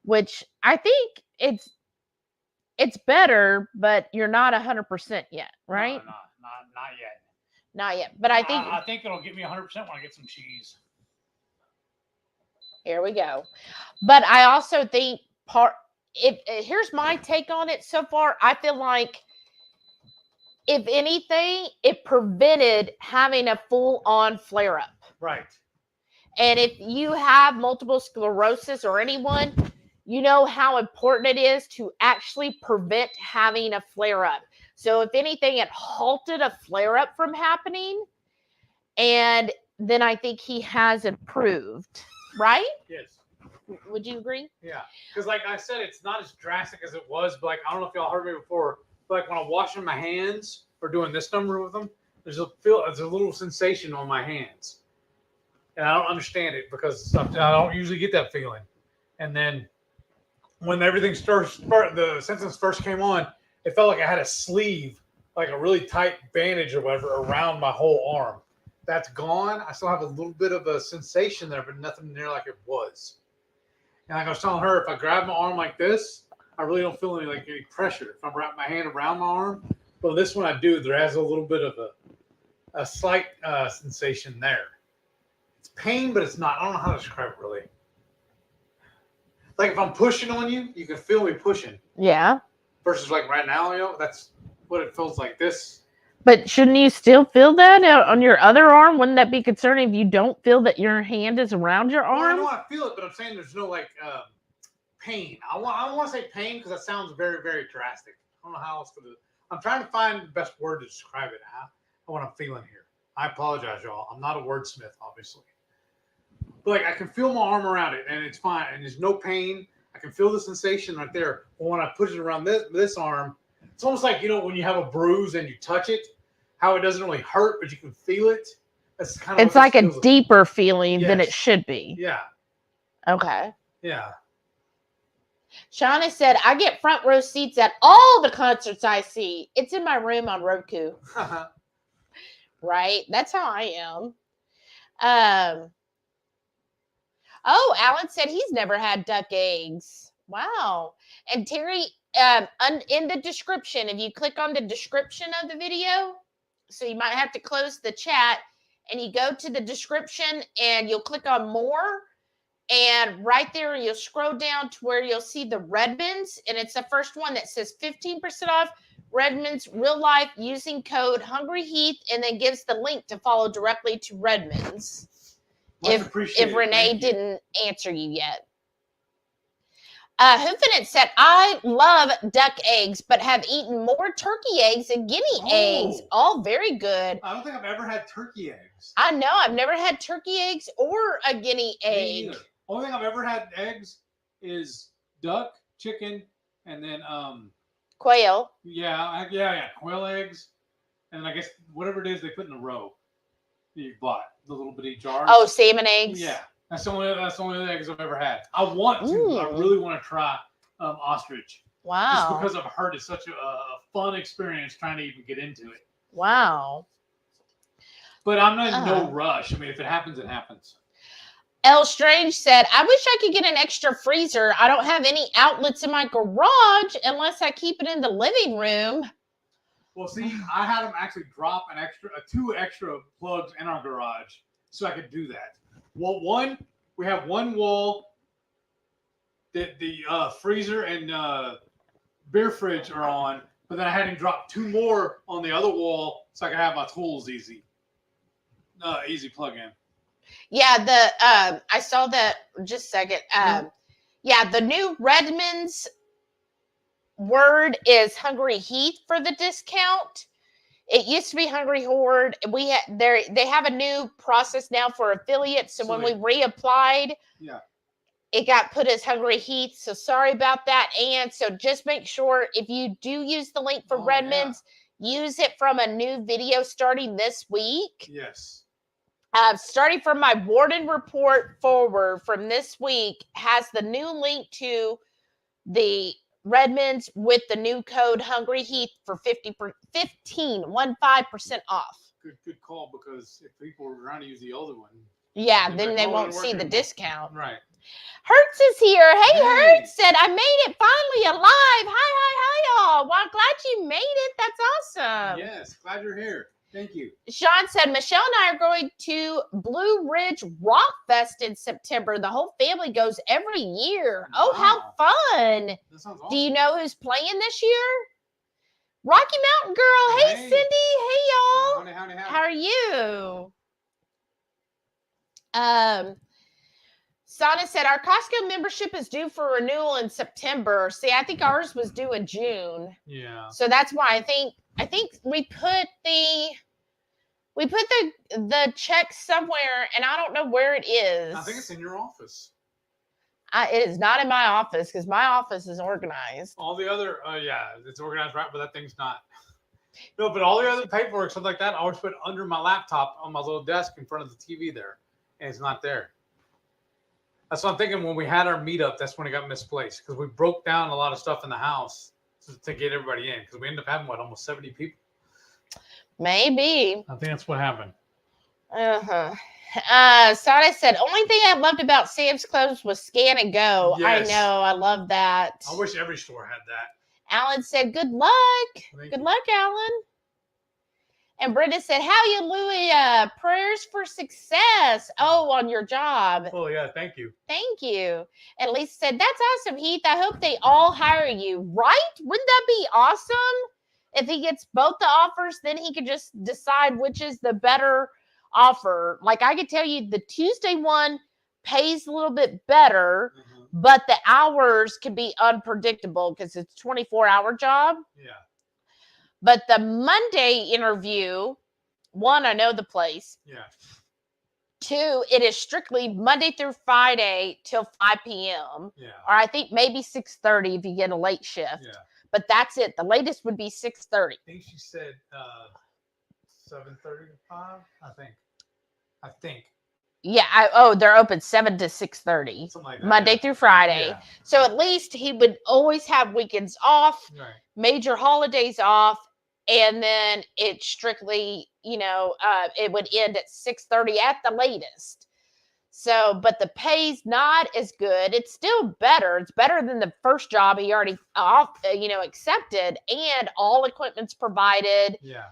which I think it's better, but you're not 100% yet, right? No, not yet. Not yet. But I think it'll get me 100% when I get some cheese. Here we go. But I also think here's my take on it so far. I feel like, if anything, it prevented having a full-on flare-up. Right. And if you have multiple sclerosis or anyone, you know how important it is to actually prevent having a flare-up. So if anything, it halted a flare-up from happening. And then I think he has improved, right? Yes. Would you agree? Yeah. Because like I said, it's not as drastic as it was. But like, I don't know if y'all heard me before. Like when I'm washing my hands or doing this number with them, there's a little sensation on my hands, and I don't understand it because I don't usually get that feeling. And then when everything the symptoms first came on, it felt like I had a sleeve, like a really tight bandage or whatever, around my whole arm. That's gone. I still have a little bit of a sensation there, but nothing near like it was. And like I was telling her, if I grab my arm like this, I really don't feel any pressure if I'm wrapping my hand around my arm. But this one I do, there has a little bit of a slight sensation there. It's pain, but it's not. I don't know how to describe it really. Like if I'm pushing on you, you can feel me pushing. Yeah. Versus like right now, that's what it feels like. This. But shouldn't you still feel that on your other arm? Wouldn't that be concerning if you don't feel that your hand is around your arm? Well, I know I feel it, but I'm saying there's no pain. I don't want to say pain because that sounds very, very drastic. I don't know how else to do it. I'm trying to find the best word to describe it. What I'm feeling here. I apologize, y'all. I'm not a wordsmith, obviously. But like I can feel my arm around it, and it's fine, and there's no pain. I can feel the sensation right there. But when I push it around this arm, it's almost like when you have a bruise and you touch it, how it doesn't really hurt, but you can feel it. That's kind of. It's like a deeper feeling than it should be. Yeah. Okay. Yeah. Shauna said, I get front row seats at all the concerts I see. It's in my room on Roku. Right? That's how I am. Oh, Alan said he's never had duck eggs. Wow. And Terry, in the description, if you click on the description of the video, so you might have to close the chat, and you go to the description and you'll click on more. And right there, you'll scroll down to where you'll see the Redmonds. And it's the first one that says 15% off Redmonds real life using code HungryHeath, and then gives the link to follow directly to Redmonds. If Renee didn't answer you yet. Hoofinit said, I love duck eggs, but have eaten more turkey eggs and guinea eggs. All very good. I don't think I've ever had turkey eggs. I know. I've never had turkey eggs or a guinea egg. Me either. Only thing I've ever had eggs is duck, chicken, and then quail. Yeah. Quail eggs, and I guess whatever it is they put in a row that you bought, the little bitty jars. Oh, salmon eggs. Yeah. That's the only eggs I've ever had. I want to. I really want to try ostrich. Wow. Just because I've heard it's such a fun experience trying to even get into it. Wow. But I'm not in no rush. I mean, if it happens, it happens. L Strange said, I wish I could get an extra freezer. I don't have any outlets in my garage unless I keep it in the living room. Well, see, I had them actually drop two extra plugs in our garage so I could do that. Well, we have one wall that the freezer and beer fridge are on, But then I had him drop 2 more on the other wall so I could have my tools easy. Easy plug in. Yeah, I saw that just a second. Yeah, the new Redmond's word is HungryHeath for the discount. It used to be HungryHorde. They have a new process now for affiliates. So when we reapplied, it got put as HungryHeath. So sorry about that. And so just make sure if you do use the link for Redmond's, use it from a new video starting this week. Yes. Starting from my Warden report forward from this week has the new link to the Redmond's with the new code HungryHeath for 15% off. Good call, because if people were trying to use the older one, then they won't see the discount. Right. Hertz is here. Hey, Hertz said, I made it finally alive. Hi, y'all. Well, glad you made it. That's awesome. Yes, glad you're here. Thank you. Sean said, Michelle and I are going to Blue Ridge Rock Fest in September. The whole family goes every year. Wow. Oh, how fun. That sounds awesome. Do you know who's playing this year? Rocky Mountain Girl. Hey, Cindy. Hey, y'all. Howdy. How are you? Sana said, our Costco membership is due for renewal in September. See, I think ours was due in June. Yeah. So that's why I think we put the check somewhere, and I don't know where it is. I think it's in your office. It is not in my office because my office is organized. All the other, it's organized right, but that thing's not. No, but all the other paperwork, stuff like that, I always put under my laptop on my little desk in front of the TV there, and it's not there. That's what I'm thinking. When we had our meetup, that's when it got misplaced, because we broke down a lot of stuff in the house to get everybody in, because we ended up having almost 70 people. Maybe. I think that's what happened. Sada said, only thing I loved about Sam's Club was scan and go. Yes. I know. I love that. I wish every store had that. Alan said, good luck. Good luck, Alan. And Brenda said, hallelujah. Prayers for success. Oh, on your job. Oh, yeah. Thank you. Thank you. And Lisa said, that's awesome, Heath. I hope they all hire you. Right? Wouldn't that be awesome? If he gets both the offers, then he could just decide which is the better offer. Like I could tell you, the Tuesday one pays a little bit better, but the hours can be unpredictable because it's a 24-hour job. Yeah. But the Monday interview, 1, I know the place. Yeah. 2, it is strictly Monday through Friday till 5 p.m. Yeah. Or I think maybe 6:30 if you get a late shift. Yeah. But that's it. The latest would be 6:30. I think she said 7:30 to 5. I think. Yeah. They're open 7 to 6:30. Something like that, Monday through Friday. Yeah. So at least he would always have weekends off, major holidays off, and then it's strictly, it would end at 6:30 at the latest. So, but the pay's not as good. It's still better. It's better than the first job he already accepted, and all equipment's provided. Yeah.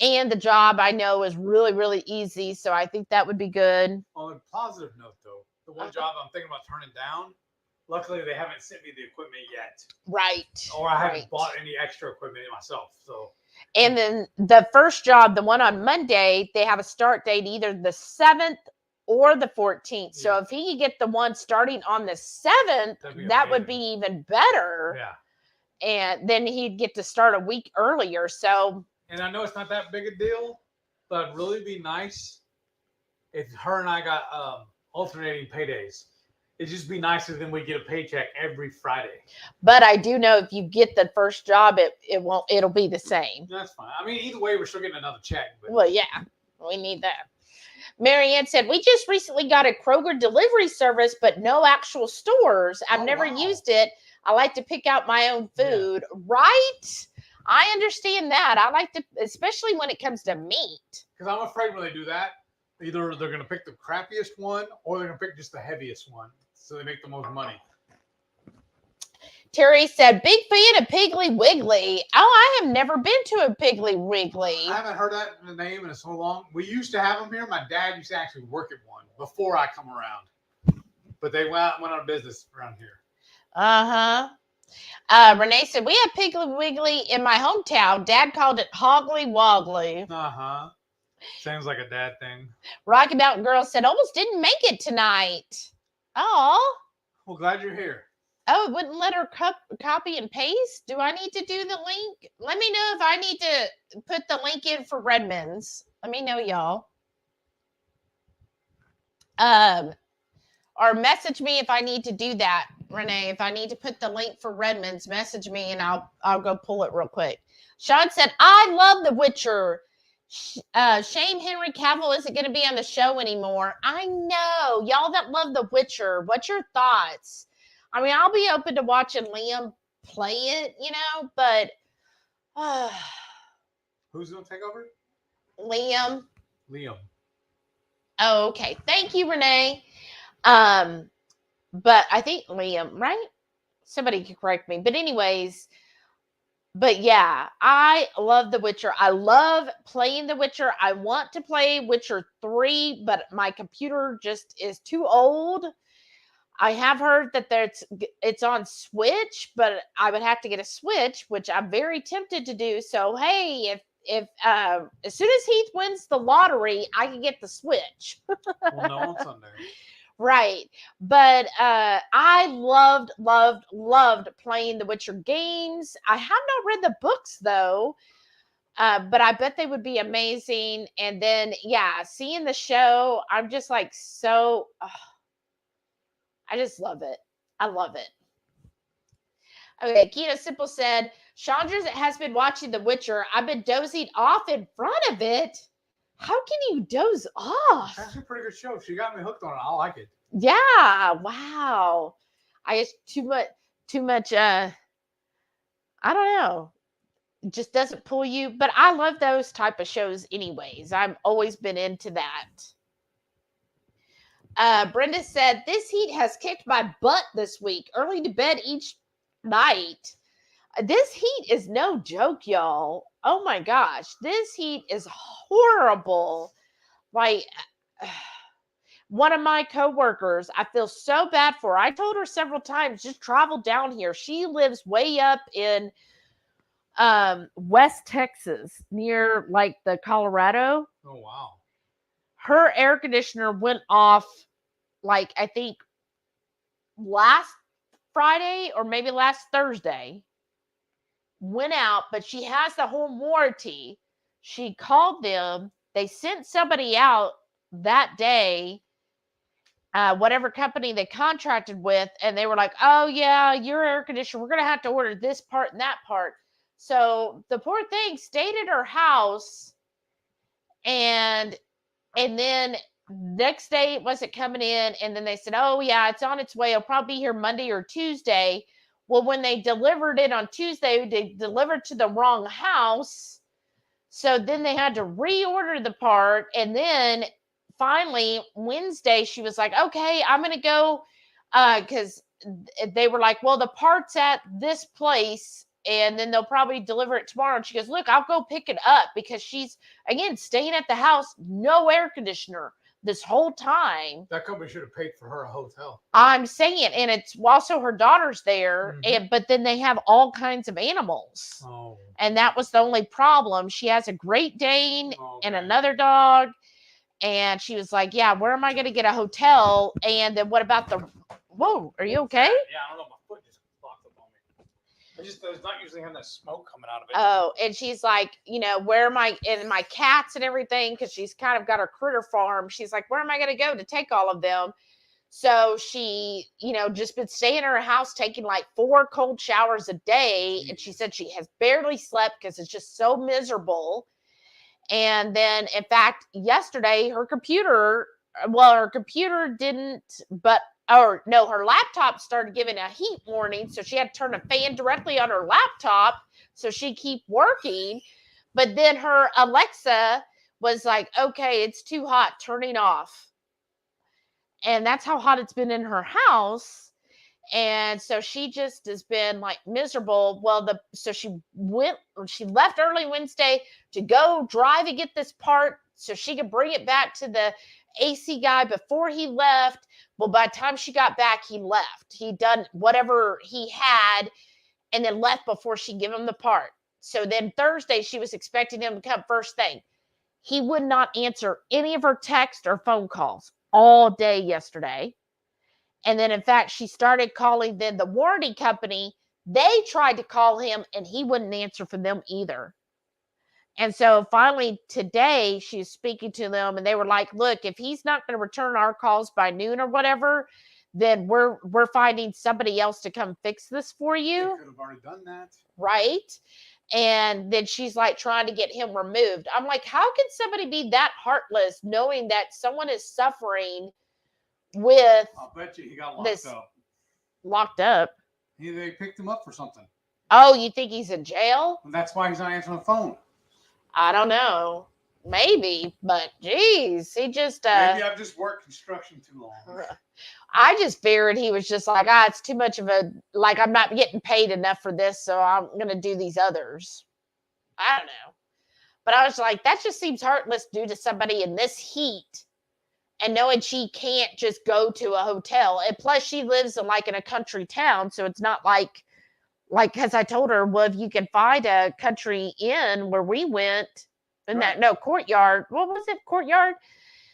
And the job I know is really, really easy. So I think that would be good. On a positive note, though, the one job I'm thinking about turning down, luckily they haven't sent me the equipment yet. Right. Or I haven't bought any extra equipment myself. So. And then the first job, the one on Monday, they have a start date either the 7th or the 14th. So if he could get the one starting on the 7th, that would be even better. Yeah. And then he'd get to start a week earlier. So. And I know it's not that big a deal, but it'd really be nice if her and I got alternating paydays. It'd just be nicer than we get a paycheck every Friday. But I do know if you get the first job, it'll be the same. That's fine. I mean, either way, we're still getting another check. But. Well, yeah, we need that. Marianne said, we just recently got a Kroger delivery service, but no actual stores. I've never used it. I like to pick out my own food. Yeah. Right? I understand that. I like to, especially when it comes to meat. Because I'm afraid when they do that, either they're going to pick the crappiest one or they're going to pick just the heaviest one. So they make the most money. Terry said, big fan of Piggly Wiggly. Oh, I have never been to a Piggly Wiggly. I haven't heard that name in so long. We used to have them here. My dad used to actually work at one before I come around. But they went out of business around here. Uh-huh. Renee said, we have Piggly Wiggly in my hometown. Dad called it Hoggly Woggly. Uh-huh. Sounds like a dad thing. Rocky Mountain Girl said, almost didn't make it tonight. Oh. Well, glad you're here. Oh, it wouldn't let her copy and paste? Do I need to do the link? Let me know if I need to put the link in for Redmond's. Let me know, y'all. Or message me if I need to do that, Renee. If I need to put the link for Redmond's, message me and I'll go pull it real quick. Sean said, I love The Witcher. Shame Henry Cavill isn't going to be on the show anymore. I know. Y'all that love The Witcher, what's your thoughts? I mean, I'll be open to watching Liam play it, but who's going to take over? Liam. Oh, okay. Thank you, Renee. But I think Liam, right? Somebody could correct me. But anyways, but yeah, I love The Witcher. I love playing The Witcher. I want to play Witcher 3, but my computer just is too old. I have heard that it's on Switch, but I would have to get a Switch, which I'm very tempted to do. So, hey, if as soon as Heath wins the lottery, I can get the Switch. Well, no, on Sunday. Right. But I loved playing the Witcher games. I have not read the books, though. But I bet they would be amazing. And then, yeah, seeing the show, I'm just like so... I just love it. I love it. Okay, Keto Simple said, Chandra has been watching The Witcher. I've been dozing off in front of it. How can you doze off? That's a pretty good show. She got me hooked on it. I like it. Yeah. Wow. I guess too much. I don't know. It just doesn't pull you. But I love those type of shows anyways. I've always been into that. Brenda said, this heat has kicked my butt this week. Early to bed each night. This heat is no joke, y'all. Oh my gosh. This heat is horrible. Like, one of my coworkers, I feel so bad for her. I told her several times, just travel down here. She lives way up in West Texas, near like the Colorado. Oh, wow. Her air conditioner went off, like, I think last Friday or maybe last Thursday. Went out, but she has the home warranty. She called them. They sent somebody out that day, whatever company they contracted with, and they were like, oh, yeah, your air conditioner, we're going to have to order this part and that part. So the poor thing stayed at her house, and then next day it wasn't coming in, and then they said, oh, yeah, it's on its way. It'll probably be here Monday or Tuesday. Well, when they delivered it on Tuesday, they delivered to the wrong house. So then they had to reorder the part. And then finally, Wednesday, she was like, okay, I'm going to go. Because they were like, well, the part's at this place, and then they'll probably deliver it tomorrow. And she goes, look, I'll go pick it up, because she's, again, staying at the house, no air conditioner this whole time. That company should have paid for her a hotel. I'm saying, and it's also her daughter's there, but then they have all kinds of animals. Oh. And that was the only problem. She has a Great Dane and another dog. And she was like, yeah, where am I going to get a hotel? And then what about the... Whoa, are you okay? Yeah, I don't know. My foot just blocked up on me. It's not usually having that smoke coming out of it. Oh, and she's like, where am I, and my cats and everything, because she's kind of got her critter farm. She's like, where am I going to go to take all of them? So she, just been staying in her house, taking like 4 cold showers a day. And she said she has barely slept because it's just so miserable. And then, in fact, yesterday, her computer didn't, her laptop started giving a heat warning. So she had to turn a fan directly on her laptop so she keep working. But then her Alexa was like, okay, it's too hot, turning off. And that's how hot it's been in her house. And so she just has been like miserable. Well, so she left early Wednesday to go drive and get this part so she could bring it back to the AC guy before he left. Well, by the time she got back, he left. He'd done whatever he had. and then left before she gave him the part. So then Thursday, she was expecting him to come first thing. He would not answer any of her texts or phone calls all day yesterday. And then, in fact, she started calling then the warranty company. They tried to call him, and he wouldn't answer for them either. And so finally today, she's speaking to them, and they were like, look, if he's not going to return our calls by noon or whatever, then we're finding somebody else to come fix this for you. They could have already done that. Right? And then she's like trying to get him removed. I'm like, how can somebody be that heartless knowing that someone is suffering with I'll bet you he got locked up. Locked up? They picked him up for something. Oh, you think he's in jail? And that's why he's not answering the phone. I don't know. Maybe, but geez, he just maybe I've just worked construction too long. I just figured he was just like, it's too much of a, like, I'm not getting paid enough for this, so I'm going to do these others. I don't know. But I was like, that just seems heartless due to somebody in this heat and knowing she can't just go to a hotel. And plus she lives in like in a country town. So it's not like, cause I told her, well, if you can find a country inn where we went in Right. Courtyard. What was it? Courtyard?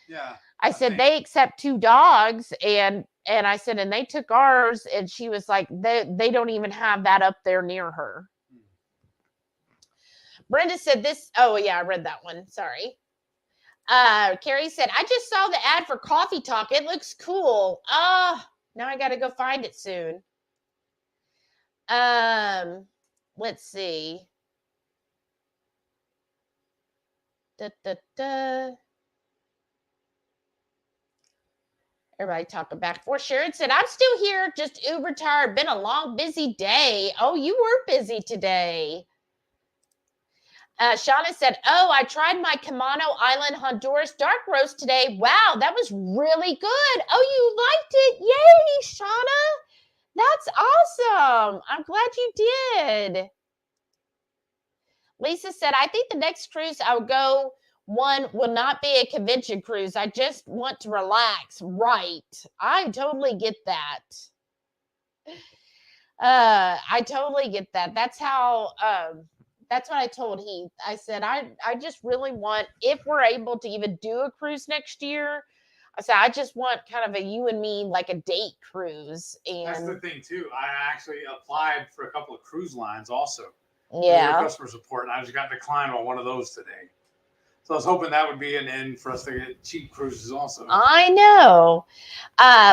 Yeah. I said, they accept 2 dogs, and I said, and they took ours, and she was like, they don't even have that up there near her. Brenda said this. Oh, yeah, I read that one. Sorry. Carrie said, I just saw the ad for Coffee Talk. It looks cool. Now I got to go find it soon. Let's see. Everybody talking back and forth. Sharon said, I'm still here, just uber tired. Been a long, busy day. Oh, you were busy today. Shauna said, oh, I tried my Camano Island Honduras dark roast today. Wow, that was really good. Oh, you liked it. Yay, Shauna. That's awesome. I'm glad you did. Lisa said, I think the next cruise I would go one will not be a convention cruise. I just want to relax. Right. I totally get that. I totally get that. That's how, that's what I told Heath. I said, I just really want, if we're able to even do a cruise next year, I said, I just want kind of a you and me, like a date cruise. And that's the thing too. I actually applied for a couple of cruise lines also. Yeah. Customer support, and I just got declined on one of those today. So I was hoping that would be an end for us to get cheap cruises also. I know.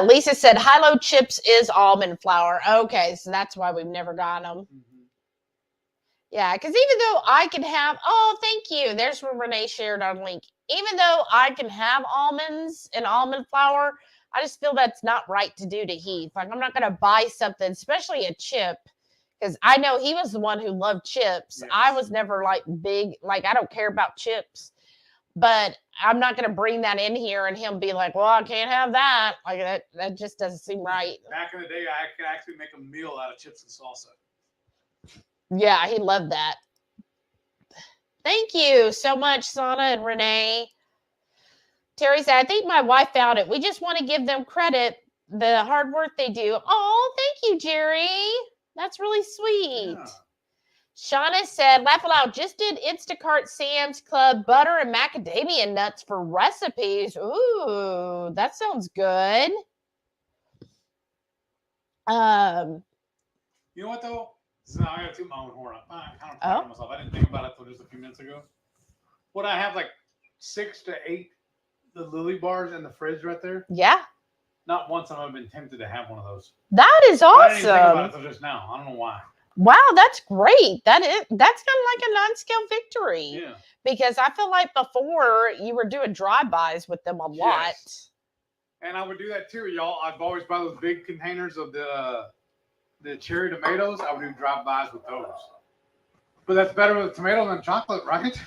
Lisa said, Hilo chips is almond flour. Okay, so that's why we've never got them. Mm-hmm. Yeah, because even though I can have, oh, thank you. There's where Renee shared our link. Even though I can have almonds and almond flour, I just feel that's not right to do to Heath. Like, I'm not going to buy something, especially a chip, because I know he was the one who loved chips. Yes. I was never like big, like I don't care about chips, but I'm not going to bring that in here and him be like, well, I can't have that. Like that just doesn't seem right. Back in the day, I could actually make a meal out of chips and salsa. Yeah, he loved that. Thank you so much, Sana and Renee. Terry said, I think my wife found it. We just want to give them credit, the hard work they do. Oh, thank you, Jerry. That's really sweet. Yeah. Shauna said, laugh aloud, just did Instacart Sam's Club butter and macadamia nuts for recipes. Ooh, that sounds good. You know what, though? Now I got to toot my own horn up. I'm kind of proud of myself. I didn't think about it until just a few minutes ago. What, I have like 6 to 8 the Lily bars in the fridge right there? Yeah. Not once have I been tempted to have one of those. That is I didn't even think about awesome. it until just now. I don't know why. Wow, that's great. That's kind of like a non-scale victory. Yeah. Because I feel like before you were doing drive-bys with them a lot. Yes. And I would do that too, y'all. I've always buy those big containers of the cherry tomatoes. I would do drive-bys with those. But that's better with tomato than chocolate, right?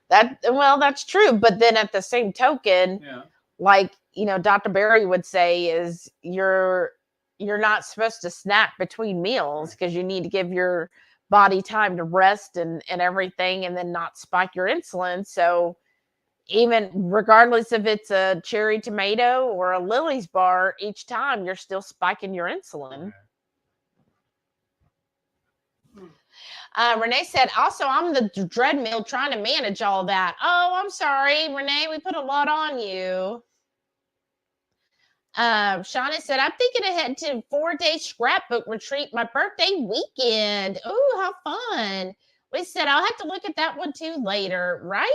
That's true. But then at the same token, Yeah. like, Dr. Barry would say is you're not supposed to snack between meals because you need to give your body time to rest and everything and then not spike your insulin. So even regardless if it's a cherry tomato or a Lily's bar, each time you're still spiking your insulin. Okay. Renee said, also, I'm the treadmill trying to manage all that. Oh, I'm sorry, Renee. We put a lot on you. Shauna said, I'm thinking ahead to 4-day scrapbook retreat my birthday weekend. Oh, how fun. We said, I'll have to look at that one too later, right?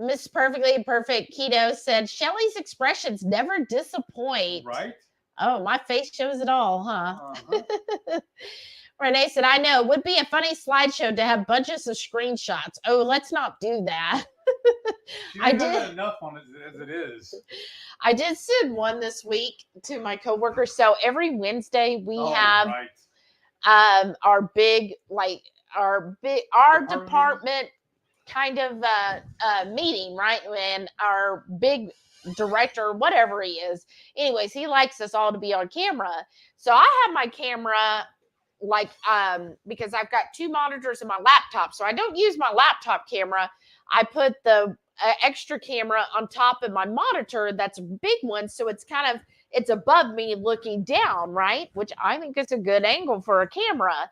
Miss Perfectly Perfect Keto said, Shelly's expressions never disappoint. Right? Oh, my face shows it all, huh? Uh-huh. Renee said, I know. Would be a funny slideshow to have bunches of screenshots. Oh, let's not do that. I did enough on it as it is. I did send one this week to my coworkers. So every Wednesday we have our big, like our department kind of meeting, right? And our big director, whatever he is. Anyways, he likes us all to be on camera. So I have my camera like because I've got 2 monitors in my laptop. So I don't use my laptop camera. I put the extra camera on top of my monitor. That's a big one. So it's above me looking down, right? Which I think is a good angle for a camera.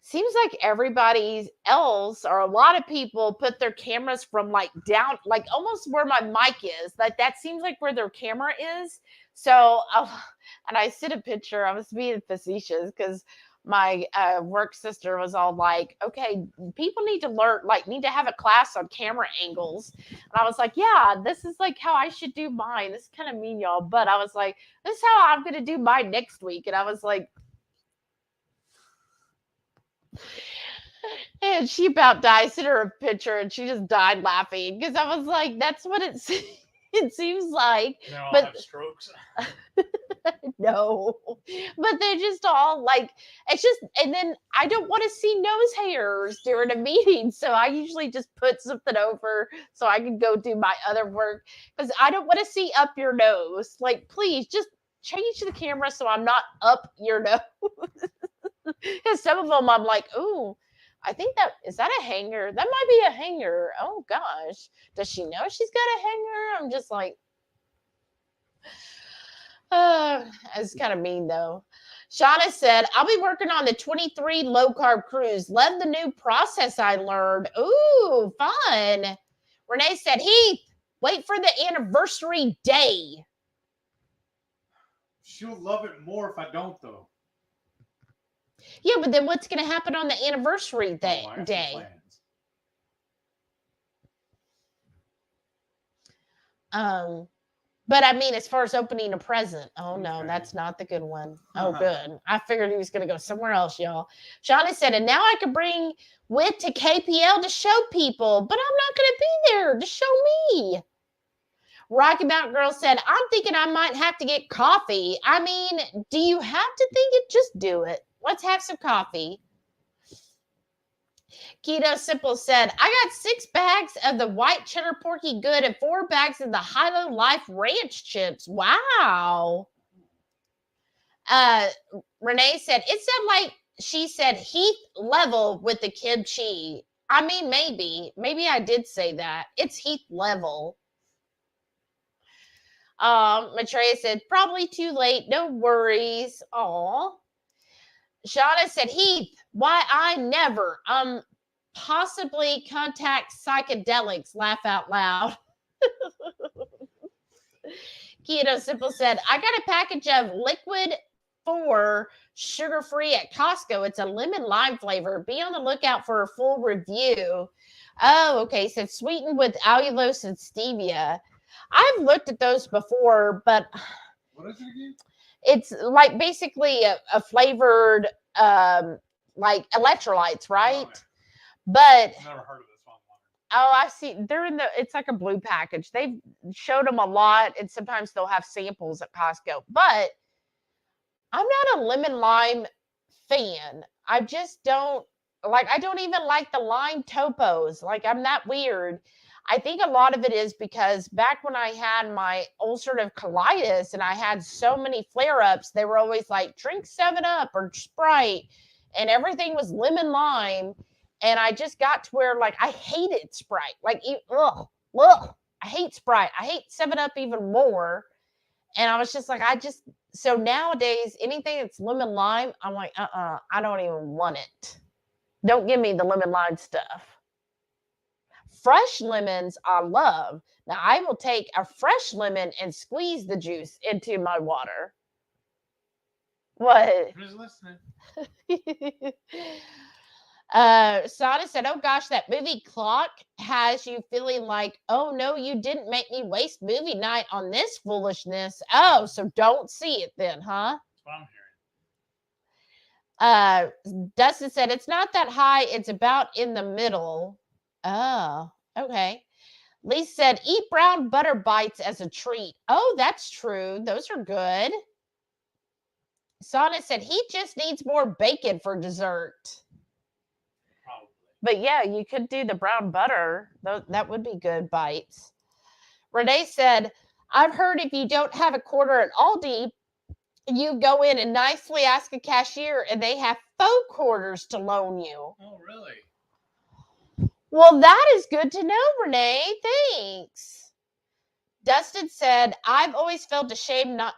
Seems like everybody else or a lot of people put their cameras from like down, like almost where my mic is. Like that seems like where their camera is. So, and I sent a picture. I was being facetious because my work sister was all like, okay, people need to learn, like need to have a class on camera angles. And I was like, yeah, this is like how I should do mine. This is kind of mean, y'all. But I was like, this is how I'm going to do mine next week. And I was like, and she about died. I sent her a picture and she just died laughing because I was like, that's what it seems like. They all but have strokes. No, but they're just all like, it's just, and then I don't want to see nose hairs during a meeting. So I usually just put something over so I can go do my other work because I don't want to see up your nose. Like, please just change the camera so I'm not up your nose. Because some of them I'm like, ooh, I think is that a hanger? That might be a hanger. Oh gosh. Does she know she's got a hanger? I'm just like, it's kind of mean though. Shauna said, I'll be working on the 23 low carb cruise. Love the new process I learned. Ooh, fun. Renee said, Heath, wait for the anniversary day. She'll love it more if I don't though. Yeah, but then what's going to happen on the anniversary day? But I mean, as far as opening a present, oh no, that's not the good one. Oh, good. I figured he was going to go somewhere else, y'all. Shauna said, and now I can bring Wit to KPL to show people, but I'm not going to be there to show me. Rocky Mountain Girl said, I'm thinking I might have to get coffee. I mean, do you have to think it? Just do it. Let's have some coffee. Keto Simple said, I got 6 bags of the white cheddar porky good and 4 bags of the Hilo Life ranch chips. Wow. Renee said, it said like she said Heath level with the kimchi. I mean, maybe I did say that. It's Heath level. Matreya said, probably too late. No worries. Aw. Shauna said, Heath, why I never possibly contact psychedelics. Laugh out loud. Keto Simple said, I got a package of liquid 4 sugar-free at Costco. It's a lemon lime flavor. Be on the lookout for a full review. Oh, okay. So it's sweetened with allulose and stevia. I've looked at those before, but what is it again? It's like basically a flavored like electrolytes, right? Oh, okay. But I've never heard of this one. Oh, I see. It's like a blue package. They've showed them a lot, and sometimes they'll have samples at Costco. But I'm not a lemon lime fan. I just don't like. I don't even like the lime topos. Like, I'm that weird. I think a lot of it is because back when I had my ulcerative colitis and I had so many flare-ups, they were always like, drink 7-Up or Sprite, and everything was lemon lime. And I just got to where, like, I hated Sprite. Like, I hate Sprite. I hate 7-Up even more. And I was just like, so nowadays, anything that's lemon lime, I'm like, I don't even want it. Don't give me the lemon lime stuff. Fresh lemons, I love. Now, I will take a fresh lemon and squeeze the juice into my water. What? I'm just listening. Sada said, oh gosh, that movie clock has you feeling like, oh no, you didn't make me waste movie night on this foolishness. Oh, so don't see it then, huh? That's what I'm hearing. Dustin said, it's not that high, it's about in the middle. Oh, okay. Lisa said, eat brown butter bites as a treat. Oh, that's true. Those are good. Sana said, he just needs more bacon for dessert. Probably. But yeah, you could do the brown butter. That would be good bites. Renee said, I've heard if you don't have a quarter at Aldi, you go in and nicely ask a cashier and they have faux quarters to loan you. Oh, really? Well, that is good to know, Renee. Thanks. Dustin said, I've always felt ashamed not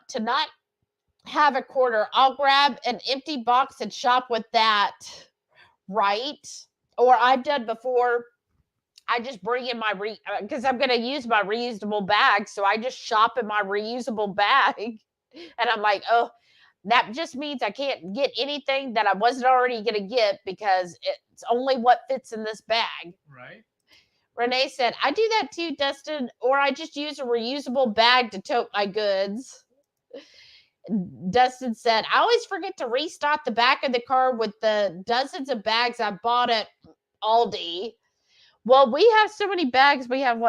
have a quarter. I'll grab an empty box and shop with that. Right? Or I've done before, I just bring in my, because I'm going to use my reusable bag. So I just shop in my reusable bag. And I'm like, oh, that just means I can't get anything that I wasn't already going to get because it's only what fits in this bag. Right. Renee said, I do that too, Dustin, or I just use a reusable bag to tote my goods. Dustin said, I always forget to restock the back of the car with the dozens of bags I bought at Aldi. Well, we have so many bags. We have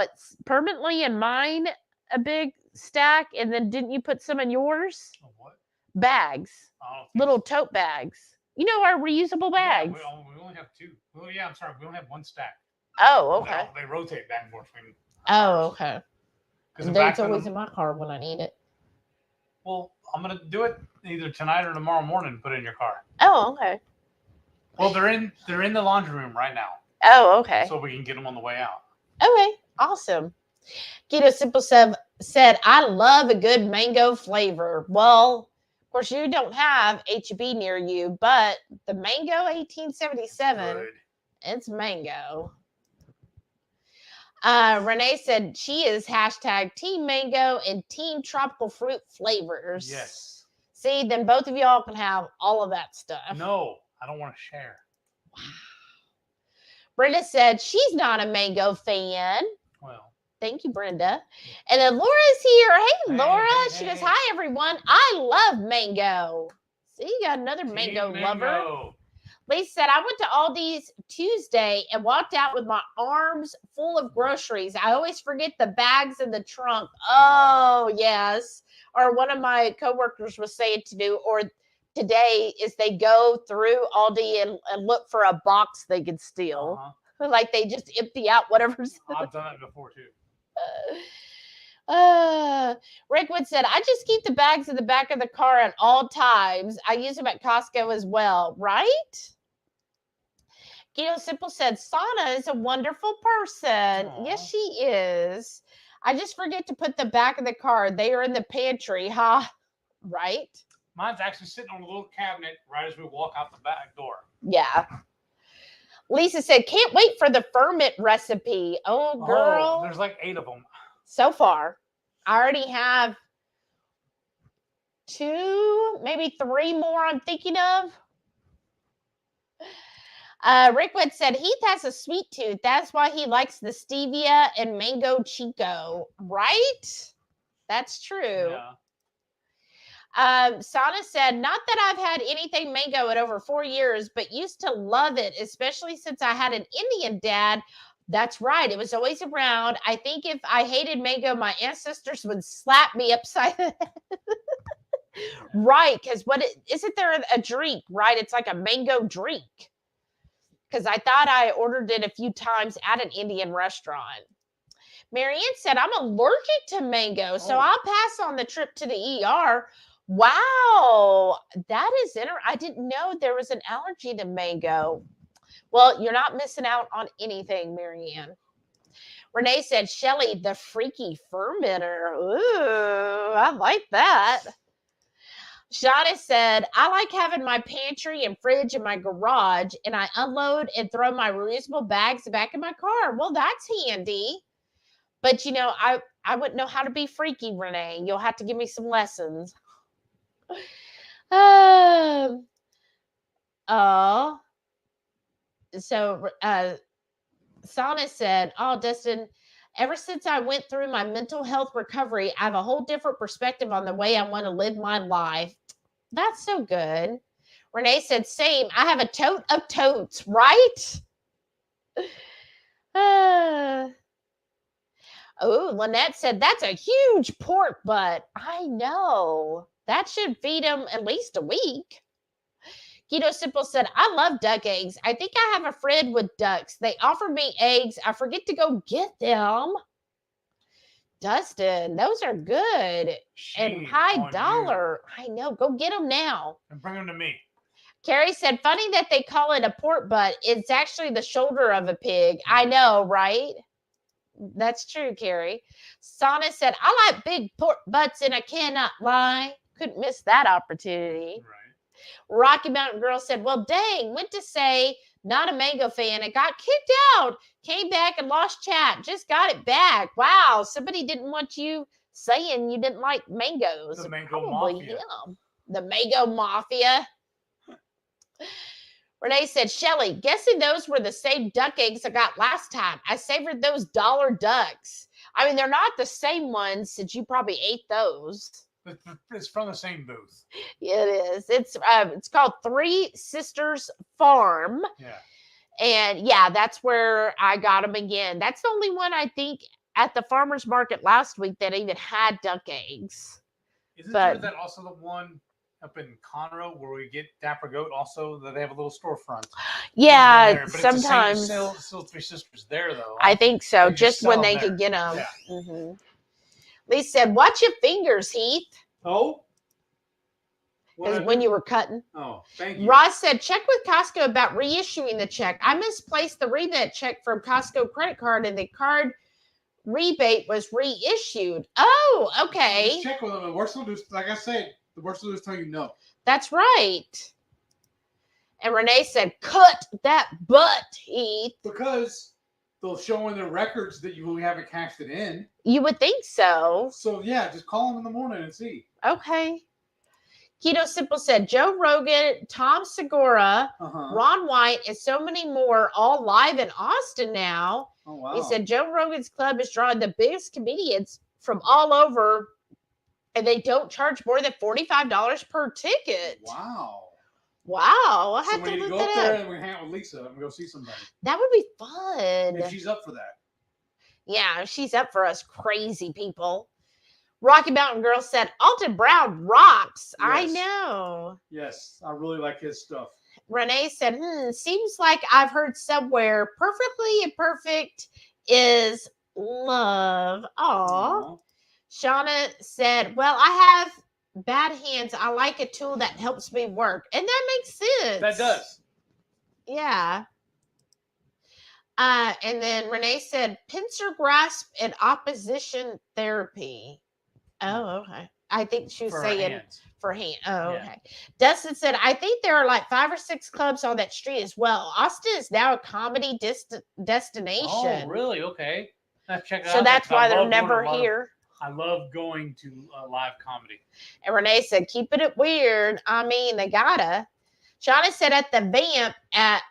permanently in mine, a big stack. And then didn't you put some in yours? Oh, what? Bags. Little tote bags. You know, our reusable bags. Yeah, we only have two. Well, yeah, I'm sorry. We only have one stack. Oh, okay. They rotate back and forth between. Oh, okay. Because it's always in my car when I need it. Well, I'm gonna do it either tonight or tomorrow morning. And put it in your car. Oh, okay. Well, they're in the laundry room right now. Oh, okay. So we can get them on the way out. Okay, awesome. Keto Simple said, I love a good mango flavor. Well, of course, you don't have HB near you, but the mango 1877, it's mango. Renee said she is hashtag Team Mango and Team Tropical Fruit Flavors. Yes. See, then both of y'all can have all of that stuff. No, I don't want to share. Wow. Brenda said she's not a mango fan. Well. Thank you, Brenda. And then Laura's here. Hey, Laura. She goes, hi, everyone. I love mango. See, you got another mango lover. Lisa said, I went to Aldi's Tuesday and walked out with my arms full of groceries. I always forget the bags in the trunk. Oh, yes. Or one of my coworkers was saying to do, or today, is they go through Aldi and look for a box they could steal. Uh-huh. Like they just empty out whatever's. I've done it before, too. Rickwood said, I just keep the bags in the back of the car at all times. I use them at Costco as well, right? Keto Simple said, Sana is a wonderful person. Aww. Yes, she is. I just forget to put the back of the car. They are in the pantry, huh? Right? Mine's actually sitting on a little cabinet right as we walk out the back door. Yeah. Lisa said, can't wait for the ferment recipe. Oh, girl. Oh, there's like 8 of them. So far. I already have 2, maybe 3 more I'm thinking of. Rickwood said, Heath has a sweet tooth. That's why he likes the stevia and mango chico. Right? That's true. Yeah. Sana said, not that I've had anything mango in over 4 years, but used to love it, especially since I had an Indian dad. That's right. It was always around. I think if I hated mango, my ancestors would slap me upside the head. Right. Because isn't there a drink, right? It's like a mango drink. Because I thought I ordered it a few times at an Indian restaurant. Marianne said, I'm allergic to mango, so I'll pass on the trip to the ER. Wow, that is interesting. I didn't know there was an allergy to mango. Well, you're not missing out on anything, Marianne. Renee said, Shelly, the freaky fermenter. Ooh, I like that. Shauna said, I like having my pantry and fridge in my garage, and I unload and throw my reusable bags back in my car. Well, that's handy. But, you know, I wouldn't know how to be freaky, Renee. You'll have to give me some lessons. So, Sana said, oh, Dustin, ever since I went through my mental health recovery, I have a whole different perspective on the way I want to live my life. That's so good. Renee said, same. I have a tote of totes, right? Oh, Lynette said, that's a huge pork butt. I know. That should feed him at least a week. Keto Simple said, I love duck eggs. I think I have a friend with ducks. They offer me eggs. I forget to go get them. Dustin, those are good and high dollar. I know. Go get them now. And bring them to me. Carrie said, funny that they call it a pork butt. It's actually the shoulder of a pig. I know, right? That's true, Carrie. Sana said, I like big pork butts and I cannot lie. Couldn't miss that opportunity. Right. Rocky Mountain Girl said, well, dang, went to say not a mango fan and got kicked out. Came back and lost chat. Just got it back. Wow. Somebody didn't want you saying you didn't like mangoes. The mango Probably mafia. him. The mango mafia. Renee said, Shelly, guessing those were the same duck eggs I got last time. I savored those dollar ducks. I mean, they're not the same ones since you probably ate those. It's from the same booth. It is. It's called Three Sisters Farm. Yeah. And yeah, that's where I got them again. That's the only one I think at the farmer's market last week that even had duck eggs. Isn't there that also the one up in Conroe where we get Dapper Goat also, that they have a little storefront? Yeah, there, sometimes. It's still Three Sisters there, though. I think so, they just when they there. could get them. Yeah. Mm-hmm. Lee said, watch your fingers, Heath. Oh? When you were cutting. Oh, thank you. Ross said, check with Costco about reissuing the check. I misplaced the rebate check from Costco credit card and the card rebate was reissued. Oh, okay. Just check with them. The worst will do, like I said, the worst will do is tell you no. That's right. And Renee said, cut that butt, Heath. Because they'll show in their records that you haven't cashed it in. You would think so. So, yeah, just call them in the morning and see. Okay. Keto Simple said, Joe Rogan, Tom Segura, Ron White, and so many more all live in Austin now. Oh, wow. He said, Joe Rogan's club is drawing the biggest comedians from all over, and they don't charge more than $45 per ticket. Wow. Wow. I'll have to look go that up there up. and we hang out with Lisa and go see somebody. That would be fun. If she's up for that. Yeah, she's up for us crazy people. Rocky Mountain Girl said, Alton Brown rocks. Yes. I know. Yes, I really like his stuff. Renee said, seems like I've heard somewhere perfectly imperfect is love. Aw. Shauna said, well, I have bad hands. I like a tool that helps me work. And that makes sense. That does. Yeah. And then Renee said, pincer grasp and opposition therapy. Oh, okay. I think she was saying for hand. Oh, okay. Dustin said, I think there are like 5 or 6 clubs on that street as well. Austin is now a comedy destination. Oh, really? Okay. Check it out. So that's why they're never here. I love going to live comedy. And Renee said, keeping it weird. I mean, they gotta. Shauna said at the vamp at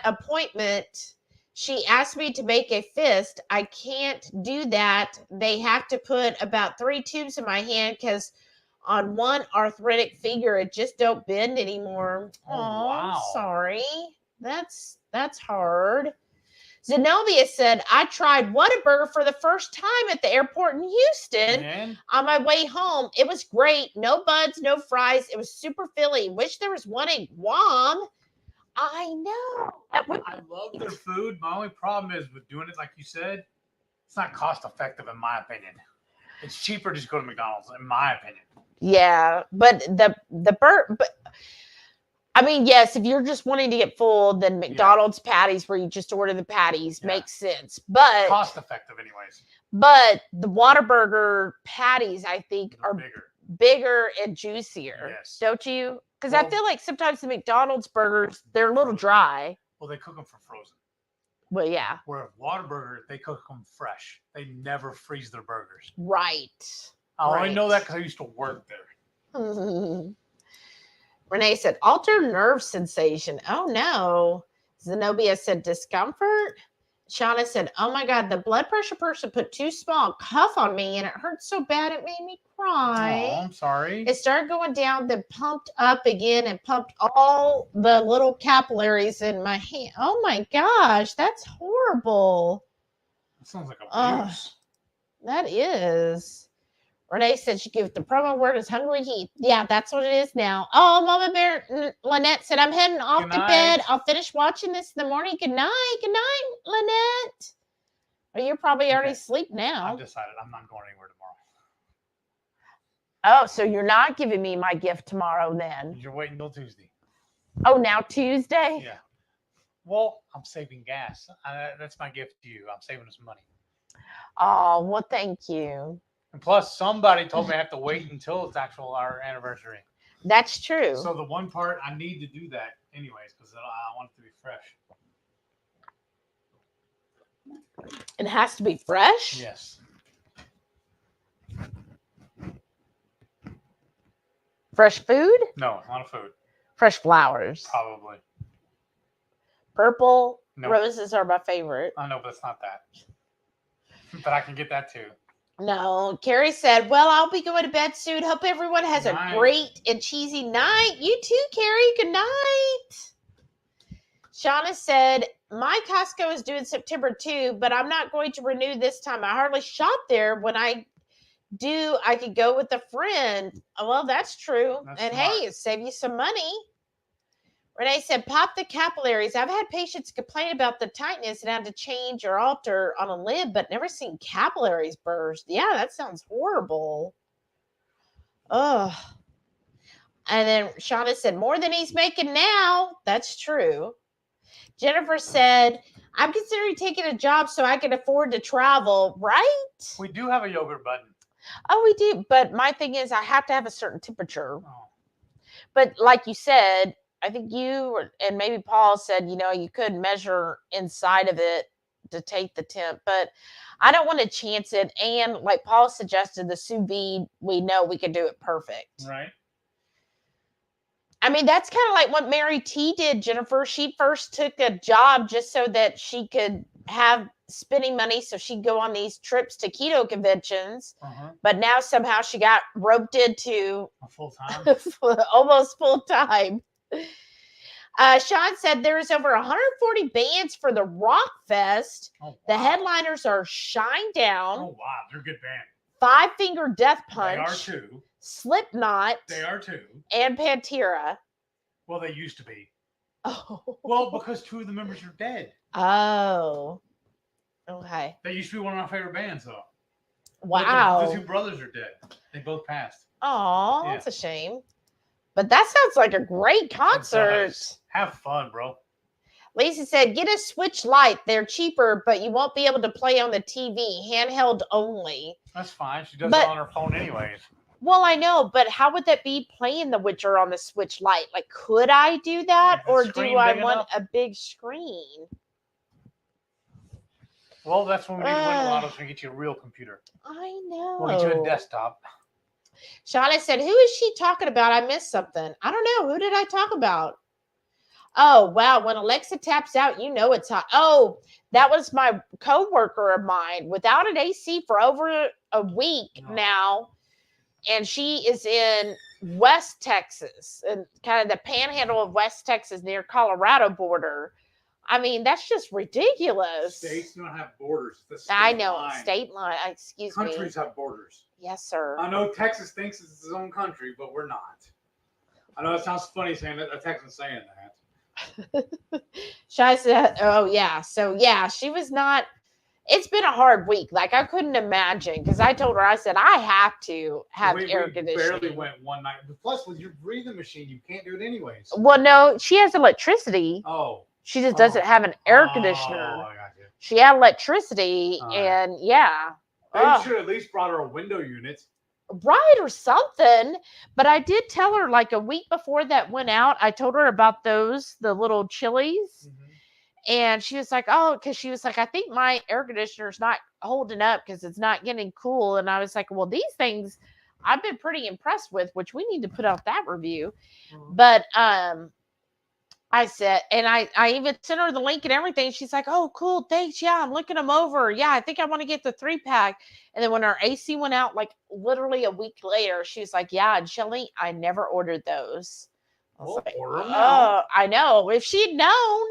appointment, she asked me to make a fist. I can't do that. They have to put about 3 tubes in my hand because on one arthritic finger, it just don't bend anymore. Oh, wow. Sorry. That's hard. Zenobia said, I tried Whataburger for the first time at the airport in Houston. And? On my way home. It was great. No buns, no fries. It was super filling. Wish there was one in Guam. I know. I love their food. My only problem is with doing it, like you said, it's not cost effective in my opinion. It's cheaper to just go to McDonald's, in my opinion. Yeah, but the I mean, yes, if you're just wanting to get full, then McDonald's patties where you just order the patties makes sense. But cost effective anyways. But the Whataburger patties, I think, are bigger and juicier. Yes. Don't you? Because I feel like sometimes the McDonald's burgers, they're a little dry. Well, they cook them for frozen. Well, yeah. Where Whataburger, they cook them fresh. They never freeze their burgers. Right. I only know that because I used to work there. Renee said, altered nerve sensation. Oh, no. Zenobia said, discomfort. Shauna said, oh, my God, the blood pressure person put too small cuff on me, and it hurt so bad it made me cry. Oh, I'm sorry. It started going down, then pumped up again and pumped all the little capillaries in my hand. Oh, my gosh, that's horrible. That sounds like abuse. That is. Renee said she gave the promo word is HungryHeath. Yeah, that's what it is now. Oh, Mama Bear Lynette said, I'm heading off to bed. I'll finish watching this in the morning. Good night. Good night, Lynette. Well, you're probably already asleep now. I've decided I'm not going anywhere Oh, tomorrow. so you're not giving me my gift tomorrow then? You're waiting till Tuesday. Oh, now Tuesday? Yeah. Well, I'm saving gas. That's my gift to you. I'm saving us money. Oh, well, thank you. And plus, somebody told me I have to wait until it's our anniversary. That's true. So the one part, I need to do that anyways because I want it to be fresh. It has to be fresh? Yes. Fresh food? No, not a food. Fresh flowers. Probably. Purple roses are my favorite. I know, but it's not that. But I can get that too. No, Carrie said, well, I'll be going to bed soon. Hope everyone has a great and cheesy night. You too, Carrie. Good night. Shauna said, my Costco is due in September too, but I'm not going to renew this time. I hardly shop there. When I do, I could go with a friend. Well, that's true. Hey, it save you some money. Renee said, pop the capillaries. I've had patients complain about the tightness and had to change or alter on a limb, but never seen capillaries burst. Yeah, that sounds horrible. Ugh. And then Shauna said, more than he's making now. That's true. Jennifer said, I'm considering taking a job so I can afford to travel, right? We do have a yogurt button. Oh, we do. But my thing is, I have to have a certain temperature. Oh. But like you said, I think you and maybe Paul said, you could measure inside of it to take the temp, but I don't want to chance it. And like Paul suggested, the sous vide, we know we can do it perfect. Right. I mean, that's kind of like what Mary T did, Jennifer. She first took a job just so that she could have spending money so she'd go on these trips to keto conventions. But now somehow she got roped into full-time, almost full-time. Sean said there's over 140 bands for the Rock Fest. Oh, wow. The headliners are Shine Down. Oh, wow. They're a good band. Five Finger Death Punch. They are too. Slipknot. They are too. And Pantera. Well, they used to be. Oh. Well, because two of the members are dead. Oh. Okay. They used to be one of my favorite bands, though. Wow. The two brothers are dead. They both passed. Oh, that's a shame. But that sounds like a great concert. Have fun, bro. Lacey said, get a Switch Lite. They're cheaper, but you won't be able to play on the TV. Handheld only. That's fine. She does it on her phone anyways. Well, I know, but how would that be playing The Witcher on the Switch Lite? Like, could I do that? Or do I want a big screen? Well, that's when we need to win a lot of so we get you a real computer. I know. We'll get you a desktop. Shauna said, who is she talking about? I missed something. I don't know. Who did I talk about? Oh, wow. When Alexa taps out, it's hot. Oh, that was my coworker of mine without an AC for over a week now. And she is in West Texas and kind of the panhandle of West Texas near Colorado border. I mean, that's just ridiculous. States don't have borders. I know. Line. State line. Excuse me. Countries have borders. Yes, sir. I know Texas thinks it's its own country, but we're not. I know it sounds funny saying that, a Texan saying that. Shai said, oh, yeah. So, yeah, she was not. It's been a hard week. Like I couldn't imagine because I told her, I said, I have to have air conditioning. Barely went one night. Plus, with your breathing machine, you can't do it anyways. Well, no, she has electricity. Oh. She just doesn't have an air conditioner. Oh, I got you. She had electricity, and yeah. They should at least brought her a window unit. Right, or something. But I did tell her like a week before that went out, I told her about the little chilies. Mm-hmm. And she was like, oh, because she was like, I think my air conditioner's not holding up because it's not getting cool. And I was like, well, these things I've been pretty impressed with, which we need to put out that review. Mm-hmm. But I said, and I even sent her the link and everything. She's like, oh, cool, thanks. Yeah, I'm looking them over. Yeah, I think I want to get the 3-pack. And then when our AC went out, like literally a week later, she's like, yeah, and Shelly, I never ordered those. I was like, oh, I know. If she'd known.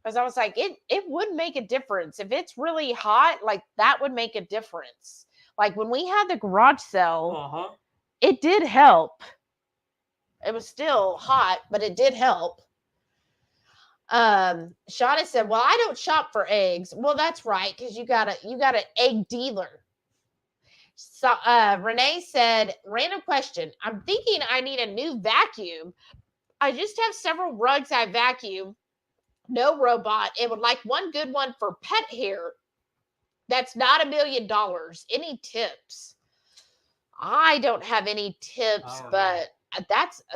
Because I was like, it would make a difference. If it's really hot, like that would make a difference. Like when we had the garage sale, it did help. It was still hot, but it did help. Shauna said, well, I don't shop for eggs. Well, that's right, because you got an egg dealer. So Renee said, random question. I'm thinking I need a new vacuum. I just have several rugs I vacuum. No robot. It would like one good one for pet hair. That's not $1 million. Any tips? I don't have any tips, but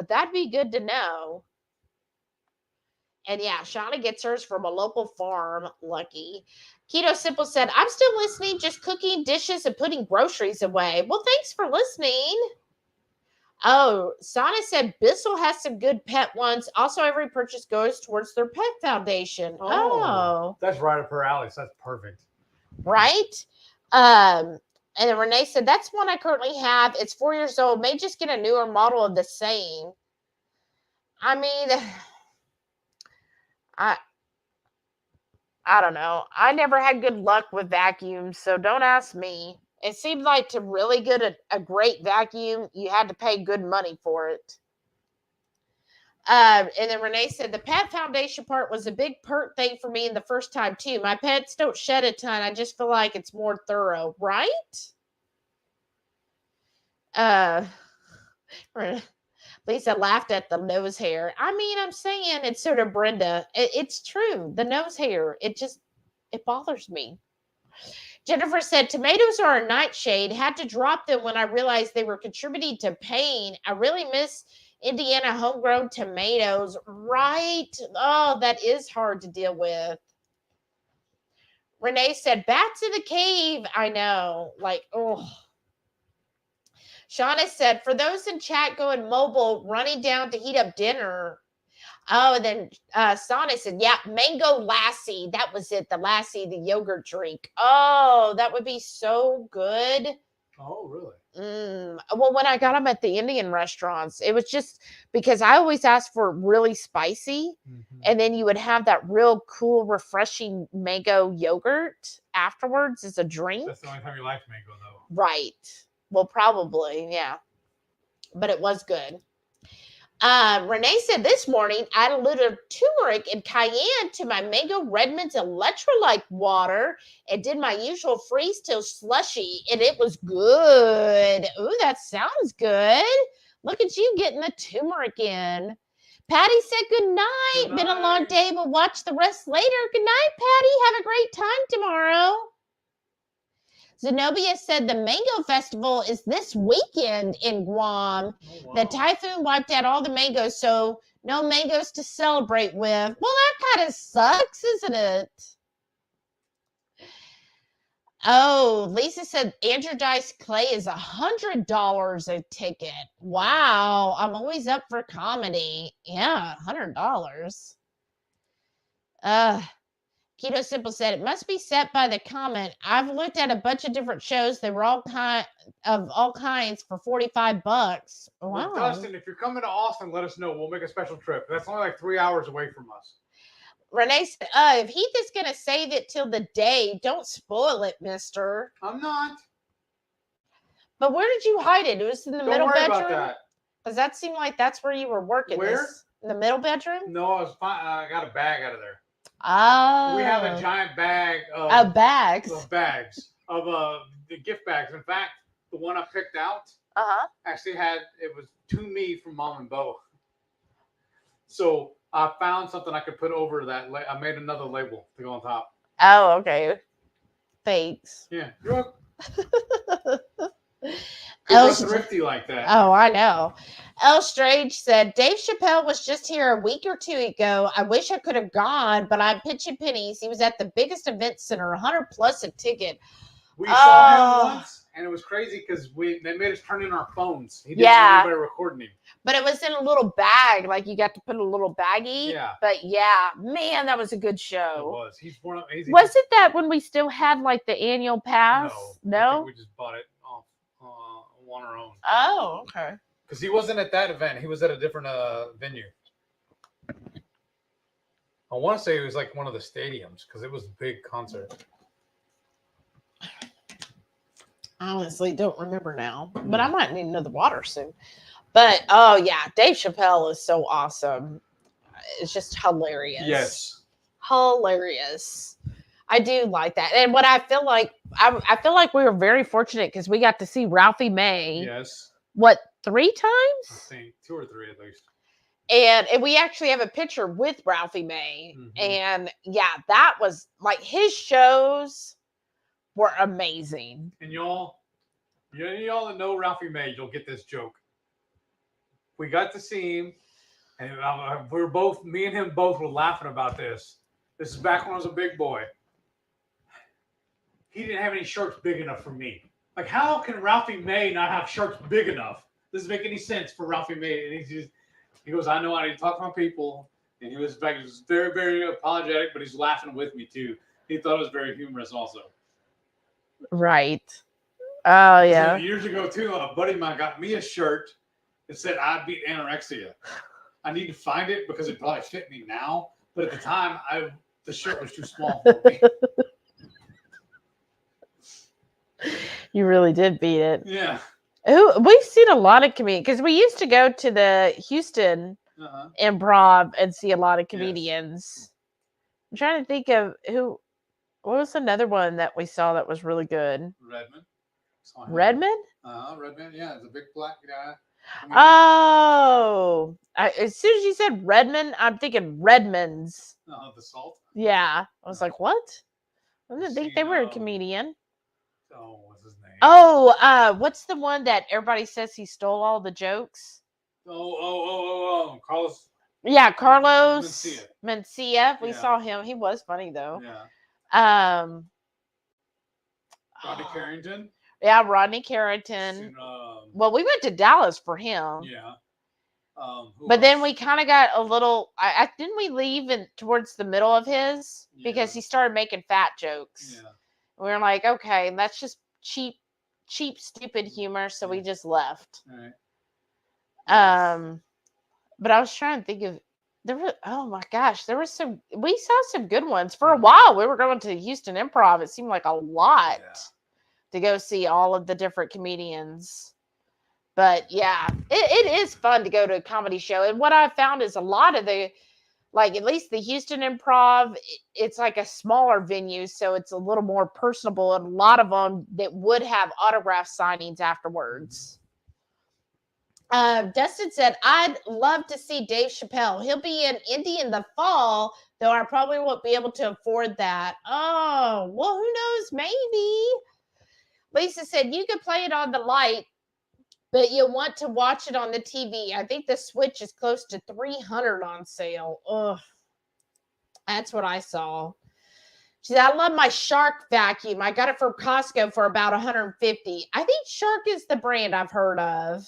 that'd be good to know. And yeah, Shauna gets hers from a local farm. Lucky. Keto Simple said, I'm still listening, just cooking dishes and putting groceries away. Well, thanks for listening. Oh, Sana said Bissell has some good pet ones. Also, every purchase goes towards their pet foundation. Oh. That's right up her alley. So that's perfect. Right? And then Renee said, that's one I currently have. It's 4 years old. May just get a newer model of the same. I mean, I don't know. I never had good luck with vacuums, so don't ask me. It seemed like to really get a great vacuum, you had to pay good money for it. And then Renee said, the pet foundation part was a big pert thing for me in the first time, too. My pets don't shed a ton. I just feel like it's more thorough, right? Lisa laughed at the nose hair. I mean, I'm saying it's sort of Brenda. It's true. The nose hair, it bothers me. Jennifer said, tomatoes are a nightshade. Had to drop them when I realized they were contributing to pain. I really miss Indiana homegrown tomatoes. Right? Oh, that is hard to deal with. Renee said, bats in the cave. I know. Like, oh. Shauna said, for those in chat going mobile, running down to heat up dinner. Oh, and then Sana said, yeah, mango lassi. That was it. The lassi, the yogurt drink. Oh, that would be so good. Oh, really? Well, when I got them at the Indian restaurants, it was just because I always asked for really spicy. Mm-hmm. And then you would have that real cool, refreshing mango yogurt afterwards as a drink. That's the only time you liked mango, though. Right. Well, probably, yeah. But it was good. Renee said this morning, add a little turmeric and cayenne to my Mango Redmond's electrolyte water and did my usual freeze till slushy, and it was good. Ooh, that sounds good. Look at you getting the turmeric in. Patty said good night. Good night. Been a long day, but watch the rest later. Good night, Patty. Have a great time tomorrow. Zenobia said the Mango Festival is this weekend in Guam. Oh, wow. The typhoon wiped out all the mangoes, so no mangoes to celebrate with. Well, that kind of sucks, isn't it? Oh, Lisa said Andrew Dice Clay is $100 a ticket. Wow, I'm always up for comedy. Yeah, $100. Keto Simple said, it must be set by the comment. I've looked at a bunch of different shows. They were all kinds for $45. Wow. Well, Dustin, if you're coming to Austin, let us know. We'll make a special trip. That's only like 3 hours away from us. Renee said, if Heath is going to save it till the day, don't spoil it, mister. I'm not. But where did you hide it? It was in the middle bedroom? Don't worry about that. Does that seem like that's where you were working? Where? In the middle bedroom? No, I was fine. I got a bag out of there. Oh. We have a giant bag of bags. Of the gift bags. In fact, the one I picked out actually it was to me from Mom and Bo. So I found something I could put over that. I made another label to go on top. Oh, okay. Thanks. Yeah. You're we're thrifty like that. Oh, I know. L Strange said, Dave Chappelle was just here a week or two ago. I wish I could have gone, but I'm pitching pennies. He was at the biggest event center, 100 plus a ticket. We saw him once, and it was crazy because they made us turn in our phones. He didn't want anybody recording him. But it was in a little bag, like you got to put a little baggie. Yeah. But yeah, man, that was a good show. It was. Was it that when we still had like the annual pass? No. I think we just bought it on our own. Oh, okay. Because he wasn't at that event. He was at a different venue. I want to say it was like one of the stadiums because it was a big concert. I honestly don't remember now, but I might need another water soon. But oh yeah, Dave Chappelle is so awesome. It's just hilarious. Yes. Hilarious. I do like that. And what I feel like, I feel like we were very fortunate because we got to see Ralphie May. Yes. What, 3 times? I think 2 or 3 at least. And we actually have a picture with Ralphie May. Mm-hmm. And yeah, that was like his shows were amazing. And y'all that know Ralphie May, you'll get this joke. We got to see him, and me and him both were laughing about this. This is back when I was a big boy. He didn't have any shirts big enough for me. Like, how can Ralphie May not have shirts big enough? Doesn't make any sense for Ralphie May. And he goes, I know I need to talk to my people. And he was very, very apologetic, but he's laughing with me too. He thought it was very humorous also. Right. Oh, yeah. Years ago, too, a buddy of mine got me a shirt that said, I beat anorexia. I need to find it because it probably fit me now. But at the time, the shirt was too small for me. You really did beat it. Yeah. We've seen a lot of comedians because we used to go to the Houston Improv and see a lot of comedians. Yes. I'm trying to think of what was another one that we saw that was really good? Redmond. Redmond? Redmond, yeah, the big black guy. Oh, as soon as you said Redmond, I'm thinking Redmonds. The Salt? Yeah. I was like, what? I didn't think they were a comedian. Oh, what's his name? Oh, what's the one that everybody says he stole all the jokes? Oh, Carlos. Yeah, Carlos Mencia. We saw him. He was funny though. Yeah. Rodney Carrington. Yeah, Rodney Carrington. Well, we went to Dallas for him. Yeah. But then we kind of got a little. Didn't we leave towards the middle of his because he started making fat jokes. Yeah. We were like, okay, that's just cheap, stupid humor. So we just left. All right. But I was trying to think of oh my gosh, we saw some good ones. For a while, we were going to Houston Improv. It seemed like a lot to go see all of the different comedians. But yeah, it is fun to go to a comedy show. And what I found is a lot of at least the Houston Improv, it's like a smaller venue, so it's a little more personable. And a lot of them that would have autograph signings afterwards. Dustin said, I'd love to see Dave Chappelle. He'll be in Indy in the fall, though I probably won't be able to afford that. Oh, well, who knows? Maybe. Lisa said, you could play it on the light, but you'll want to watch it on the TV. I think the Switch is close to $300 on sale. Ugh. That's what I saw. She said, I love my Shark vacuum. I got it from Costco for about $150. I think Shark is the brand I've heard of.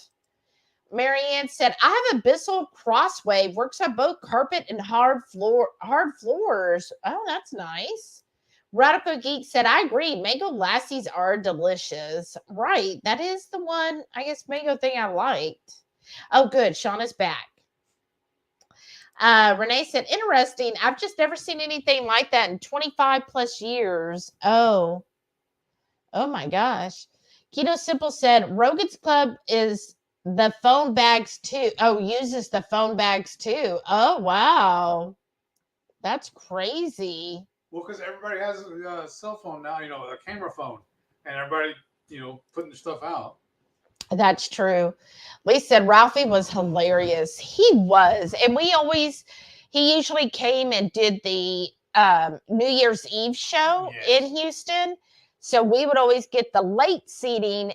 Marianne said, I have a Bissell Crosswave. Works on both carpet and hard floors. Oh, that's nice. Radical Geek said, I agree. Mango Lassies are delicious. Right. That is the one, I guess, mango thing I liked. Oh, good. Sean is back. Renee said, interesting. I've just never seen anything like that in 25 plus years. Oh my gosh. Keto Simple said, Rogan's Club is the phone bags too. Oh, uses the phone bags too. Oh, wow. That's crazy. Well, because everybody has a cell phone now, a camera phone, and everybody, putting their stuff out. That's true. Lee said Ralphie was hilarious. He was. And he usually came and did the New Year's Eve show in Houston. So we would always get the late seating.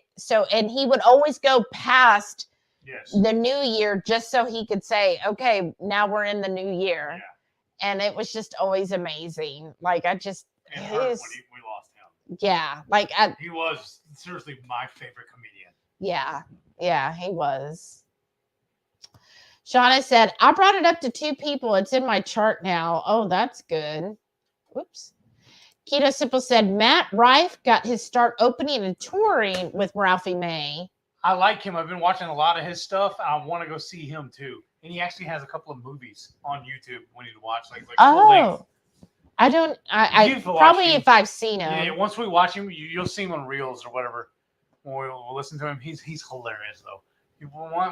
And he would always go past the new year just so he could say, okay, now we're in the new year. Yeah. And it was just always amazing. Like, And hurt when we lost him. Yeah. He was seriously my favorite comedian. Yeah, he was. Shauna said, I brought it up to 2 people. It's in my chart now. Oh, that's good. Whoops. Keto Simple said, Matt Rife got his start opening and touring with Ralphie May. I like him. I've been watching a lot of his stuff. I want to go see him too. And he actually has a couple of movies on YouTube we need to watch. Like full length. I don't. I probably if I've seen him. Yeah, once we watch him, you'll see him on Reels or whatever. We'll listen to him. He's hilarious though.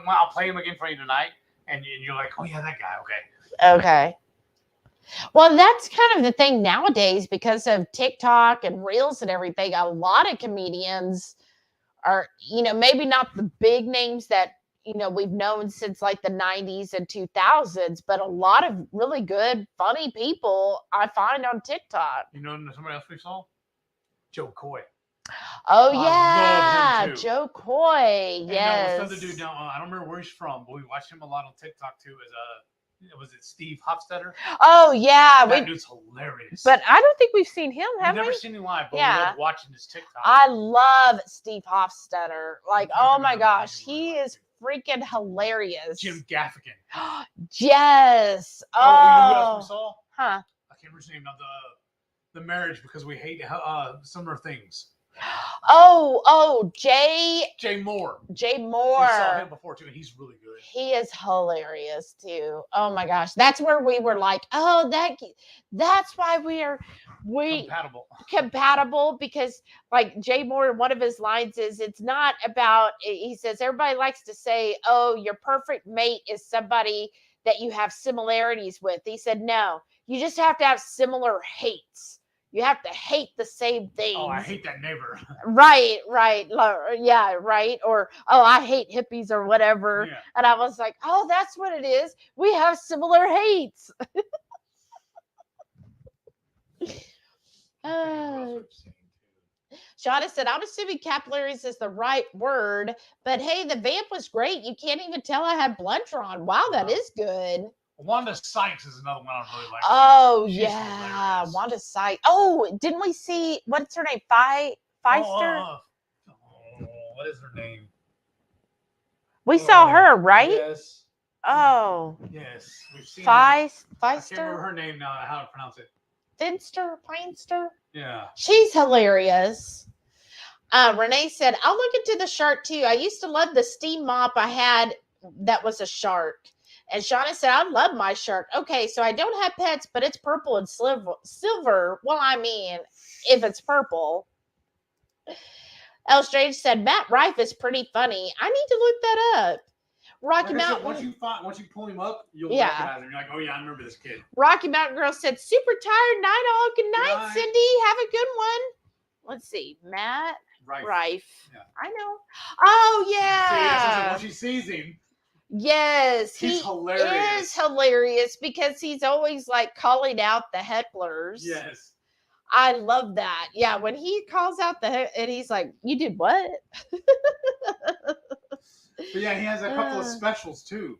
I'll play him again for you tonight, and you're like, oh yeah, that guy. Okay. Well, that's kind of the thing nowadays because of TikTok and Reels and everything. A lot of comedians are, maybe not the big names that we've known since like the 90s and 2000s, but a lot of really good, funny people I find on TikTok. Somebody else we saw? Joe Coy. Oh, yeah. Joe Coy. Yes. And this other dude, I don't remember where he's from, but we watched him a lot on TikTok too. Was it Steve Hofstetter? Oh, yeah. That dude's hilarious. But I don't think we've seen him, have we? We've never seen him live, but we love watching his TikTok. I love Steve Hofstetter. Like, oh my gosh, he is freaking hilarious. Jim Gaffigan. Yes. Oh, you know who else we saw? Huh. I can't remember his name now. The marriage because we hate similar things. Jay Moore. Jay Moore. We saw him before too, and he's really good. He is hilarious too. Oh my gosh, that's where we were like, oh, that's why we compatible because like Jay Moore, one of his lines is, it's not about. He says everybody likes to say, oh, your perfect mate is somebody that you have similarities with. He said, no, you just have to have similar hates. You have to hate the same things. Oh, I hate that neighbor. Right. Yeah, right. Or, oh, I hate hippies or whatever. Yeah. And I was like, oh, that's what it is. We have similar hates. Shauna said, I'm assuming capillaries is the right word, but hey, the vamp was great. You can't even tell I had blunter on. Wow, that is good. Wanda Sykes is another one I really like. Oh, yeah. Hilarious. Wanda Sykes. Oh, didn't we see, what's her name? Feister? What is her name? We saw her, right? Yes. Oh. Yes. We've seen Feister? I can't remember her name now, how to pronounce it. Plainster? Yeah. She's hilarious. Renee said, I'll look into the shark too. I used to love the steam mop I had that was a shark. And Shauna said, I love my shark. Okay, so I don't have pets, but it's purple and silver. Well, I mean, if it's purple. El Strange said, Matt Rife is pretty funny. I need to look that up. Rocky Mountain. Once you pull him up, you'll recognize him. You're like, oh yeah, I remember this kid. Rocky Mountain Girl said, super tired night all. Good night, Cindy. Have a good one. Let's see. Matt Rife. Yeah. I know. Oh, yeah. So yeah, when she sees him. Yes, he's hilarious. Is hilarious because he's always like calling out the hecklers. Yes. I love that. Yeah, when he calls out and he's like, you did what? But yeah, he has a couple of specials too.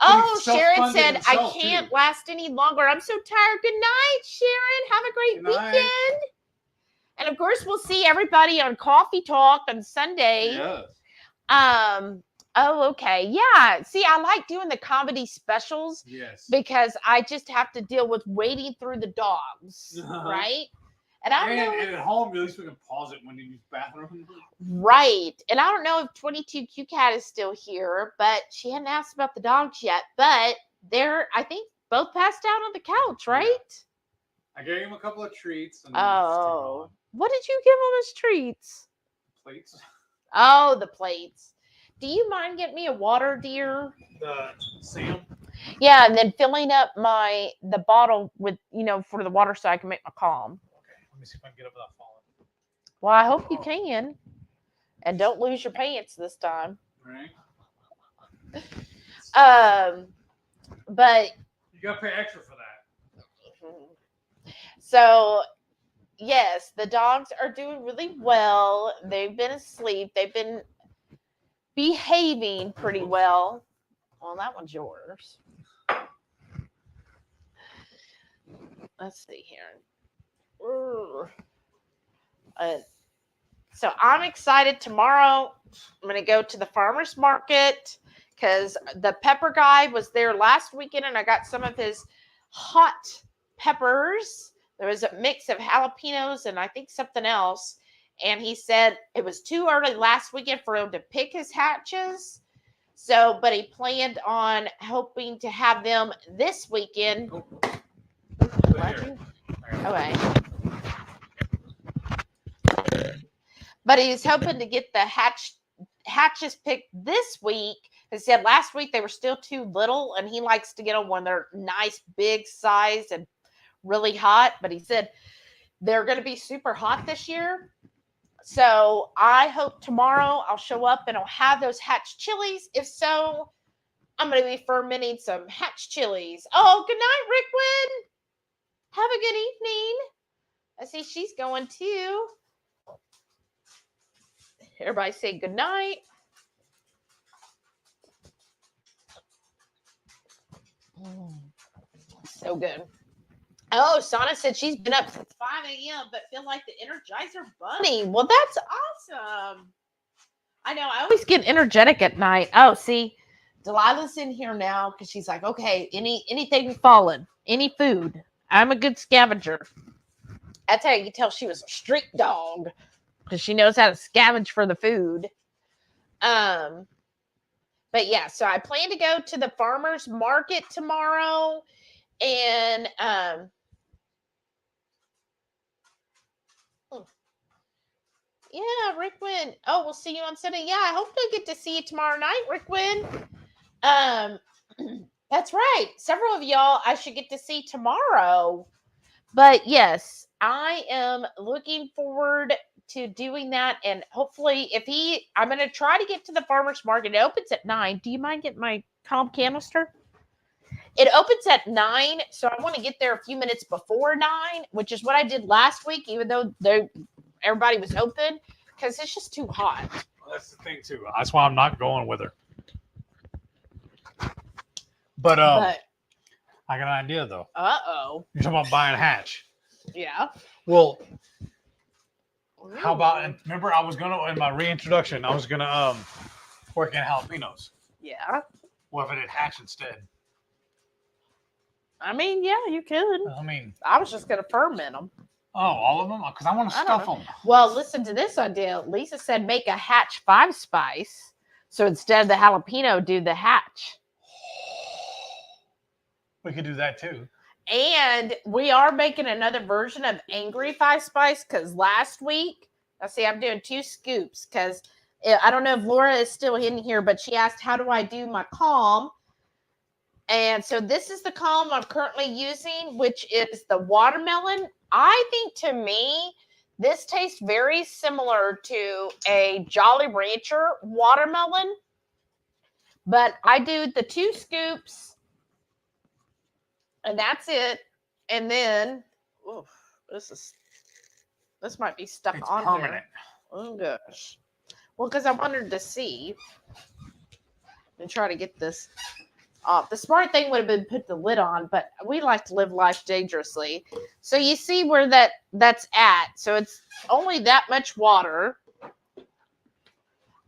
Oh, Sharon said, I can't last any longer. I'm so tired. Good night, Sharon. Have a great weekend. And of course, we'll see everybody on Coffee Talk on Sunday. Yes. Oh, okay. Yeah. See, I like doing the comedy specials. Yes. Because I just have to deal with wading through the dogs, right? And I don't know. And at home, at least we can pause it when you use the bathroom. Right. And I don't know if 22Q Cat is still here, but she hadn't asked about the dogs yet. But they're, I think, both passed out on the couch, right? Yeah. I gave him a couple of treats. And what did you give him as treats? Plates. Oh, the plates. Do you mind getting me a water, dear? Sam. Yeah, and then filling up the bottle with, for the water so I can make my calm. Okay, let me see if I can get up without falling. Well, I hope you can. And don't lose your pants this time. Right. But You gotta pay extra for that. so yes, the dogs are doing really well. They've been asleep. They've been behaving pretty well. Well, that one's yours. Let's see here. So I'm excited. Tomorrow, I'm going to go to the farmer's market because the pepper guy was there last weekend and I got some of his hot peppers. There was a mix of jalapenos and I think something else. And he said it was too early last weekend for him to pick his hatches. So, but he planned on hoping to have them this weekend. Okay. But he's hoping to get the hatches picked this week. He said last week they were still too little, and he likes to get them when they're nice, big size and really hot. But he said they're going to be super hot this year. So I hope tomorrow I'll show up and I'll have those hatch chilies. If so, I'm going to be fermenting some hatch chilies. Oh, good night, Rickwin. Have a good evening. I see she's going too. Everybody say good night. So good. Oh, Sana said she's been up since 5 a.m. but feel like the Energizer Bunny. Well, that's awesome. I know. I always get energetic at night. Oh, see, Delilah's in here now because she's like, okay, anything fallen, any food. I'm a good scavenger. That's how you can tell she was a street dog because she knows how to scavenge for the food. But yeah, so I plan to go to the farmer's market tomorrow. And yeah, Rickwin. Oh, we'll see you on Sunday. Yeah, I hope to get to see you tomorrow night, Rickwin. That's right. Several of y'all I should get to see tomorrow. But yes, I am looking forward to doing that. And hopefully I'm going to try to get to the farmer's market. It opens at 9. Do you mind getting my calm canister? It opens at 9, so I want to get there a few minutes before 9, which is what I did last week, even though everybody was open, because it's just too hot. Well, that's the thing, too. That's why I'm not going with her. But I got an idea, though. Uh-oh. You're talking about buying hatch. Yeah. Well, how about, remember I was going to, in my reintroduction, I was going to work in jalapenos. Yeah. What if I did hatch instead? I mean, yeah, you could. I was just going to ferment them. Oh, all of them? Because I want to stuff them. Well, listen to this idea. Lisa said make a hatch 5-spice. So instead of the jalapeno, do the hatch. We could do that too. And we are making another version of Angry 5-spice because last week, I'm doing 2 scoops because I don't know if Laura is still in here, but she asked, how do I do my calm? And so this is the calm I'm currently using, which is the watermelon. I think to me, this tastes very similar to a Jolly Rancher watermelon. But I do the 2 scoops. And that's it. And then, this might be stuck on permanent. Here. Oh, gosh. Well, because I wanted to see and try to get this off. The smart thing would have been put the lid on, but we like to live life dangerously. So you see where that's at. So it's only that much water.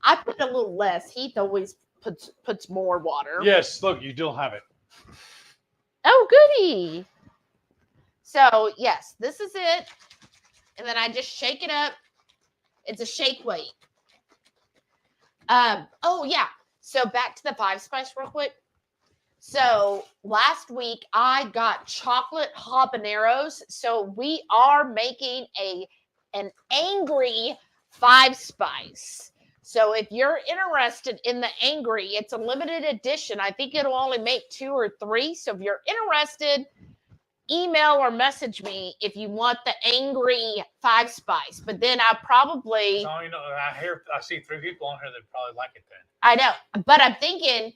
I put a little less. Heath always puts more water. Yes, look, you still have it. Oh, goody. So, yes, this is it. And then I just shake it up. It's a shake weight. Oh, yeah. So, back to the 5-spice real quick. So, last week, I got chocolate habaneros. So, we are making an angry 5-spice. So if you're interested in the Angry, it's a limited edition. I think it'll only make 2 or 3. So if you're interested, email or message me if you want the Angry 5-spice. But then I probably... So, I see 3 people on here that probably like it then. I know, but I'm thinking...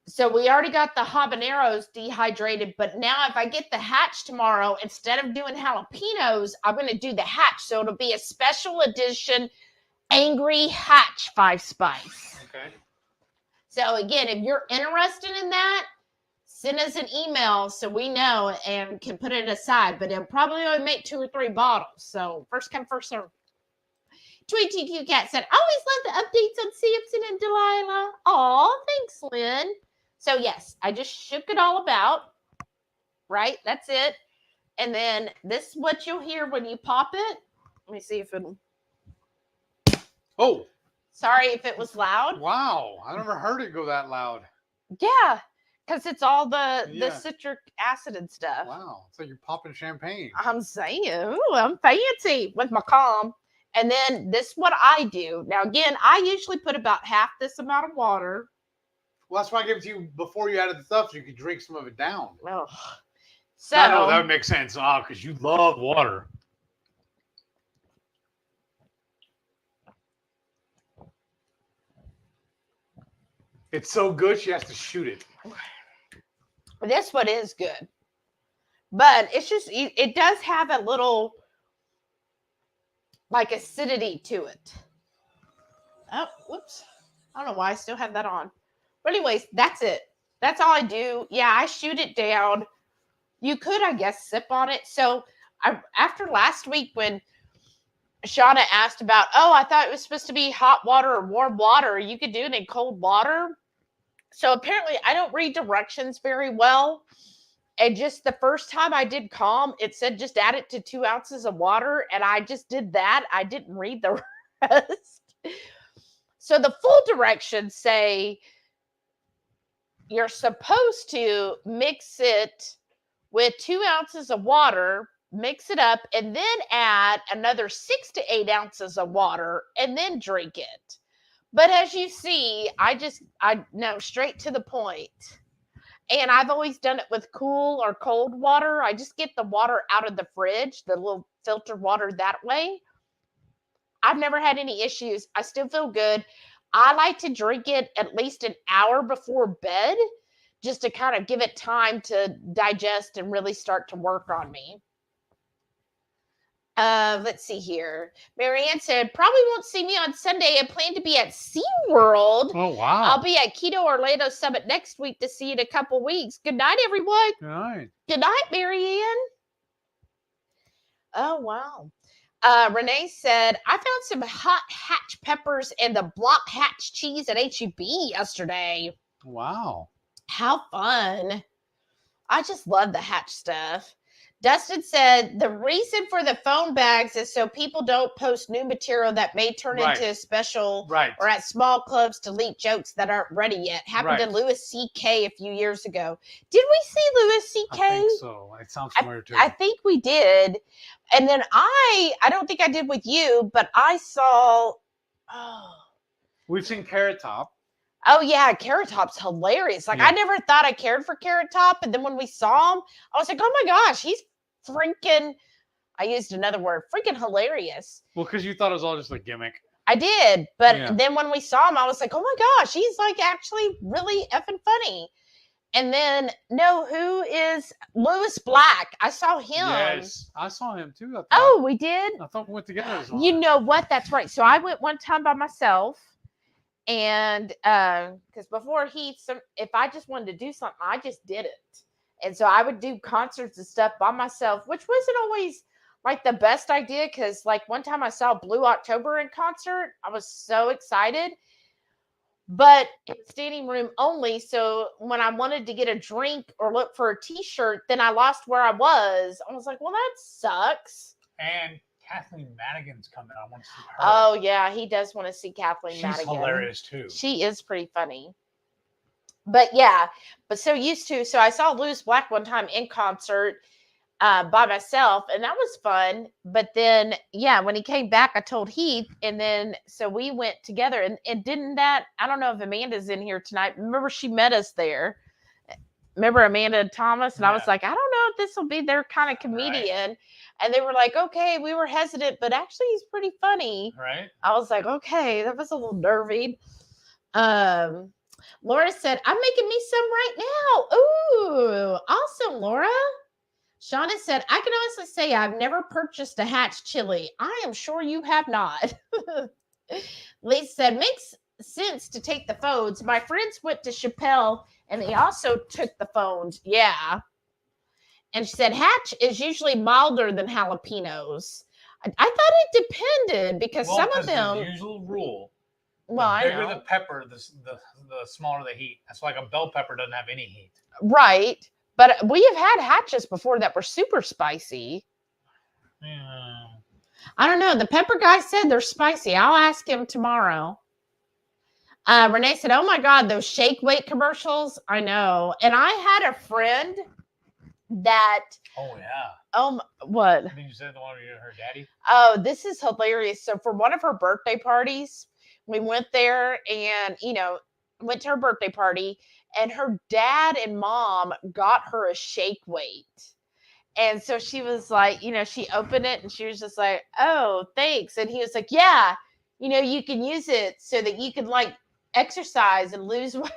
So we already got the habaneros dehydrated, but now if I get the hatch tomorrow, instead of doing jalapenos, I'm going to do the hatch. So it'll be a special edition Angry Hatch 5-spice. Okay. So again, if you're interested in that, send us an email so we know and can put it aside. But it'll probably only make 2 or 3 bottles. So first come, first serve. TQ Cat said, always love the updates on Samson and Delilah. Aw, thanks, Lynn. So yes, I just shook it all about, right? That's it. And then this is what you'll hear when you pop it. Let me see if it'll... Oh. Sorry if it was loud. Wow. I never heard it go that loud. Yeah, because it's all the citric acid and stuff. Wow. It's like you're popping champagne. I'm saying, ooh, I'm fancy with my calm. And then this is what I do. Now, again, I usually put about half this amount of water. Well, that's why I gave it to you before you added the stuff so you could drink some of it down. Oh. So, I know that would make sense. Because you love water. It's so good, she has to shoot it. this one is good. But it's just, it does have a little, like, acidity to it. Oh, whoops. I don't know why I still have that on. But anyways, that's it. That's all I do. Yeah, I shoot it down. You could, I guess, sip on it. So after last week when Shauna asked about, I thought it was supposed to be hot water or warm water. You could do it in cold water. So apparently I don't read directions very well. And just the first time I did calm, it said just add it to 2 ounces of water. And I just did that. I didn't read the rest. So the full directions say you're supposed to mix it with 2 ounces of water, mix it up, and then add another 6 to 8 ounces of water and then drink it. But as you see, I know straight to the point. And I've always done it with cool or cold water. I just get the water out of the fridge, the little filtered water that way. I've never had any issues. I still feel good. I like to drink it at least an hour before bed, just to kind of give it time to digest and really start to work on me. Let's see here. Marianne said, probably won't see me on Sunday. I plan to be at SeaWorld. Oh, wow. I'll be at Keto Orlando Summit next week to see you in a couple weeks. Good night, everyone. Good night. Good night, Marianne. Oh, wow. Renee said, I found some hot hatch peppers and the block hatch cheese at HEB yesterday. Wow. How fun. I just love the hatch stuff. Dustin said, the reason for the phone bags is so people don't post new material that may turn into a special or at small clubs to leak jokes that aren't ready yet. Happened to Louis C.K. a few years ago. Did we see Louis C.K.? I think so. It sounds familiar too. I think we did. And then I don't think I did with you, but I saw, we've seen Carrot Top. Oh, yeah, Carrot Top's hilarious. Like, I never thought I cared for Carrot Top. And then when we saw him, I was like, oh, my gosh, he's freaking, I used another word, freaking hilarious. Well, because you thought it was all just a gimmick. I did. But then when we saw him, I was like, oh, my gosh, he's, like, actually really effing funny. And then, no, who is Lewis Black? I saw him. Yes, I saw him, too. We did? I thought we went together. You know what? That's right. So I went one time by myself. And because before Heath, if I just wanted to do something, I just did it. And so I would do concerts and stuff by myself, which wasn't always like the best idea. Because like one time I saw Blue October in concert. I was so excited. But it's standing room only. So when I wanted to get a drink or look for a t-shirt, then I lost where I was. I was like, well, that sucks. And Kathleen Madigan's coming. I want to see her. Oh, yeah. He does want to see Kathleen Madigan. She's hilarious, too. She is pretty funny. But, yeah. But so used to. So I saw Louis Black one time in concert. by myself, and that was fun. But then, yeah, when he came back, I told Heath, and then so we went together. And didn't that? I don't know if Amanda's in here tonight. Remember, she met us there. Remember Amanda Thomas? And I was like, I don't know if this will be their kind of comedian. Right. And they were like, okay, we were hesitant, but actually he's pretty funny. Right. I was like, okay, that was a little nervy. Laura said, I'm making me some right now. Ooh, awesome, Laura. Shauna said, I can honestly say I've never purchased a Hatch chili. I am sure you have not. Lisa said, makes sense to take the phones. My friends went to Chappelle and they also took the phones. Yeah. And she said, Hatch is usually milder than jalapenos. I thought it depended because some of them. The usual rule. Well, the bigger the pepper, the smaller the heat. That's like a bell pepper doesn't have any heat. Right. But we have had Hatches before that were super spicy. Yeah. I don't know. The pepper guy said they're spicy. I'll ask him tomorrow. Renee said, oh my God, those shake weight commercials. I know. And I had a friend that. Oh, yeah. What? I think you said the one with her daddy. Oh, this is hilarious. So for one of her birthday parties, we went there and, went to her birthday party and her dad and mom got her a shake weight. And so she was like, she opened it and she was just like, oh, thanks. And he was like, yeah, you can use it so that you can like exercise and lose weight.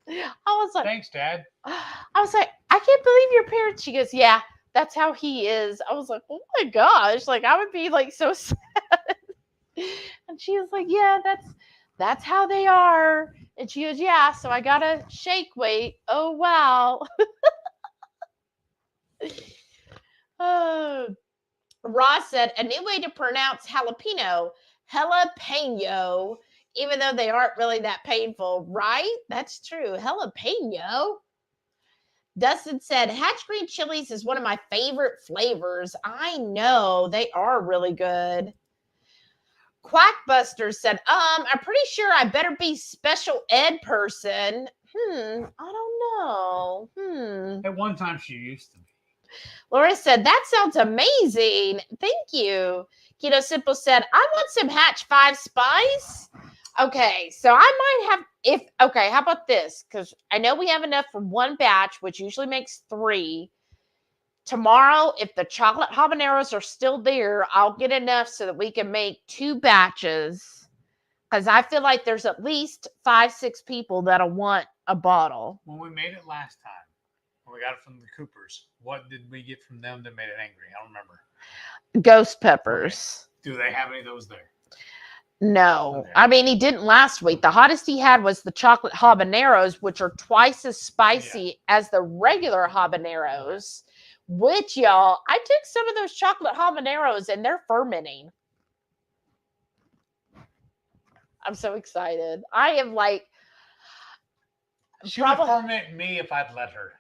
I was like, thanks, Dad. I was like, I can't believe your parents. She goes, yeah, that's how he is. I was like, oh my gosh. Like I would be like so sad. And she was like, yeah, that's how they are. And she goes, yeah, so I got a shake weight. Oh, wow. Ross said, a new way to pronounce jalapeno, jalapeno, even though they aren't really that painful, right? That's true. Jalapeno. Dustin said, Hatch green chilies is one of my favorite flavors. I know they are really good. Quackbuster said, I'm pretty sure I better be special ed person. I don't know. At one time she used to be. Laura said, that sounds amazing. Thank you. Keto Simple said, I want some Hatch 5 spice. Okay, so I might have, how about this? Because I know we have enough for one batch, which usually makes 3. Tomorrow, if the chocolate habaneros are still there, I'll get enough so that we can make 2 batches. Because I feel like there's at least 5-6 people that'll want a bottle. When we made it last time, when we got it from the Coopers, what did we get from them that made it angry? I don't remember. Ghost peppers. Okay. Do they have any of those there? No. Okay. I mean, he didn't last week. The hottest he had was the chocolate habaneros, which are twice as spicy as the regular habaneros. Which, y'all, I took some of those chocolate habaneros and they're fermenting. I'm so excited. I am like. She would ferment me if I'd let her.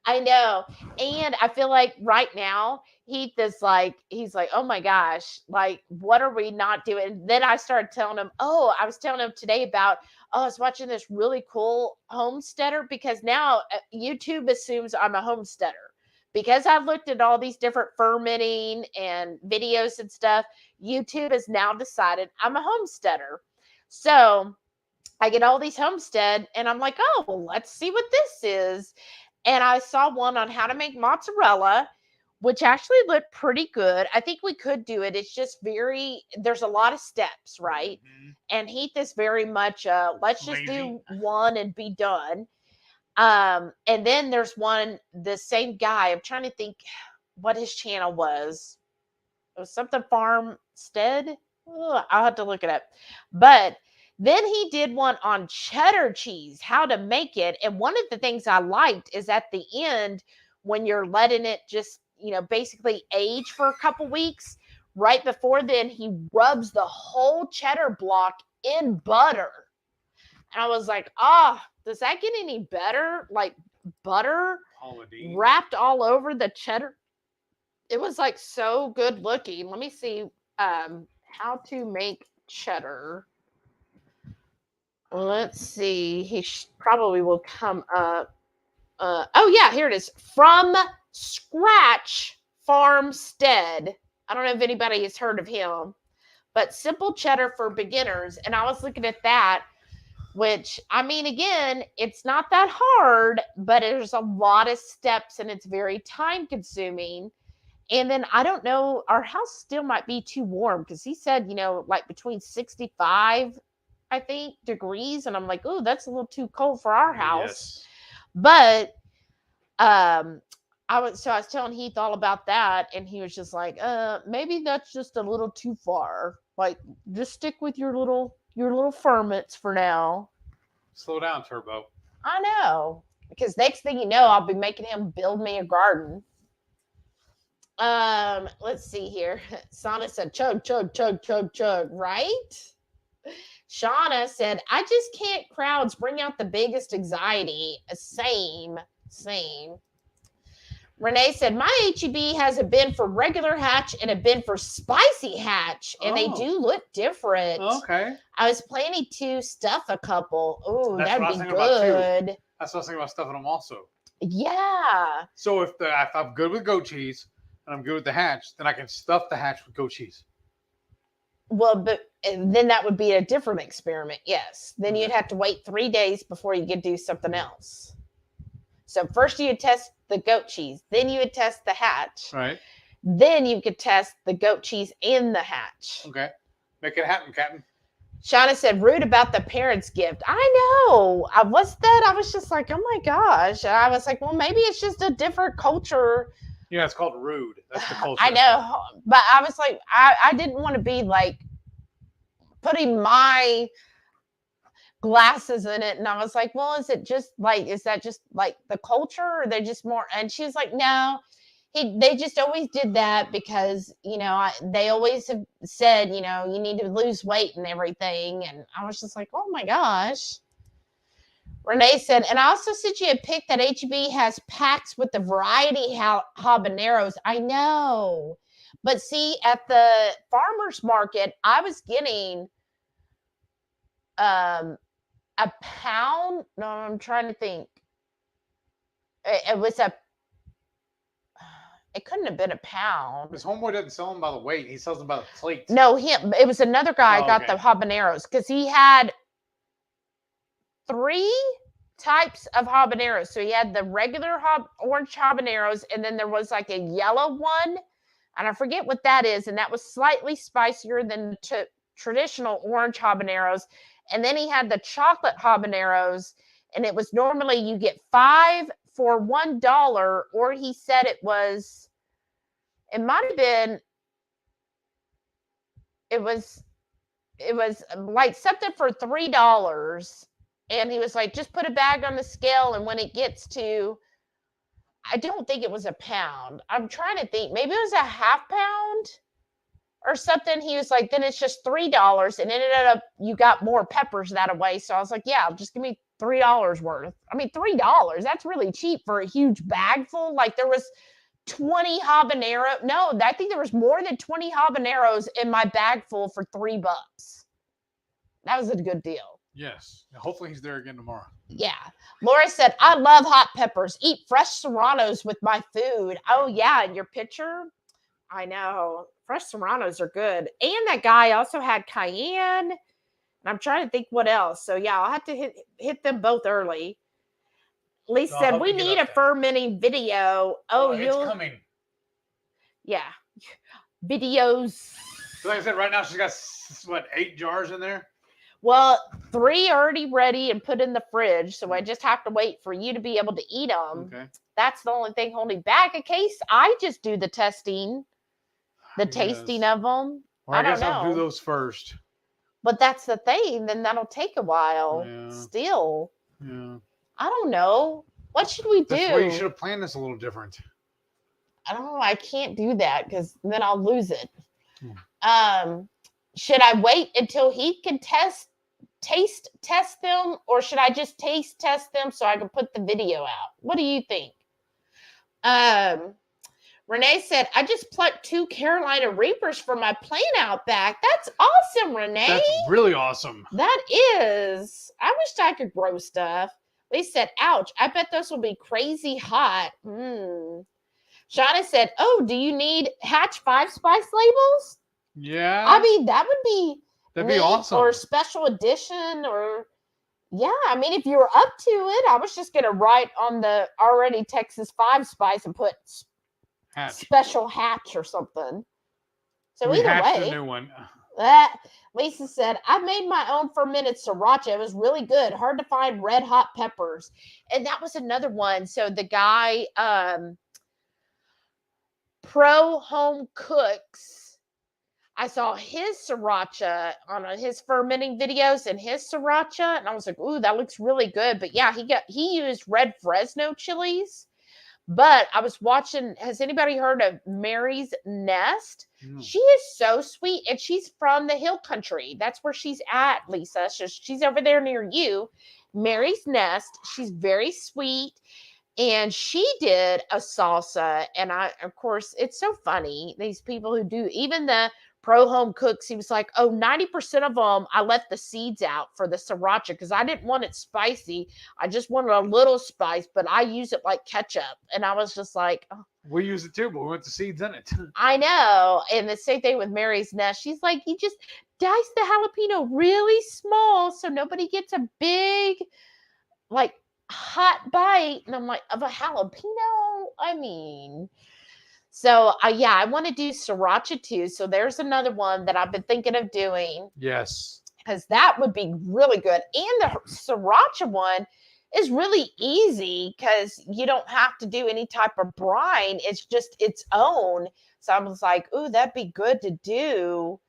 I know. And I feel like right now, Heath is like, he's like, oh my gosh, like, what are we not doing? And then I started telling him, I was telling him today about, I was watching this really cool homesteader because now YouTube assumes I'm a homesteader. Because I've looked at all these different fermenting and videos and stuff, YouTube has now decided I'm a homesteader. So I get all these homestead and I'm like, well, let's see what this is. And I saw one on how to make mozzarella, which actually looked pretty good. I think we could do it. It's just there's a lot of steps, right? Mm-hmm. And Heath is very much, let's just do one and be done. And then there's one, the same guy, I'm trying to think what his channel was. It was something Farmstead. I'll have to look it up. But then he did one on cheddar cheese, how to make it. And one of the things I liked is at the end, when you're letting it just, basically age for a couple weeks, right before then, he rubs the whole cheddar block in butter. And I was like, does that get any better? Like butter wrapped all over the cheddar. It was like so good looking. Let me see how to make cheddar. Let's see. He probably will come up. Here it is. From Scratch Farmstead. I don't know if anybody has heard of him, but simple cheddar for beginners. And I was looking at that, which, I mean, again, it's not that hard, but there's a lot of steps and it's very time consuming. And then I don't know, our house still might be too warm because he said, like between 65, I think, degrees. And I'm like, oh, that's a little too cold for our house. Yes. But I was telling Heath all about that, and he was just like, maybe that's just a little too far. Like, just stick with your little ferments for now. Slow down, Turbo. I know, because next thing you know, I'll be making him build me a garden. Let's see here. Sana said, chug, chug, chug, chug, chug, right? Shauna said, I just can't crowds bring out the biggest anxiety. Same. Renee said, my HEB has a bin for regular hatch and a bin for spicy hatch, and they do look different. Okay. I was planning to stuff a couple. Oh, That's that'd be good. That's what I was thinking about stuffing them also. Yeah. So if I'm good with goat cheese and I'm good with the hatch, then I can stuff the hatch with goat cheese. Well, and then that would be a different experiment. Yes. Then you'd have to wait 3 days before you could do something else. So first you would test the goat cheese, then you would test the hatch. Right. Then you could test the goat cheese in the hatch. Okay. Make it happen, Captain. Shauna said, rude about the parents' gift. I know. I was just like, oh my gosh. And I was like, well, maybe it's just a different culture. Yeah, it's called rude. That's the culture. I know. But I was like, I didn't want to be like putting my glasses in it, and I was like, well, is that just like the culture, or they're just more? And she was like, no, they just always did that because they always have said you need to lose weight and everything. And I was just like, oh my gosh. Renee said, and I also sent you a pic that HEB has packs with the variety habaneros. I know, but see, at the farmer's market, I was getting a pound. No, I'm trying to think. It couldn't have been a pound. His homeboy doesn't sell them by the weight. He sells them by the plate. No, it was another guy got the habaneros because he had 3 types of habaneros. So he had the regular orange habaneros, and then there was like a yellow one, and I forget what that is, and that was slightly spicier than the traditional orange habaneros. And then he had the chocolate habaneros, and it was normally you get 5 for $1, or he said it was like something for $3. And he was like, just put a bag on the scale, and when it gets to, I don't think it was a pound. I'm trying to think, maybe it was a half pound or something. He was like, then it's just $3, and ended up you got more peppers that way. So I was like, yeah, just give me $3 worth. I mean, $3, that's really cheap for a huge bag full. Like there was 20 habanero. No, I think there was more than 20 habaneros in my bag full for $3. That was a good deal. Yes. Hopefully he's there again tomorrow. Yeah. Laura said, I love hot peppers. Eat fresh serranos with my food. Oh, yeah. In your picture? I know. Fresh serranos are good. And that guy also had cayenne. And I'm trying to think what else. So, yeah, I'll have to hit them both early. Lee said, we need a fermenting video. Oh, it's coming. Yeah. Videos. Like I said, right now she's got, 8 jars in there? Well, 3 already ready and put in the fridge, so I just have to wait for you to be able to eat them. Okay. That's the only thing holding back. In case I just do the testing, tasting of them. Well, I guess I'll do those first. But that's the thing. Then that'll take a while. Yeah. Still. Yeah. I don't know. What should we do? That's why you should have planned this a little different. I don't know. I can't do that because then I'll lose it. Should I wait until he can taste test them, or should I just taste test them so I can put the video out? What do you think? Renee said, I just plucked 2 Carolina Reapers from my plant out back. That's awesome, Renee. That's really awesome. That is. I wish I could grow stuff. They said, ouch, I bet those will be crazy hot. Shauna said, "Oh, do you need Hatch 5 spice labels?" Yeah. I mean, that would be that'd be neat, awesome. or special edition, or yeah. I mean, if you were up to it, I was just gonna write on the already Texas 5 spice and put Hatch. special Hatch or something. So We either hatched way, a new one. Lisa said, "I made my own fermented sriracha. It was really good. Hard to find red hot peppers." And that was another one. So the guy, Pro Home Cooks, I saw his sriracha on his fermenting videos and his sriracha, and I was like, "Ooh, that looks really good." But yeah, he used red Fresno chilies. But I was watching. Has anybody heard of Mary's Nest? She is so sweet, and she's from the Hill Country. That's where she's at, Lisa. She's over there near you. Mary's Nest. She's very sweet, and she did a salsa. And of course, it's so funny. These people who do, even the Pro Home Cooks, he was like, "Oh, 90% of them, I left the seeds out for the sriracha because I didn't want it spicy. I just wanted a little spice, but I use it like ketchup." And I was just like, oh. We use it too, but we want the seeds in it. I know. And the same thing with Mary's Nest. She's like, "You just dice the jalapeno really small so nobody gets a big, like, hot bite." And I'm like, "Of a jalapeno? I mean..." So, yeah, I want to do sriracha too. So there's another one that I've been thinking of doing. Yes. Because that would be really good. And the sriracha one is really easy because you don't have to do any type of brine. It's just its own. So I was like, "Ooh, that'd be good to do.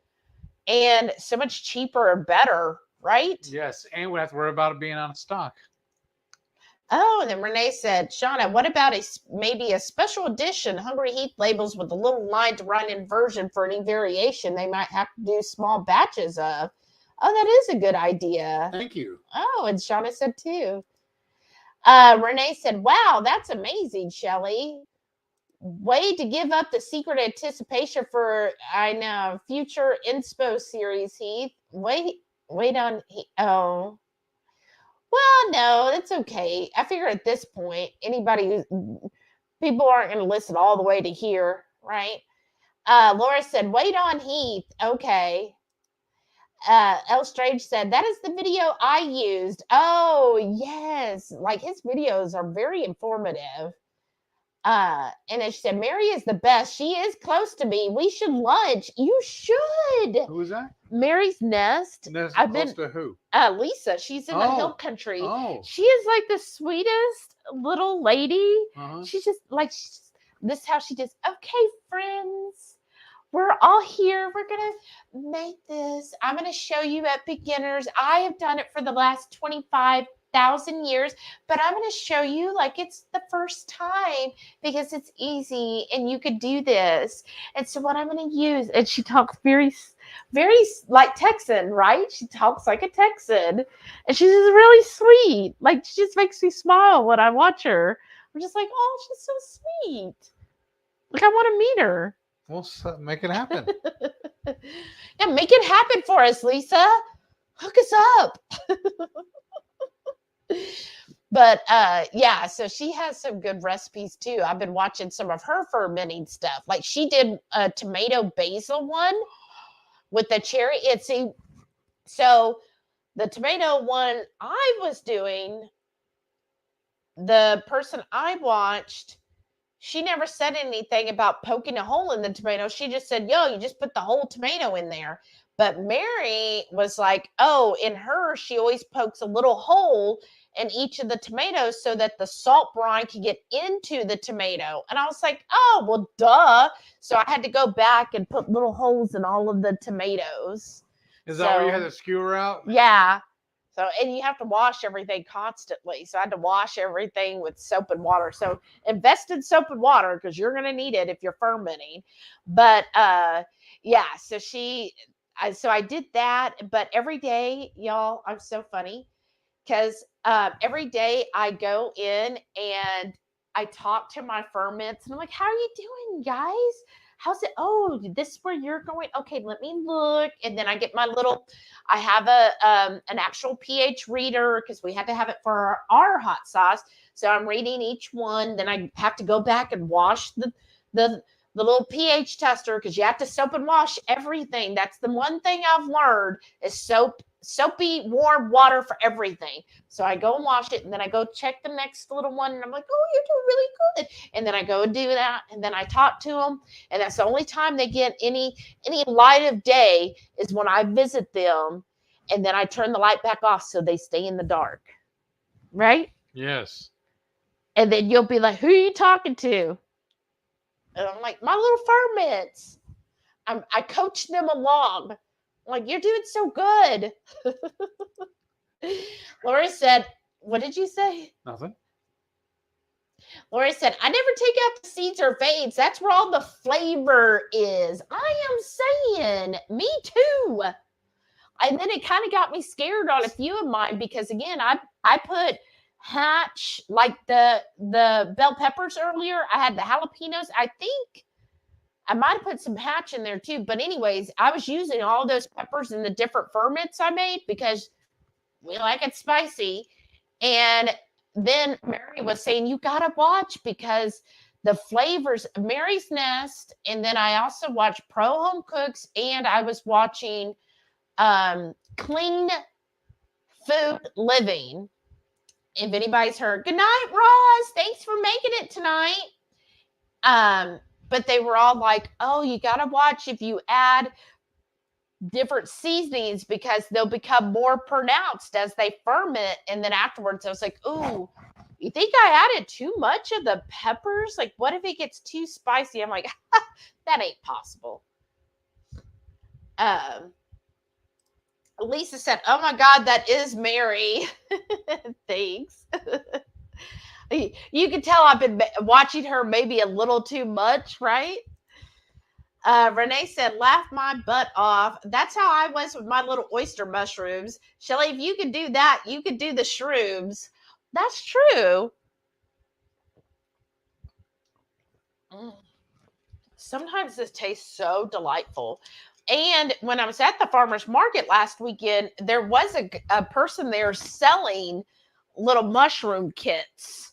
And so much cheaper and better, right?" Yes. And we have to worry about it being out of stock. Oh, and then Renee said, "Shauna, what about maybe a special edition HungryHeath labels with a little line to write in version for any variation they might have to do small batches of?" Oh, that is a good idea. Thank you. Oh, and Shauna said too. Renee said, "Wow, that's amazing, Shelly. Way to give up the secret anticipation for, I know, future inspo series, Heath. Wait on, oh. Well, no, it's okay. I figure at this point, people aren't going to listen all the way to here, right?" Laura said, "Wait on Heath." Okay. L Strange said, "That is the video I used." Oh, yes. Like, his videos are very informative. And then she said, "Mary is the best. She is close to me. We should lunch." You should. Who is that? Mary's Nest. I've been to who? Lisa. She's in the Hill Country. Oh. She is like the sweetest little lady. She's just like, this is how she does. "Okay, friends, we're all here. We're going to make this. I'm going to show you at beginners. I have done it for the last 25,000 years, but I'm going to show you like it's the first time because it's easy and you could do this. And so what I'm going to use," and she talks very, very like Texan, right? She talks like a Texan, and she's just really sweet. Like, she just makes me smile when I watch her. I'm just like, "Oh, she's so sweet. Like, I want to meet her." We'll make it happen. Yeah, make it happen for us, Lisa. Hook us up. But yeah, so she has some good recipes too. I've been watching some of her fermenting stuff. Like, she did a tomato basil one with the cherry. So the tomato one I was doing, the person I watched, she never said anything about poking a hole in the tomato. She just said, "Yo, you just put the whole tomato in there." But Mary was like, "Oh, in her, she always pokes a little hole in each of the tomatoes so that the salt brine can get into the tomato." And I was like, "Oh, well, duh." So I had to go back and put little holes in all of the tomatoes. Is that where you had the skewer out? Yeah. So, and you have to wash everything constantly. So I had to wash everything with soap and water. So invest in soap and water because you're going to need it if you're fermenting. But yeah, so so I did that. But every day, y'all, I'm so funny because every day I go in and I talk to my ferments and I'm like, "How are you doing, guys? how's it? Oh, this is where you're going. Okay, let me look. And then I get my little, I have an actual pH reader because we had to have it for our hot sauce. So I'm reading each one. Then I have to go back and wash the little pH tester because you have to soap and wash everything. That's the one thing I've learned is soapy warm water for everything. So I go and wash it, and then I go check the next little one, and I'm like, oh, you're doing really good. And then I go and do that, and then I talk to them, and that's the only time they get any light of day is when I visit them, and then I turn the light back off so they stay in the dark, right? Yes. And then you'll be like, who are you talking to? And I'm like, my little ferments. I coach them along. I'm like, you're doing so good. Lori said, what did you say? Nothing. Lori said, I never take out the seeds or veins. That's where all the flavor is. I am saying, me too. And then it kind of got me scared on a few of mine because, again, I put hatch, like the bell peppers earlier. I had the jalapenos. I think I might have put some hatch in there too. But anyways, I was using all those peppers in the different ferments I made because we like it spicy. And then Mary was saying, you got to watch because the flavors, Mary's Nest. And then I also watched Pro Home Cooks, and I was watching Clean Food Living. If anybody's heard, good night, Roz. Thanks for making it tonight. But they were all like, oh, you got to watch if you add different seasonings because they'll become more pronounced as they ferment. And then afterwards, I was like, ooh, you think I added too much of the peppers? Like, what if it gets too spicy? I'm like, that ain't possible. Lisa said, oh my God, that is Mary. Thanks. You can tell I've been watching her maybe a little too much, right? Renee said, laugh my butt off. That's how I was with my little oyster mushrooms. Shelly, if you could do that, you could do the shrooms. That's true. Sometimes this tastes so delightful. And when I was at the farmer's market last weekend, there was a person there selling little mushroom kits,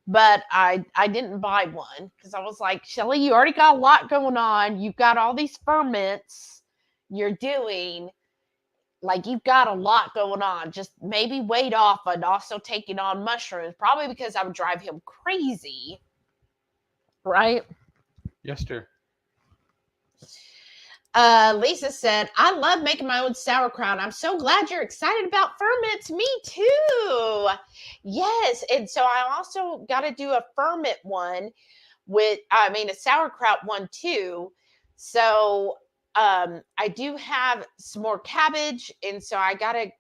but I didn't buy one because I was like, Shelly, you already got a lot going on. You've got all these ferments you're doing. Like, you've got a lot going on. Just maybe wait off and also taking on mushrooms, probably because I would drive him crazy. Right? Yes, dear. Lisa said, I love making my own sauerkraut. I'm so glad you're excited about ferments. Me too. Yes. And so I also got to do a ferment one a sauerkraut one too. So I do have some more cabbage. And so I gotta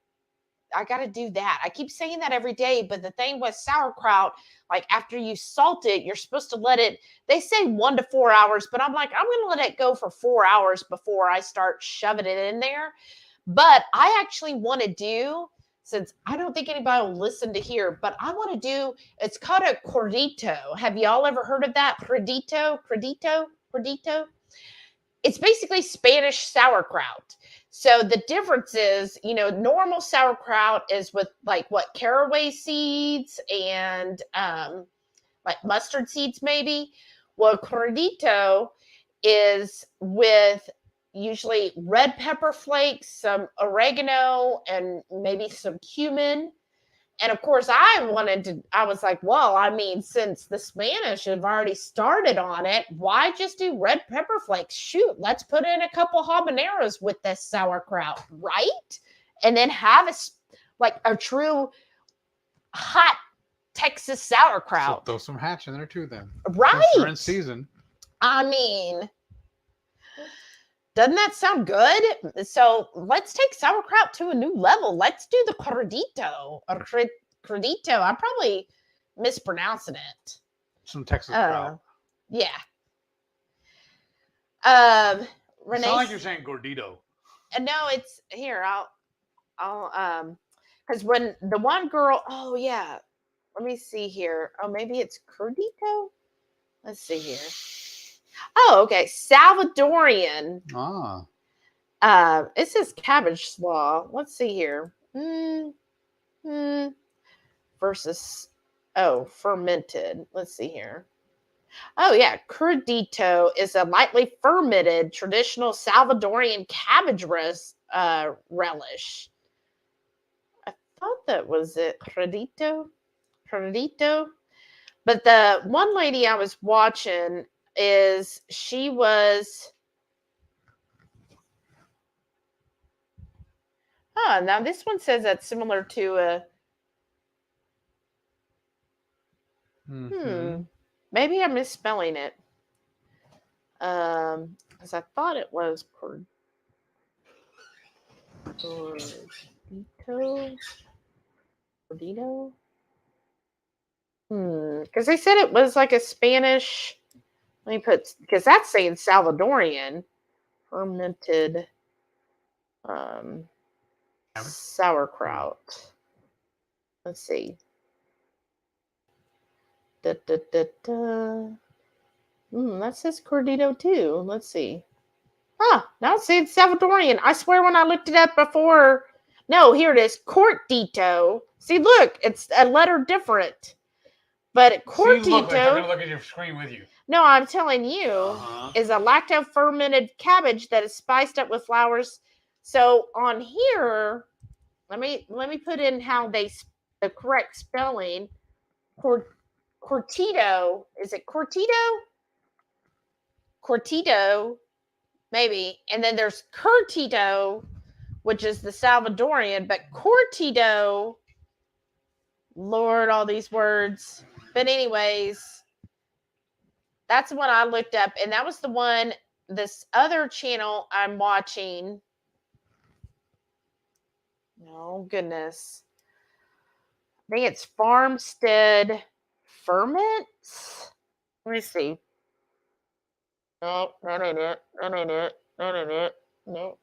do that. I keep saying that every day, but the thing with sauerkraut, like after you salt it, you're supposed to let it, they say 1 to 4 hours, but I'm like, I'm going to let it go for 4 hours before I start shoving it in there. But I actually want to do, since I don't think anybody will listen to here, but I want to do, it's called a cordito. Have y'all ever heard of that? Cordito? It's basically Spanish sauerkraut. So the difference is, normal sauerkraut is with caraway seeds and like mustard seeds maybe. Well, cordito is with usually red pepper flakes, some oregano, and maybe some cumin. And of course, I was like, well, since the Spanish have already started on it, why just do red pepper flakes? Shoot, let's put in a couple habaneros with this sauerkraut, right? And then have a true hot Texas sauerkraut. So throw some hatch in there too then. Right. They're in season. Doesn't that sound good? So let's take sauerkraut to a new level. Let's do the cordito. Or cordito. I'm probably mispronouncing it. Some Texas kraut. Yeah. Renee. It sounds like you're saying gordito. No, it's here. I'll because when the one girl, oh yeah, let me see here. Oh, maybe it's cordito. Let's see here. Oh, okay. Salvadorian. Ah. It says cabbage slaw. Let's see here. Versus, fermented. Let's see here. Oh, yeah. Crudito is a lightly fermented traditional Salvadorian cabbage relish. I thought that was it. Crudito. But the one lady I was watching she was. Oh, now this one says that's similar to a. Maybe I'm misspelling it. Because I thought it was Cordito. Because they said it was like a Spanish. Let me put, because that's saying Salvadorian fermented sauerkraut. Let's see. That says Cordito too. Let's see. Now it's saying Salvadorian. I swear when I looked it up before. No, here it is. Cordito. See, look, it's a letter different. But Cordito. I'm going to look at your screen with you. No, I'm telling you, is a lacto fermented cabbage that is spiced up with flowers. So on here, let me put in how the correct spelling. Cortito. Is it Cortito? Cortito, maybe. And then there's Curtito, which is the Salvadorian, but Cortito, Lord, all these words. But anyways, that's the one I looked up, and that was the one, this other channel I'm watching. Oh, goodness. I think it's Farmstead Ferments. Let me see. No, that ain't it. No.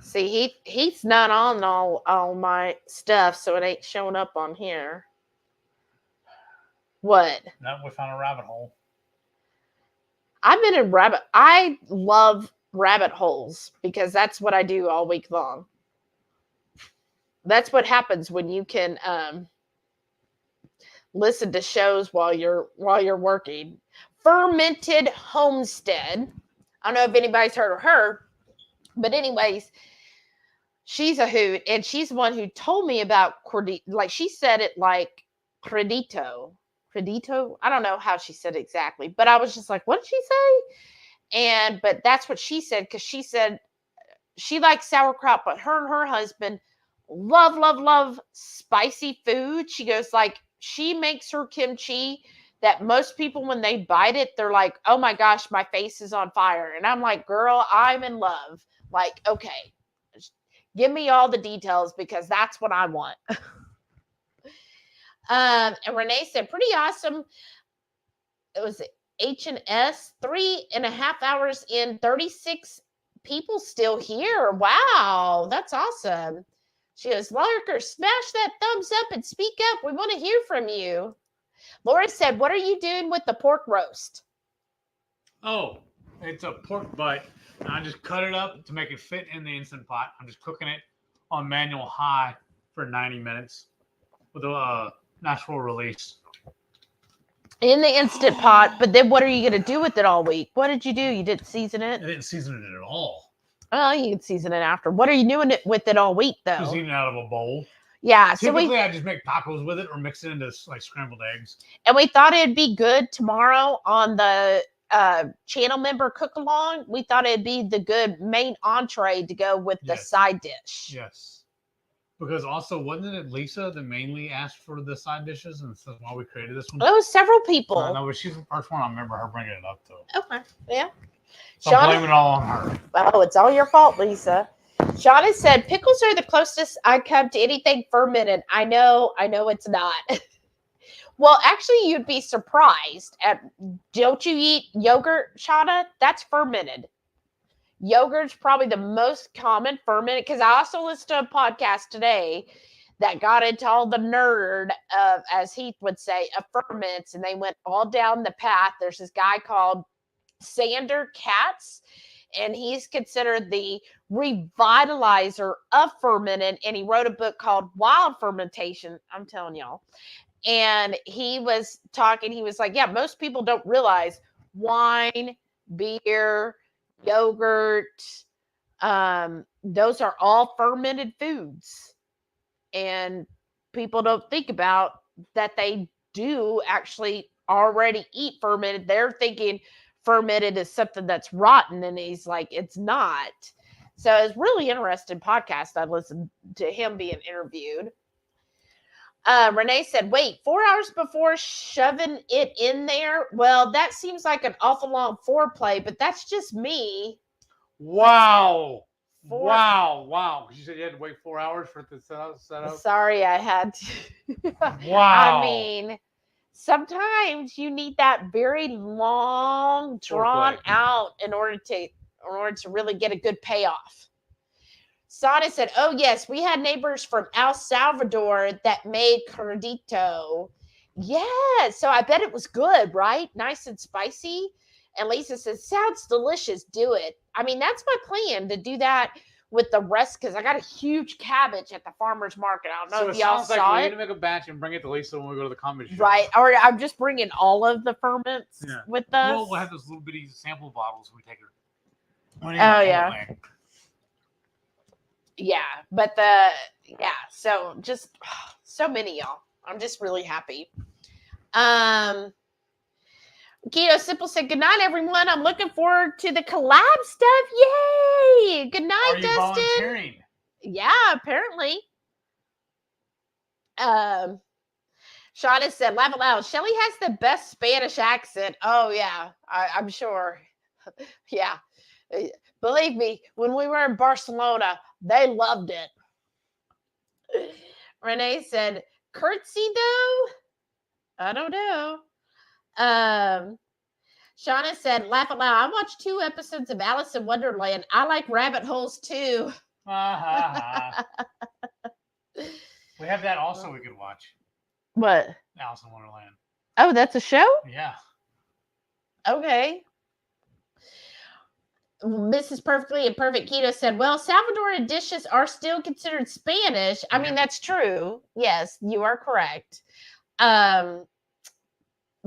See, he's not on all my stuff, so it ain't showing up on here. What? No, we found a rabbit hole. I've been in I love rabbit holes because that's what I do all week long. That's what happens when you can listen to shows while you're working. Fermented Homestead. I don't know if anybody's heard of her, but anyways, she's a hoot, and she's the one who told me about Cordito. Like, she said it like Credito. I don't know how she said it exactly, but I was just like, what did she say? But that's what she said, because she said she likes sauerkraut, but her and her husband love spicy food. She goes, like, she makes her kimchi that most people, when they bite it, they're like, oh my gosh, my face is on fire. And I'm like, girl, I'm in love. Like, okay, give me all the details, because that's what I want. And Renee said, pretty awesome. It was H&S, 3.5 hours in, 36 people still here. Wow, that's awesome. She goes, Lurker, smash that thumbs up and speak up. We want to hear from you. Laura said, what are you doing with the pork roast? Oh, it's a pork butt. I just cut it up to make it fit in the Instant Pot. I'm just cooking it on manual high for 90 minutes with a natural release. In the Instant Pot, but then what are you going to do with it all week? What did you do? You didn't season it? I didn't season it at all. Oh, you can season it after. What are you doing with it all week, though? Just eating it out of a bowl. Yeah. Typically, I just make tacos with it or mix it into like scrambled eggs. And we thought it'd be good tomorrow on the channel member cook-along. We thought it'd be the good main entree to go with the side dish. Yes. Because also, wasn't it Lisa that mainly asked for the side dishes, and so while we created this one? It was several people. No, but she's the first one I remember her bringing it up to. Okay, yeah. So I'm blaming it all on her. Oh, it's all your fault, Lisa. Shauna said, pickles are the closest I come to anything fermented. I know it's not. Well, actually, you'd be surprised. Don't you eat yogurt, Shauna? That's fermented. Yogurt's probably the most common fermented, because I also listened to a podcast today that got into all the nerd of, as Heath would say, of ferments, and they went all down the path. There's this guy called Sander Katz, and he's considered the revitalizer of fermented, and he wrote a book called Wild Fermentation. I'm telling y'all. And he was talking, he was like, yeah, most people don't realize wine, beer, yogurt, those are all fermented foods. And people don't think about that they do actually already eat fermented. They're thinking fermented is something that's rotten, and he's like, it's not. So it's really interesting podcast. I listened to him being interviewed. Renee said, wait, 4 hours before shoving it in there? Well, that seems like an awful long foreplay, but that's just me. Wow. Wow. You said you had to wait 4 hours for it to set up? Sorry, I had to. Wow. I mean, sometimes you need that very long, drawn out in order to really get a good payoff. Sana said, oh, yes, we had neighbors from El Salvador that made curdito. Yeah, so I bet it was good, right? Nice and spicy. And Lisa says, sounds delicious. Do it. I mean, that's my plan, to do that with the rest, because I got a huge cabbage at the farmer's market. I don't know if y'all saw we it. need to make a batch and bring it to Lisa when we go to the comedy show. Right. Or I'm just bringing all of the ferments with us. Well, we'll have those little bitty sample bottles when we take her. Oh, yeah. Yeah, but so just so many, y'all. I'm just really happy. Keto Simple said, good night, everyone. I'm looking forward to the collab stuff. Yay! Good night, Are you Dustin. volunteering? Yeah, apparently. Shauna said, laugh aloud. Shelly has the best Spanish accent. Oh, yeah, I'm sure. Yeah. Believe me, when we were in Barcelona, they loved it. Renee said, curtsy though? I don't know. Shauna said, laugh aloud. I watched 2 episodes of Alice in Wonderland. I like rabbit holes too. We have that also we could watch. What? Alice in Wonderland. Oh, that's a show? Yeah. Okay. Mrs. Perfectly and Perfect Keto said, well, Salvadoran dishes are still considered Spanish. I mean, that's true. Yes, you are correct.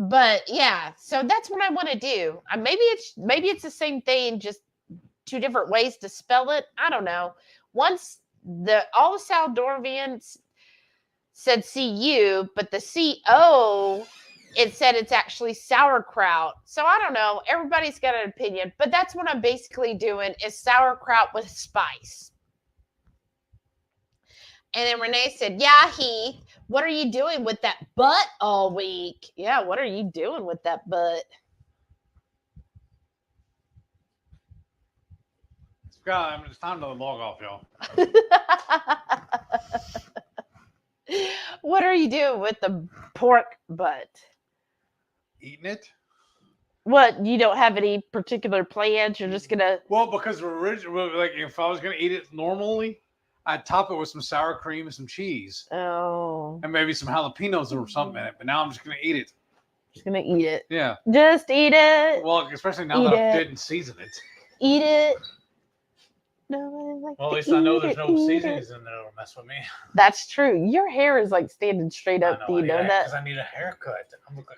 But yeah, so that's what I want to do. Maybe it's the same thing, just 2 different ways to spell it. I don't know. Once all the Salvadorians said CU, but the CO, it said it's actually sauerkraut. So I don't know. Everybody's got an opinion, but that's what I'm basically doing is sauerkraut with spice. And then Renee said, yeah, Heath, what are you doing with that butt all week? Yeah, what are you doing with that butt? It's time to log off, y'all. What are you doing with the pork butt? Eating it? What, you don't have any particular plans? You're just gonna... Well, because originally, like, if I was gonna eat it normally, I'd top it with some sour cream and some cheese. Oh. And maybe some jalapenos or something in it. But now I'm just gonna eat it. Just gonna eat it. Yeah. Just eat it. Well, especially now that I didn't season it. Eat it. No, like well, at least I know there's no seasonings in there that'll mess with me. That's true. Your hair is like standing straight up. Do you know that? Because I need a haircut. I look like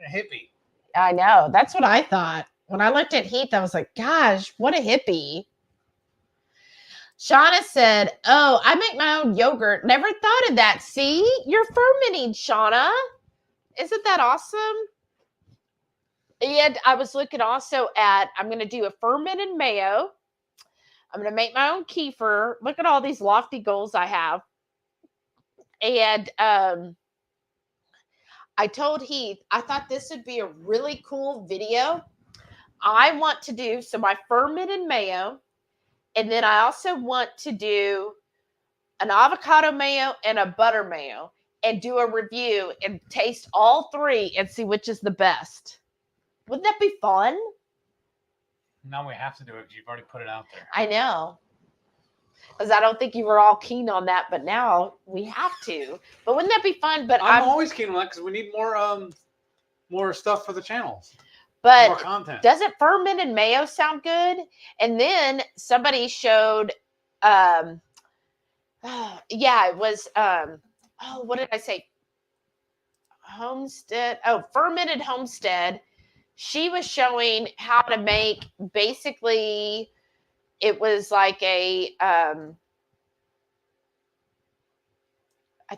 a hippie. I know. That's what I thought. When I looked at Heath, I was like, gosh, what a hippie. Shauna said, oh, I make my own yogurt. Never thought of that. See? You're fermenting, Shauna. Isn't that awesome? And I was looking also at, I'm going to do a fermented mayo. I'm going to make my own kefir. Look at all these lofty goals I have. And I told Heath, I thought this would be a really cool video. I want to do, so my fermented mayo, and then I also want to do an avocado mayo and a butter mayo and do a review and taste all 3 and see which is the best. Wouldn't that be fun? Now we have to do it because you've already put it out there. I know. because I don't think you were all keen on that, but now we have to. But wouldn't that be fun? But I'm always keen on that because we need more stuff for the channels. More but content. doesn't fermented mayo sound good? And then somebody showed, yeah, it was, what did I say? Homestead. Oh, fermented homestead. She was showing how to make, basically, it was like a, I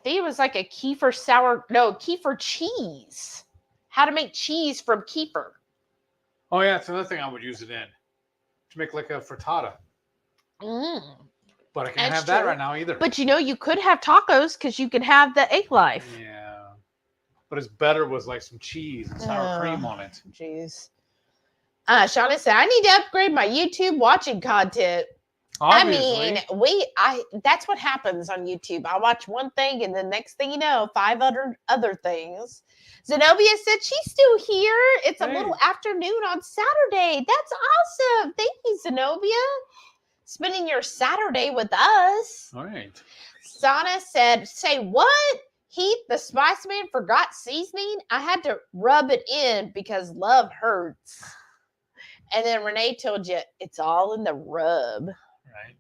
think it was like a kefir cheese. How to make cheese from kefir. Oh yeah, it's another thing I would use it in to make like a frittata. But I can't have that right now either. But you could have tacos because you could have the egg life. Yeah, but it's better with like some cheese and sour cream on it. Jeez. Shauna said, I need to upgrade my YouTube watching content. Obviously. I mean, that's what happens on YouTube. I watch one thing and the next thing you know, 5 other things. Zenobia said she's still here. It's a little afternoon on Saturday. That's awesome. Thank you, Zenobia. Spending your Saturday with us. All right. Sana said, say what? Heath, the Spice Man, forgot seasoning? I had to rub it in because love hurts. And then Renee told you it's all in the rub. Right.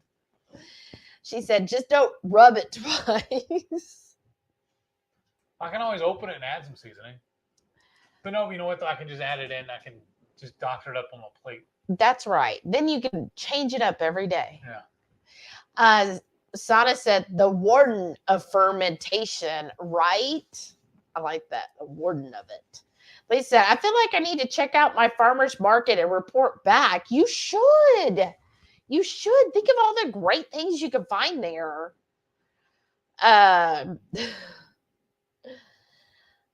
She said, just don't rub it twice. I can always open it and add some seasoning. But no, you know what? I can just add it in. I can just doctor it up on my plate. That's right. Then you can change it up every day. Yeah. Sana said, the warden of fermentation, right? I like that. The warden of it. Lisa, I feel like I need to check out my farmer's market and report back. You should. You should. Think of all the great things you can find there.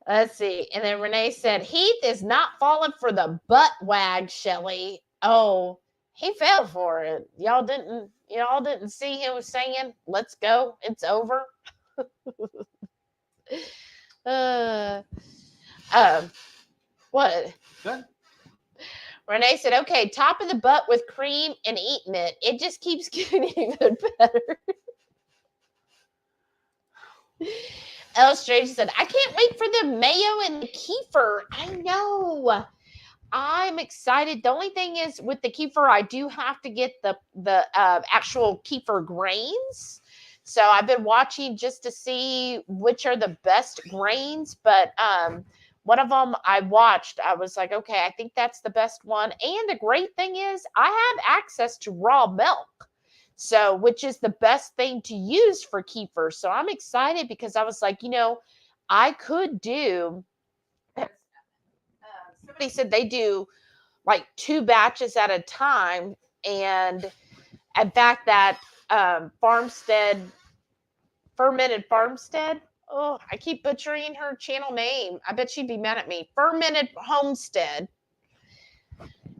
Let's see. And then Renee said, Heath is not falling for the butt wag, Shelly. Oh, he fell for it. Y'all didn't see him saying, let's go. It's over. What? Good. Renee said, okay, top of the butt with cream and eating it. It just keeps getting even better. Strange said, I can't wait for the mayo and the kefir. I know. I'm excited. The only thing is with the kefir, I do have to get the actual kefir grains. So I've been watching just to see which are the best grains. But one of them I watched, I was like, okay, I think that's the best one. And the great thing is I have access to raw milk. So, which is the best thing to use for kefir. So I'm excited because I was like, I could do, somebody said they do like 2 batches at a time. And in fact, that fermented farmstead. Oh, I keep butchering her channel name. I bet she'd be mad at me. Fermented homestead.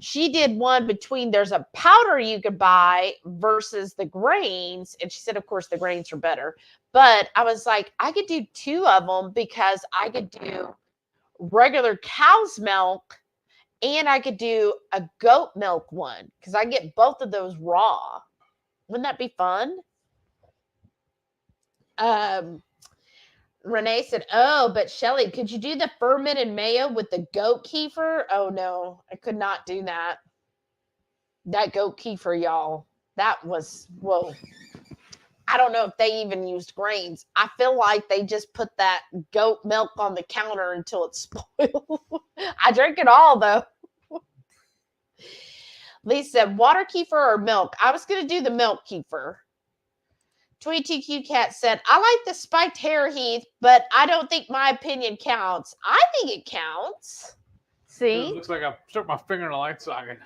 She did one between, there's a powder you could buy versus the grains. And she said, of course, the grains are better. But I was like, I could do 2 of them because I could do regular cow's milk and I could do a goat milk one because I get both of those raw. Wouldn't that be fun? Renee said, oh, but Shelly, could you do the fermented mayo with the goat kefir? Oh, no, I could not do that. That goat kefir, y'all, that was, whoa. I don't know if they even used grains. I feel like they just put that goat milk on the counter until it's spoiled. I drink it all, though. Lisa said, water kefir or milk? I was going to do the milk kefir. 22Q Cat said, I like the spiked hair, Heath, but I don't think my opinion counts. I think it counts. See? It looks like I stuck my finger in a light socket.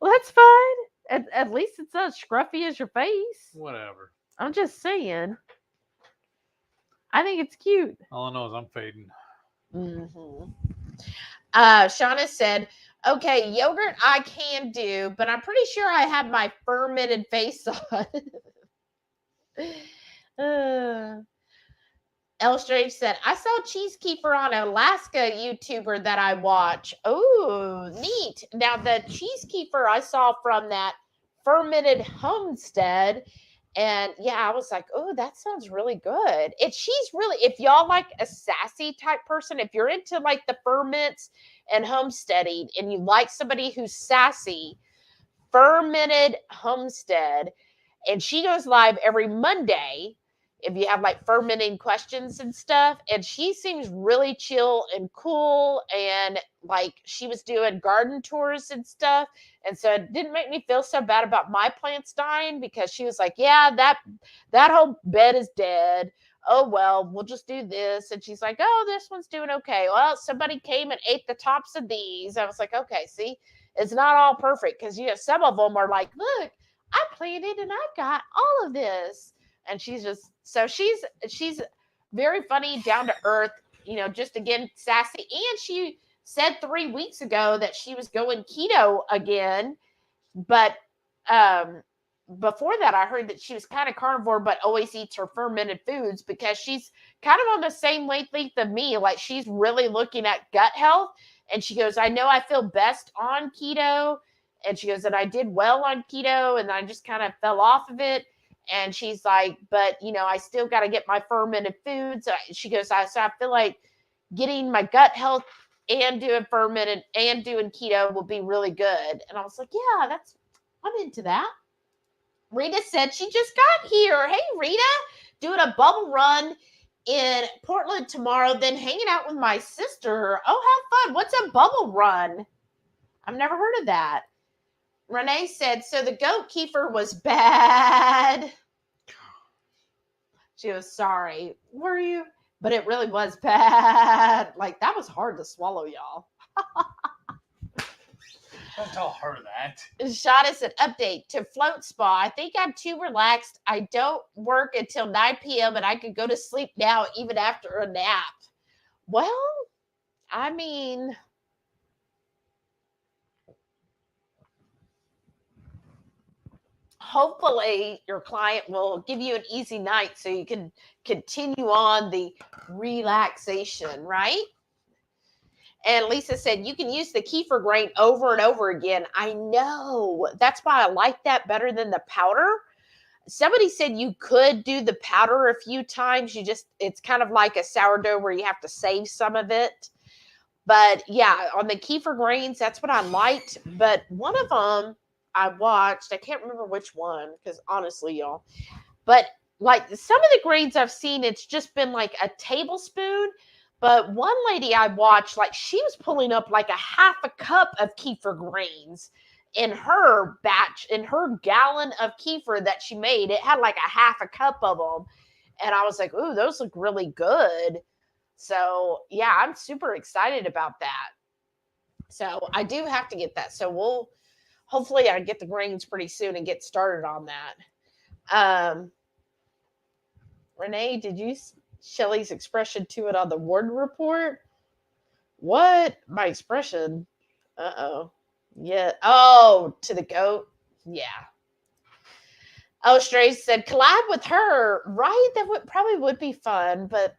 Well, that's fine. At least it's not scruffy as your face. Whatever. I'm just saying. I think it's cute. All I know is I'm fading. Mm-hmm. Shauna said, okay, yogurt I can do, but I'm pretty sure I have my fermented face on. L Strange said, I saw cheese kefir on an Alaska YouTuber that I watch. Oh, neat. Now, the cheese kefir I saw from that fermented homestead, And yeah, I was like, oh, that sounds really good. And she's really, if y'all like a sassy type person, if you're into like the ferments and homesteading and you like somebody who's sassy, Fermented Homestead, and she goes live every Monday if you have like fermenting questions and stuff. And she seems really chill and cool, and like she was doing garden tours and stuff. And so it didn't make me feel so bad about my plants dying, because she was like, yeah, that whole bed is dead. Oh, well, we'll just do this. And she's like, oh, this one's doing okay. Well, somebody came and ate the tops of these. I was like, okay, see, it's not all perfect, because some of them are like, look, I planted and I've got all of this. And she's just, so she's very funny, down to earth, just again, sassy. And she said 3 weeks ago that she was going keto again. But before that, I heard that she was kind of carnivore, but always eats her fermented foods, because she's kind of on the same wavelength of me. Like, she's really looking at gut health. And she goes, I know I feel best on keto. And she goes, and I did well on keto, and I just kind of fell off of it. And she's like, but, I still got to get my fermented foods. She goes, so I feel like getting my gut health and doing fermented and doing keto will be really good. And I was like, yeah, I'm into that. Rita said she just got here. Hey, Rita, doing a bubble run in Portland tomorrow, then hanging out with my sister. Oh, have fun. What's a bubble run? I've never heard of that. Renee said, so the goat kefir was bad. She was sorry. Were you? But it really was bad. Like, that was hard to swallow, y'all. Don't tell her that. Shot us an update to Float Spa. I think I'm too relaxed. I don't work until 9 p.m. and I could go to sleep now, even after a nap. Well, I mean, hopefully your client will give you an easy night so you can continue on the relaxation, right? And Lisa said, you can use the kefir grain over and over again. I know. That's why I like that better than the powder. Somebody said you could do the powder a few times. It's kind of like a sourdough where you have to save some of it. But yeah, on the kefir grains, that's what I liked. But one of them I watched, I can't remember which one, because honestly, y'all, but like some of the grains I've seen, it's just been like a tablespoon. But one lady I watched, like she was pulling up like a half a cup of kefir grains in her batch, in her gallon of kefir that she made. It had like a half a cup of them. And I was like, ooh, those look really good. So yeah, I'm super excited about that. So I do have to get that. So hopefully I get the grains pretty soon and get started on that. Renee, did you Shelly's expression to it on the Warden report? What? My expression? Uh-oh. Yeah. Oh, to the goat? Yeah. Oh, Stray said, collab with her. Right? That probably would be fun, but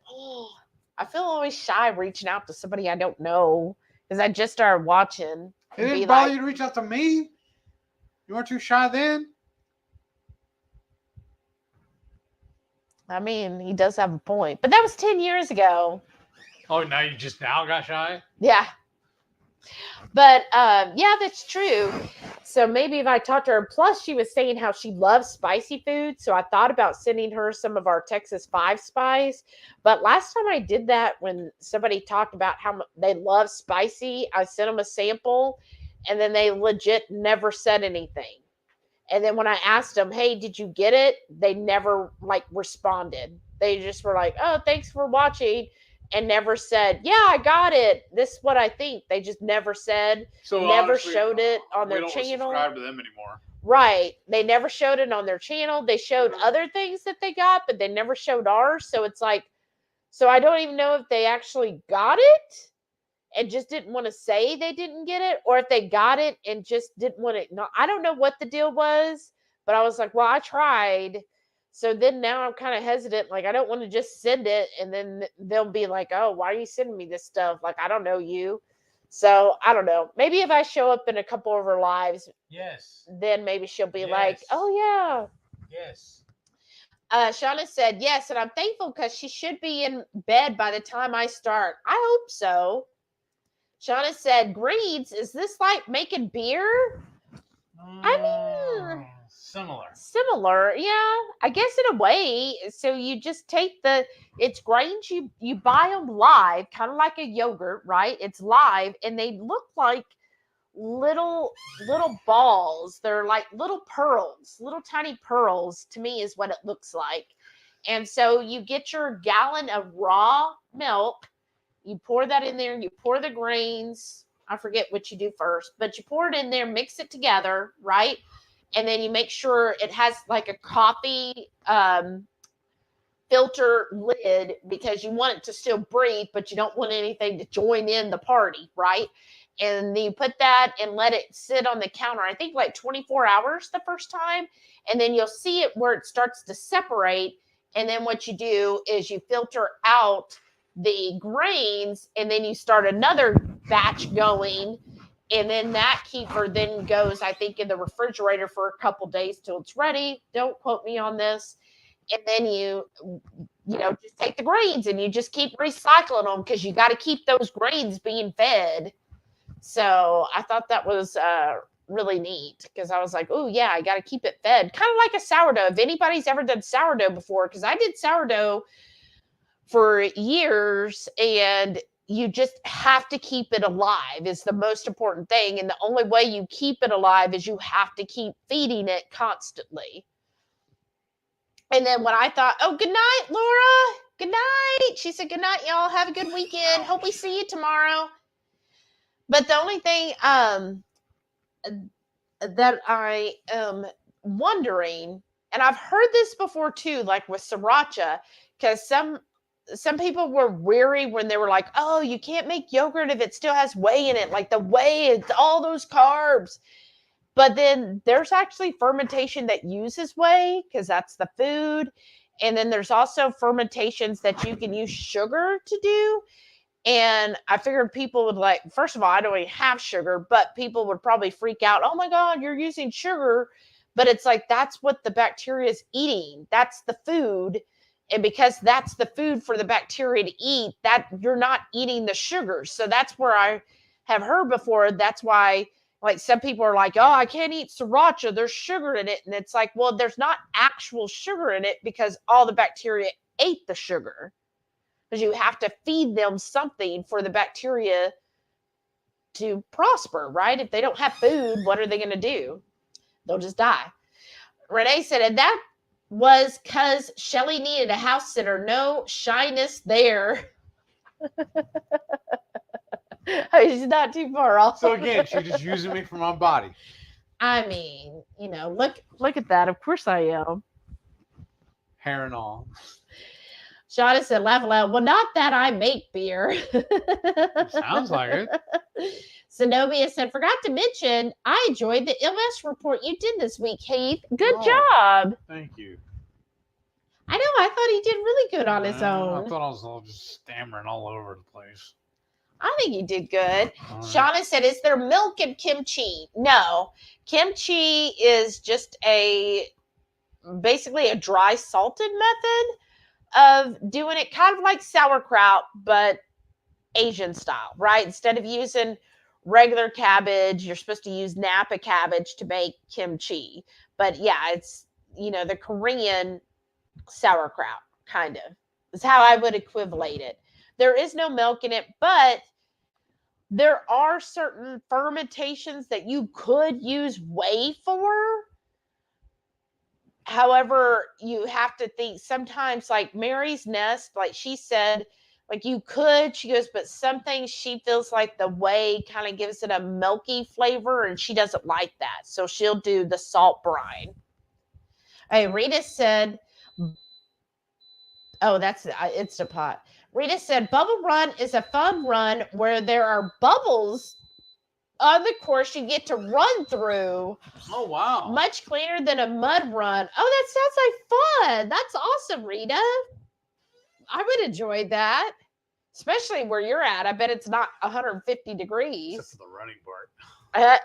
I feel always shy reaching out to somebody I don't know, because I just started watching. It didn't bother you to reach out to me? You weren't too shy then? I mean, he does have a point. But that was 10 years ago. Oh, now you just now got shy? Yeah. But, yeah, that's true. So maybe if I talked to her, plus she was saying how she loves spicy food. So I thought about sending her some of our Texas 5 spice. But last time I did that, when somebody talked about how they love spicy, I sent them a sample, and then they legit never said anything. And then when I asked them, hey, did you get it? They never responded. They just were like, oh, thanks for watching. And never said, yeah, I got it. This is what I think. They just never said, so never honestly, showed it on their we don't channel. subscribe to them anymore. Right. They never showed it on their channel. They showed other things that they got, but they never showed ours. So it's like, so I don't even know if they actually got it and just didn't want to say they didn't get it, or if they got it and just didn't want it. No, I don't know what the deal was, but I was like, well, I tried. So then now I'm kind of hesitant. Like, I don't want to just send it, and then they'll be like, oh, why are you sending me this stuff? Like, I don't know you. So I don't know. Maybe if I show up in a couple of her lives, yes, then maybe she'll be yes, like, oh, yeah. Yes. Shauna said, yes, and I'm thankful because she should be in bed by the time I start. I hope so. Shauna said, greens, is this like making beer? I mean, similar. Yeah, I guess in a way. So you just take it's grains, you buy them live, kind of like a yogurt, right? It's live, and they look like little balls. They're like little pearls, little tiny pearls, to me is what it looks like. And so you get your gallon of raw milk, you pour that in there, you pour the grains. I forget what you do first, but you pour it in there, mix it together, right? And then you make sure it has like a coffee filter lid, because you want it to still breathe, but you don't want anything to join in the party, right? And then you put that and let it sit on the counter, I think like 24 hours the first time. And then you'll see it where it starts to separate. And then what you do is you filter out the grains, and then you start another batch going. And then that keeper then goes, I think, in the refrigerator for a couple days till it's ready. Don't quote me on this. And then you just take the grains and you just keep recycling them, because you got to keep those grains being fed. So I thought that was really neat, because I was like, oh yeah, I got to keep it fed. Kind of like a sourdough. If anybody's ever done sourdough before, because I did sourdough for years, and you just have to keep it alive is the most important thing. And the only way you keep it alive is you have to keep feeding it constantly. And then when I thought, oh, good night, Laura. Good night. She said, good night, y'all. Have a good weekend. Hope we see you tomorrow. But the only thing that I am wondering, and I've heard this before too, like with sriracha, because some people were weary when they were like, oh, you can't make yogurt if it still has whey in it. Like the whey, it's all those carbs. But then there's actually fermentation that uses whey, because that's the food. And then there's also fermentations that you can use sugar to do. And I figured people would like, first of all, I don't even have sugar, but people would probably freak out. Oh my God, you're using sugar. But it's like, that's what the bacteria is eating. That's the food. And because that's the food for the bacteria to eat, that you're not eating the sugars. So that's where I have heard before. That's why, like, some people are like, oh, I can't eat sriracha, there's sugar in it. And it's like, well, there's not actual sugar in it, because all the bacteria ate the sugar. Because you have to feed them something for the bacteria to prosper, right? If they don't have food, what are they going to do? They'll just die. Renee said, and that was because Shelly needed a house sitter. No shyness there. She's not too far off. So again, she's just using me for my body. I mean, look at that. Of course I am. Hair and all. Shauna said, laugh aloud. Well, not that I make beer. Sounds like it. Zenobia said, forgot to mention, I enjoyed the illness report you did this week, Heath. Good job. Thank you. I know. I thought he did really good on his own. I thought I was all just stammering all over the place. I think you did good. Shauna said, is there milk in kimchi? No. Kimchi is just basically a dry salted method of doing it, kind of like sauerkraut, but Asian style, right? Instead of using regular cabbage, you're supposed to use Napa cabbage to make kimchi. But yeah, it's, the Korean sauerkraut, kind of. Is how I would equivalent it. There is no milk in it, but there are certain fermentations that you could use whey for. However, you have to think sometimes, like Mary's Nest, like she said, like you could, she goes, but some things she feels like the whey kind of gives it a milky flavor, and she doesn't like that. So she'll do the salt brine. Hey, Rita said, oh, that's Instapot. Rita said, Bubble Run is a fun run where there are bubbles on the course you get to run through. Oh, wow. Much cleaner than a mud run. Oh, that sounds like fun. That's awesome, Rita. I would enjoy that, especially where you're at. I bet it's not 150 degrees. Except for the running part.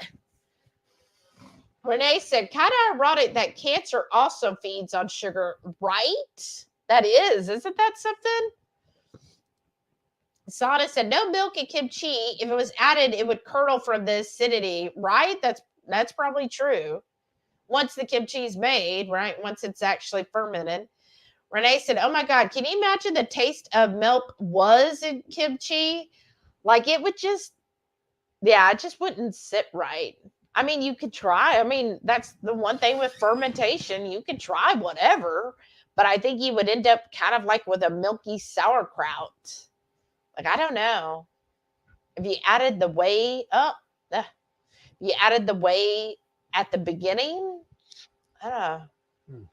Renee said, kind of ironic that cancer also feeds on sugar, right? That is. Isn't that something? Sana said, no milk in kimchi. If it was added, it would curdle from the acidity, right? That's probably true. Once the kimchi is made, right? Once it's actually fermented. Renee said, oh my God, can you imagine the taste of milk was in kimchi? Like it would just, yeah, it just wouldn't sit right. I mean, you could try. I mean, that's the one thing with fermentation. You can try whatever, but I think you would end up kind of like with a milky sauerkraut. Like, I don't know. If you added the whey you added the whey at the beginning, I don't know.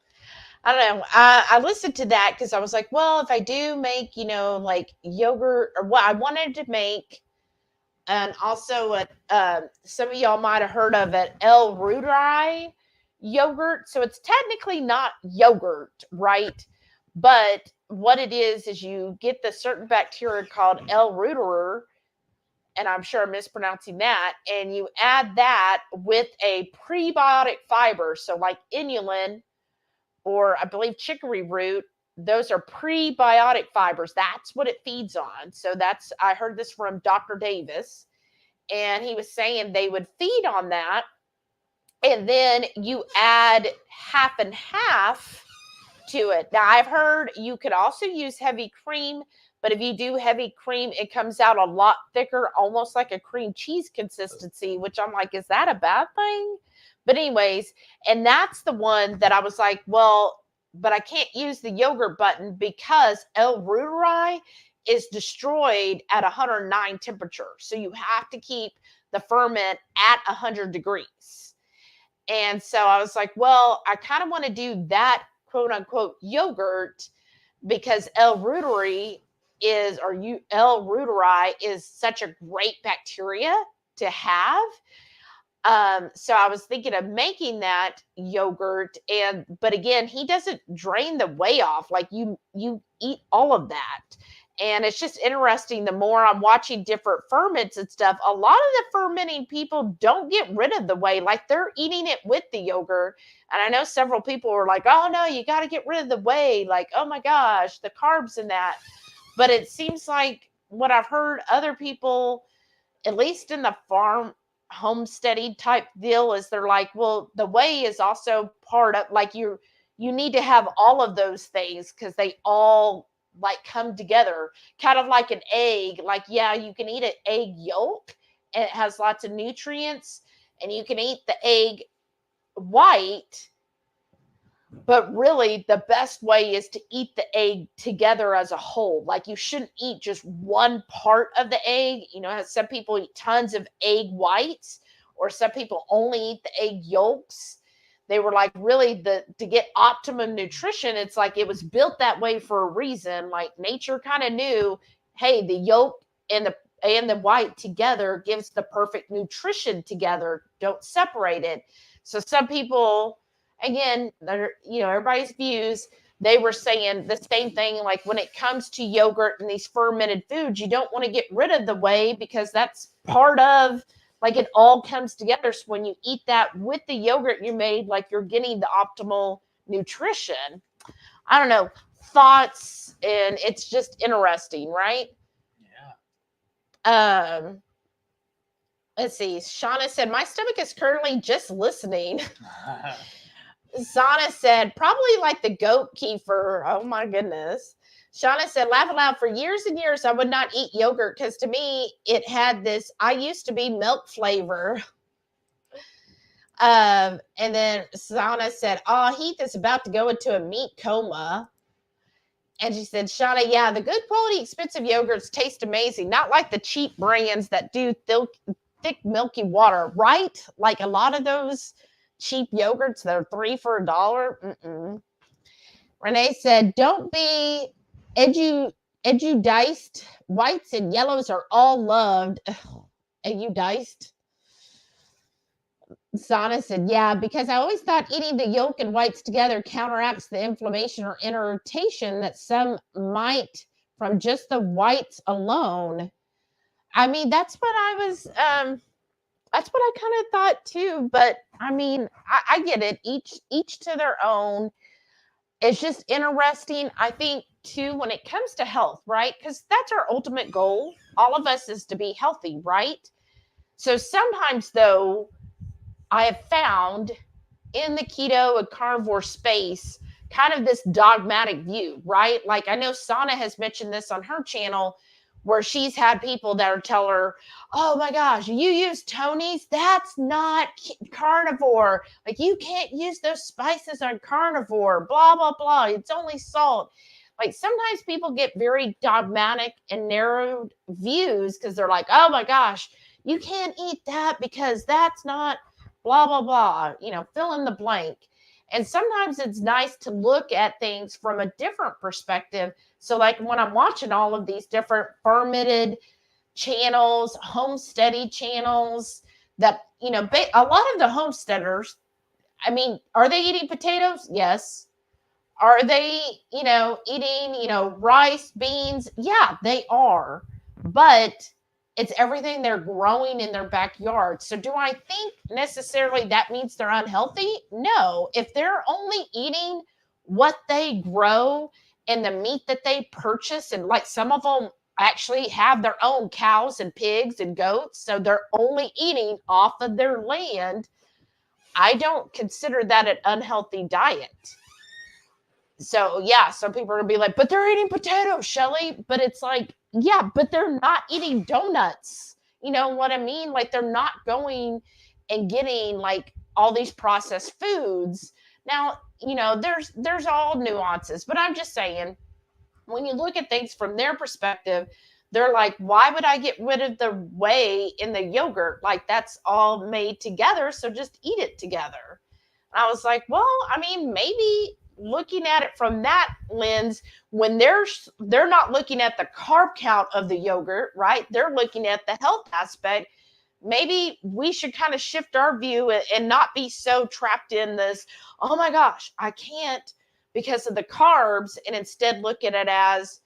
I don't know. I listened to that because I was like, well, if I do make, like yogurt, or what I wanted to make, and also some of y'all might have heard of it, El Rudrai yogurt. So it's technically not yogurt, right? But what it is you get the certain bacteria called L. reuteri, and I'm sure I'm mispronouncing that, and you add that with a prebiotic fiber, so like inulin, or I believe chicory root. Those are prebiotic fibers. That's what it feeds on. So I heard this from Dr. Davis, and he was saying they would feed on that, and then you add half and half to it. Now, I've heard you could also use heavy cream, but if you do heavy cream, it comes out a lot thicker, almost like a cream cheese consistency, which I'm like, is that a bad thing? But anyways, and that's the one that I was like, well, but I can't use the yogurt button because L. reuteri is destroyed at 109 temperature. So you have to keep the ferment at 100 degrees. And so I was like, well, I kind of want to do that quote unquote yogurt because L. reuteri is such a great bacteria to have. So I was thinking of making that yogurt, but again, he doesn't drain the whey off. Like you eat all of that. And it's just interesting. The more I'm watching different ferments and stuff, a lot of the fermenting people don't get rid of the whey. Like they're eating it with the yogurt. And I know several people were like, oh no, you got to get rid of the whey. Like, oh my gosh, the carbs in that. But it seems like what I've heard other people, at least in the farm homesteading type deal, is they're like, well, the whey is also part of, like, you need to have all of those things because they all like come together, kind of like an egg. Like, yeah, you can eat an egg yolk and it has lots of nutrients, and you can eat the egg white, but really the best way is to eat the egg together as a whole. Like you shouldn't eat just one part of the egg. Some people eat tons of egg whites, or some people only eat the egg yolks. They were like, really, to get optimum nutrition, it's like it was built that way for a reason. Like nature kind of knew, hey, the yolk and the white together gives the perfect nutrition together. Don't separate it. So some people, again, everybody's views, they were saying the same thing. Like when it comes to yogurt and these fermented foods, you don't want to get rid of the whey because that's part of, like, it all comes together. So when you eat that with the yogurt you made, like you're getting the optimal nutrition. I don't know, thoughts, and it's just interesting, right? Yeah. Let's see. Shauna said, my stomach is currently just listening. Sana said, probably like the goat kefir. Oh my goodness. Shauna said, laugh aloud, for years and years, I would not eat yogurt because to me, it had this, I used to be milk flavor. And then Sana said, oh, Heath is about to go into a meat coma. And she said, Shauna, yeah, the good quality, expensive yogurts taste amazing. Not like the cheap brands that do thick, milky water, right? Like a lot of those cheap yogurts that are $3 for $1. Renee said, don't be edudiced. Whites and yellows are all loved. Edudiced. Sana said, yeah, because I always thought eating the yolk and whites together counteracts the inflammation or irritation that some might from just the whites alone. I mean, that's what I was That's what I kind of thought too. But I mean, I get it. Each to their own. It's just interesting. I think too, when it comes to health, right? Because that's our ultimate goal. All of us is to be healthy, right? So sometimes though, I have found in the keto and carnivore space, kind of this dogmatic view, right? Like I know Sana has mentioned this on her channel, where she's had people that are tell her, oh my gosh, you use Tony's? That's not carnivore. Like you can't use those spices on carnivore, blah, blah, blah. It's only salt. Like sometimes people get very dogmatic and narrowed views because they're like, oh my gosh, you can't eat that because that's not blah, blah, blah, fill in the blank. And sometimes it's nice to look at things from a different perspective. So like when I'm watching all of these different fermented channels, homesteady channels that, a lot of the homesteaders, I mean, are they eating potatoes? Yes. Are they, eating, rice, beans? Yeah, they are. But it's everything they're growing in their backyard. So do I think necessarily that means they're unhealthy? No. If they're only eating what they grow and the meat that they purchase, and like some of them actually have their own cows and pigs and goats, so they're only eating off of their land, I don't consider that an unhealthy diet. So yeah, some people are gonna be like, but they're eating potatoes, Shelly. But it's like, yeah, but they're not eating donuts. You know what I mean? Like they're not going and getting like all these processed foods. Now, there's all nuances, but I'm just saying, when you look at things from their perspective, they're like, why would I get rid of the whey in the yogurt? Like that's all made together, so just eat it together. And I was like, well, I mean, maybe looking at it from that lens, when they're not looking at the carb count of the yogurt, right? They're looking at the health aspect. Maybe we should kind of shift our view and not be so trapped in this, oh my gosh, I can't because of the carbs, and instead look at it as,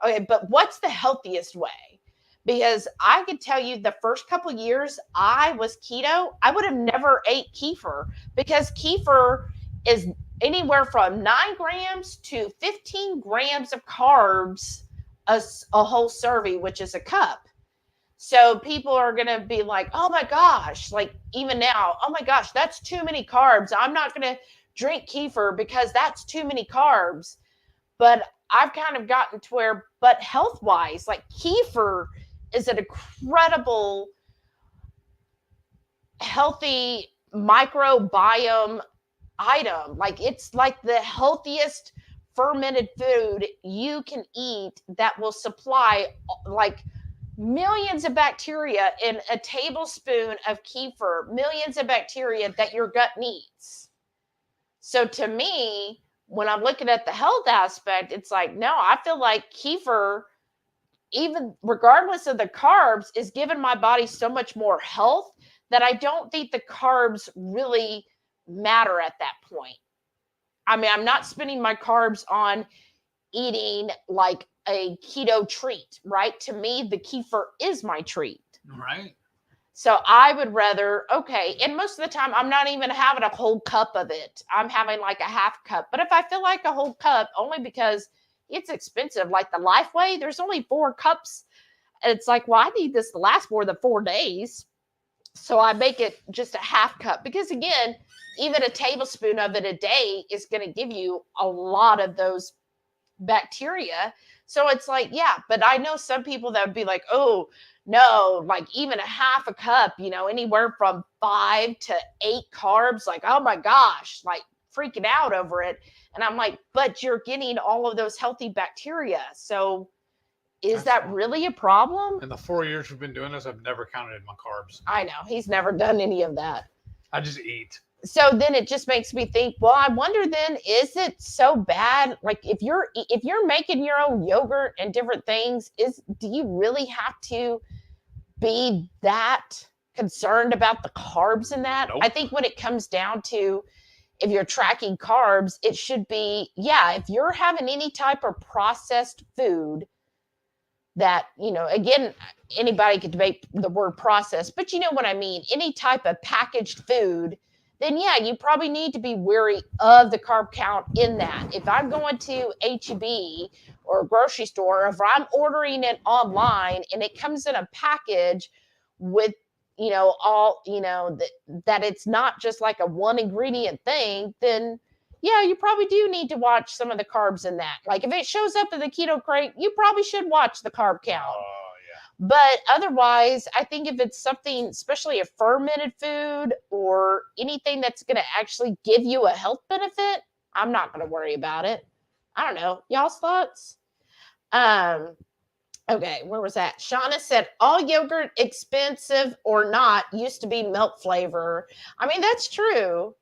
okay, but what's the healthiest way? Because I could tell you the first couple of years I was keto, I would have never ate kefir, because kefir is anywhere from 9 grams to 15 grams of carbs a whole serving, which is a cup. So people are going to be like, oh my gosh, like even now, oh my gosh, that's too many carbs. I'm not going to drink kefir because that's too many carbs. But I've kind of gotten to where, but health-wise, like kefir is an incredible healthy microbiome item. Like it's like the healthiest fermented food you can eat that will supply like millions of bacteria in a tablespoon of kefir, millions of bacteria that your gut needs. So to me, when I'm looking at the health aspect, it's like, no, I feel like kefir, even regardless of the carbs, is giving my body so much more health that I don't think the carbs really matter at that point. I mean, I'm not spending my carbs on eating like a keto treat, right? To me, the kefir is my treat. Right. So I would rather, okay, and most of the time I'm not even having a whole cup of it. I'm having like a half cup. But if I feel like a whole cup, only because it's expensive, like the Lifeway, there's only 4 cups. And it's like, well, I need this to last more than 4 days. So I make it just a half cup, because again, even a tablespoon of it a day is going to give you a lot of those bacteria. So it's like, yeah, but I know some people that would be like, oh no, like even a half a cup, anywhere from 5 to 8 carbs, like, oh my gosh, like freaking out over it. And I'm like, but you're getting all of those healthy bacteria. So is that really a problem? In the 4 years we've been doing this, I've never counted my carbs. I know. He's never done any of that. I just eat. So then it just makes me think, well, I wonder then, is it so bad? Like if you're making your own yogurt and different things, do you really have to be that concerned about the carbs in that? Nope. I think when it comes down to, if you're tracking carbs, it should be, yeah, if you're having any type of processed food that, again, anybody could debate the word processed, but you know what I mean. Any type of packaged food, then yeah, you probably need to be wary of the carb count in that. If I'm going to HEB or a grocery store, if I'm ordering it online and it comes in a package with, all, that it's not just like a one ingredient thing, then yeah, you probably do need to watch some of the carbs in that. Like if it shows up in the Keto Crate, you probably should watch the carb count. But otherwise, I think if it's something, especially a fermented food or anything that's going to actually give you a health benefit, I'm not going to worry about it. I don't know. Y'all's thoughts? Okay, where was that? Shauna said, all yogurt, expensive or not, used to be milk flavor. I mean, that's true.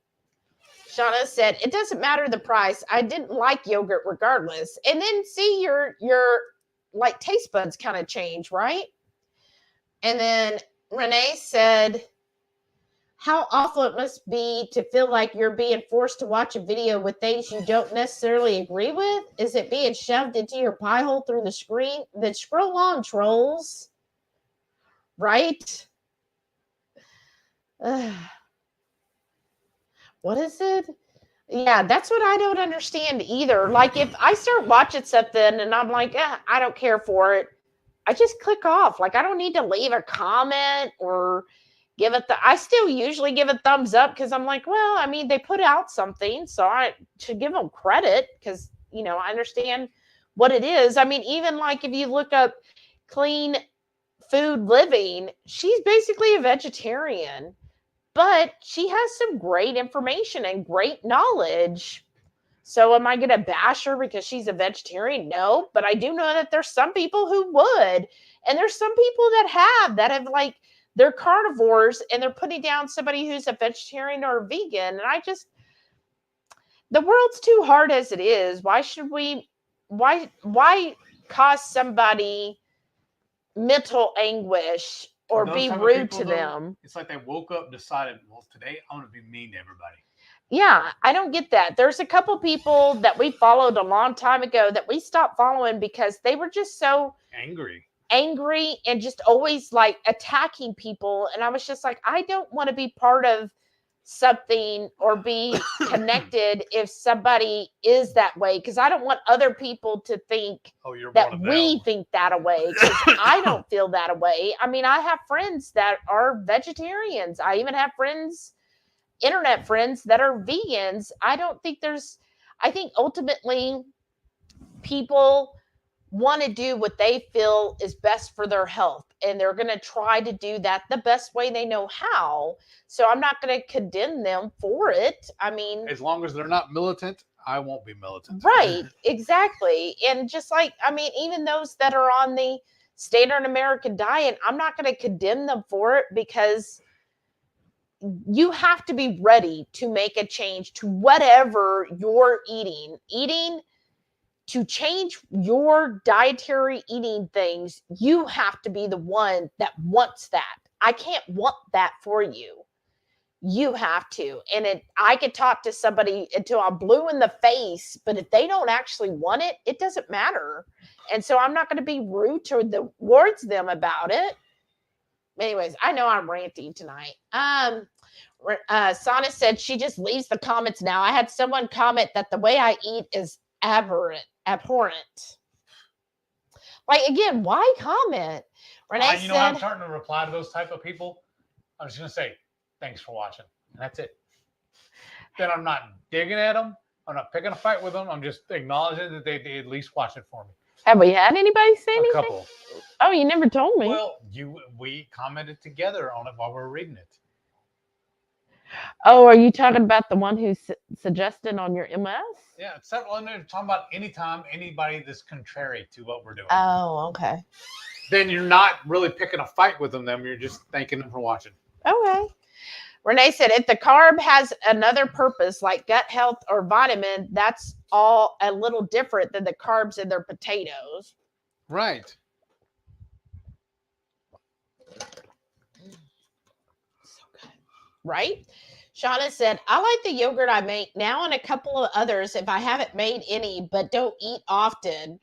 Shauna said, it doesn't matter the price. I didn't like yogurt regardless. And then see your like taste buds kind of change, right? And then Renee said, how awful it must be to feel like you're being forced to watch a video with things you don't necessarily agree with. Is it being shoved into your pie hole through the screen? Then scroll on, trolls. Right? What is it? Yeah, that's what I don't understand either. Like if I start watching something and I'm like, I don't care for it, I just click off. Like I don't need to leave a comment or give it I still usually give a thumbs up because I'm like, well, I mean, they put out something, so I should give them credit because, I understand what it is. I mean, even like if you look up Clean Food Living, she's basically a vegetarian, but she has some great information and great knowledge. So am I going to bash her because she's a vegetarian? No, but I do know that there's some people who would, and there's some people that have like, they're carnivores and they're putting down somebody who's a vegetarian or a vegan. And the world's too hard as it is. Why should why cause somebody mental anguish or be rude to them? It's like they woke up and decided, well, today I'm going to be mean to everybody. Yeah, I don't get that. There's a couple people that we followed a long time ago that we stopped following because they were just so angry and just always like attacking people. And I was just like, I don't want to be part of something or be connected if somebody is that way, because I don't want other people to think that we think that way, because I don't feel that way. I mean, I have friends that are vegetarians. I even have internet friends that are vegans. I think ultimately people want to do what they feel is best for their health, and they're going to try to do that the best way they know how. So I'm not going to condemn them for it. I mean, as long as they're not militant, I won't be militant. Right, exactly. And just like, I mean, even those that are on the standard American diet, I'm not going to condemn them for it, because you have to be ready to make a change to whatever you're eating. To change your dietary eating things, you have to be the one that wants that. I can't want that for you. You have to. And I could talk to somebody until I'm blue in the face, but if they don't actually want it, it doesn't matter. And so I'm not going to be rude towards them about it. Anyways, I know I'm ranting tonight. Sana said she just leaves the comments now. I had someone comment that the way I eat is abhorrent. Like, again, why comment? Renee said, I'm starting to reply to those type of people. I'm just going to say, thanks for watching. And that's it. Then I'm not digging at them. I'm not picking a fight with them. I'm just acknowledging that they at least watch it for me. Have we had anybody say anything? A couple. Oh, you never told me. Well, we commented together on it while we were reading it. Oh, are you talking about the one who suggested on your MS? Yeah, several. And they're talking about anytime anybody that's contrary to what we're doing. Oh, okay. Then you're not really picking a fight with them. You're just thanking them for watching. Okay. Renee said, if the carb has another purpose like gut health or vitamin, that's all a little different than the carbs in their potatoes. Right. So good. Right? Shauna said, I like the yogurt I make now and a couple of others if I haven't made any, but don't eat often.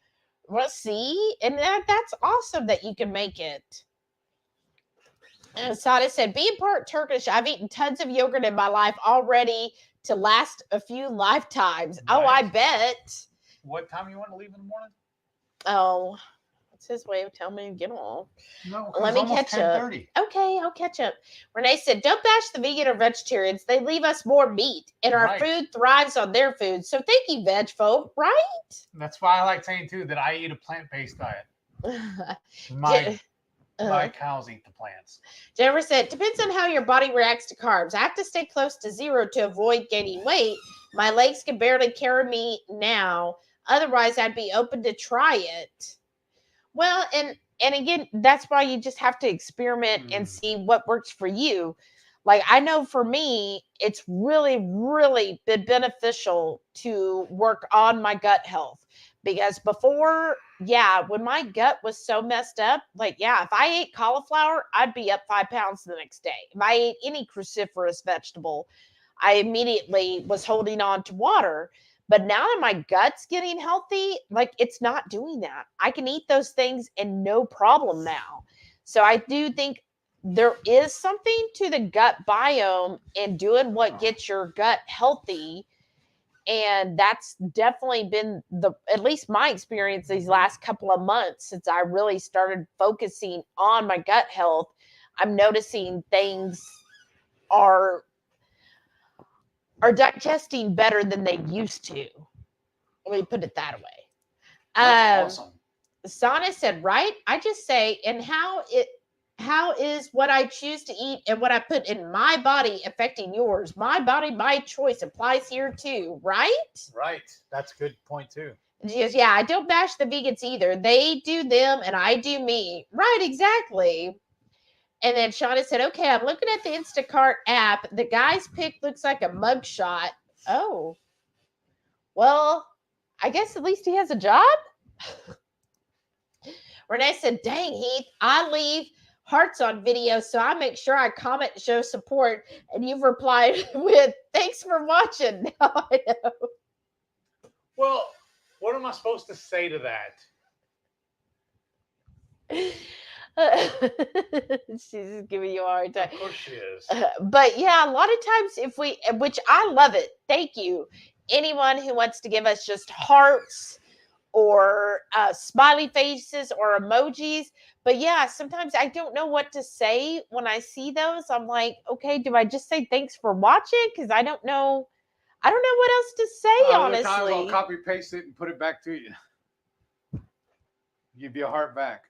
Well, see? And that's awesome that you can make it. Sada said, being part Turkish, I've eaten tons of yogurt in my life already to last a few lifetimes. Oh, I Nice. bet. What time you want to leave in the morning? Oh, what's his way of telling me to get on? No, Let me catch up. Okay, I'll catch up. Renee said, don't bash the vegan or vegetarians. They leave us more meat, and our Right. food thrives on their food. So thank you, veg folk, right? That's why I like saying, too, that I eat a plant-based diet. My cows eat the plants. Jennifer said, depends on how your body reacts to carbs. I have to stay close to 0 to avoid gaining weight. My legs can barely carry me now. Otherwise, I'd be open to try it. Well, and again, that's why you just have to experiment and see what works for you. Like, I know for me, it's really, really been beneficial to work on my gut health. Because before, when my gut was so messed up, if I ate cauliflower, I'd be up 5 pounds the next day. If I ate any cruciferous vegetable, I immediately was holding on to water. But now that my gut's getting healthy, it's not doing that. I can eat those things and no problem now. So I do think there is something to the gut biome and doing what gets your gut healthy. And that's definitely been at least my experience these last couple of months since I really started focusing on my gut health. I'm noticing things are digesting better than they used to. Let me put it that way. That's awesome. Sana said, right? I just say, and how is what I choose to eat and what I put in my body affecting yours? My body, my choice applies here too, right? Right. That's a good point too. Yeah, I don't bash the vegans either. They do them and I do me. Right, exactly. And then Shauna said, okay, I'm looking at the Instacart app. The guy's pic looks like a mugshot. Oh. Well, I guess at least he has a job. Renee said, dang, Heath, I leave hearts on videos, so I make sure I comment and show support. And you've replied with, thanks for watching. Now I know. Well, what am I supposed to say to that? She's giving you a hard time. Of course she is. But yeah, a lot of times which I love it. Thank you. Anyone who wants to give us just hearts or smiley faces or emojis. But yeah, sometimes I don't know what to say when I see those. I'm like, okay, do I just say thanks for watching? Because I don't know what else to say, honestly. Times I'll copy paste it and put it back to you. Give you a heart back.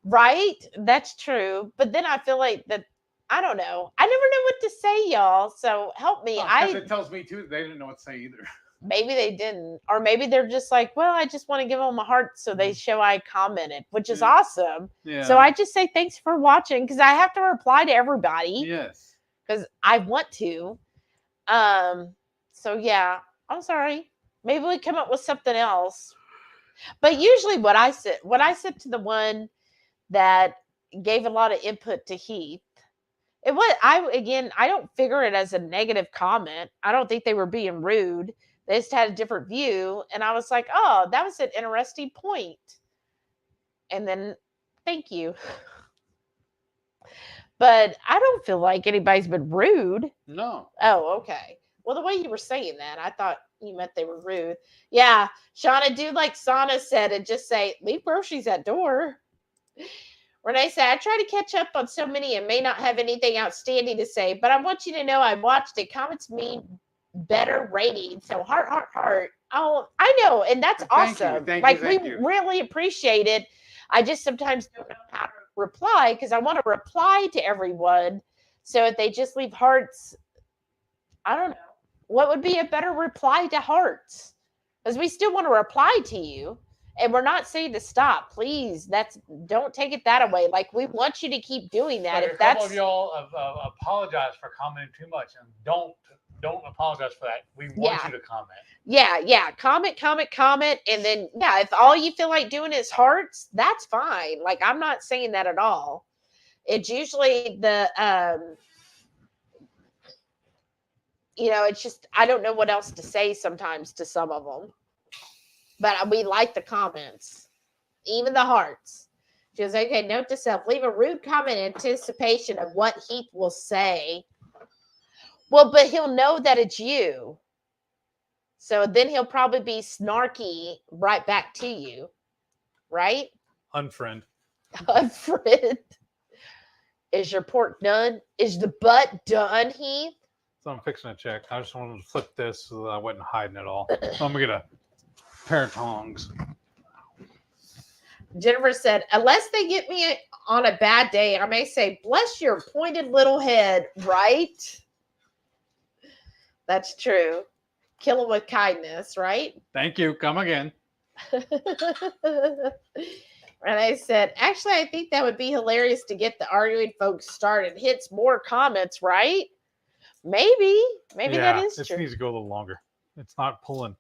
Right? That's true. But then I feel like that, I don't know. I never know what to say, y'all. So help me. It tells me too that they didn't know what to say either. Maybe they didn't. Or maybe they're just like, well, I just want to give them a heart so they show I commented, which is awesome. Yeah. So I just say thanks for watching because I have to reply to everybody. Yes. Because I want to. So yeah, I'm sorry. Maybe we come up with something else. But usually what I said to the one that gave a lot of input to Heath, I don't figure it as a negative comment. I don't think they were being rude. They just had a different view. And I was like, oh, that was an interesting point. And then, thank you. But I don't feel like anybody's been rude. No. Oh, okay. Well, the way you were saying that, I thought you meant they were rude. Yeah. Shauna, do like Sana said and just say, leave groceries at door. Renee said, I try to catch up on so many and may not have anything outstanding to say, but I want you to know I watched it. Comments mean better rating. So heart, heart, heart. Oh, I know. And that's awesome. Thank we you. really appreciate it. I just sometimes don't know how to reply because I want to reply to everyone. So if they just leave hearts, I don't know. What would be a better reply to hearts? Because we still want to reply to you. And we're not saying to stop. Please, don't take it that away. Like, we want you to keep doing that. But a couple of y'all have apologized for commenting too much, and don't apologize for that. We want you to comment. Yeah. Comment, and then if all you feel like doing is hearts, that's fine. Like, I'm not saying that at all. It's usually it's just I don't know what else to say sometimes to some of them. But we like the comments, even the hearts. She goes, okay, note to self, leave a rude comment in anticipation of what Heath will say. Well, but he'll know that it's you. So then he'll probably be snarky right back to you. Right? Unfriend. Unfriend. Is your pork done? Is the butt done, Heath? So I'm fixing to check. I just wanted to flip this so that I wasn't hiding it all. So I'm going to get a pair of tongs. Jennifer said, unless they get me on a bad day, I may say, bless your pointed little head, right? That's true. Kill him with kindness, right? Thank you. Come again. Renee said, actually, I think that would be hilarious to get the arguing folks started. Hits more comments, right? Maybe that is it true. needs to go a little longer. It's not pulling.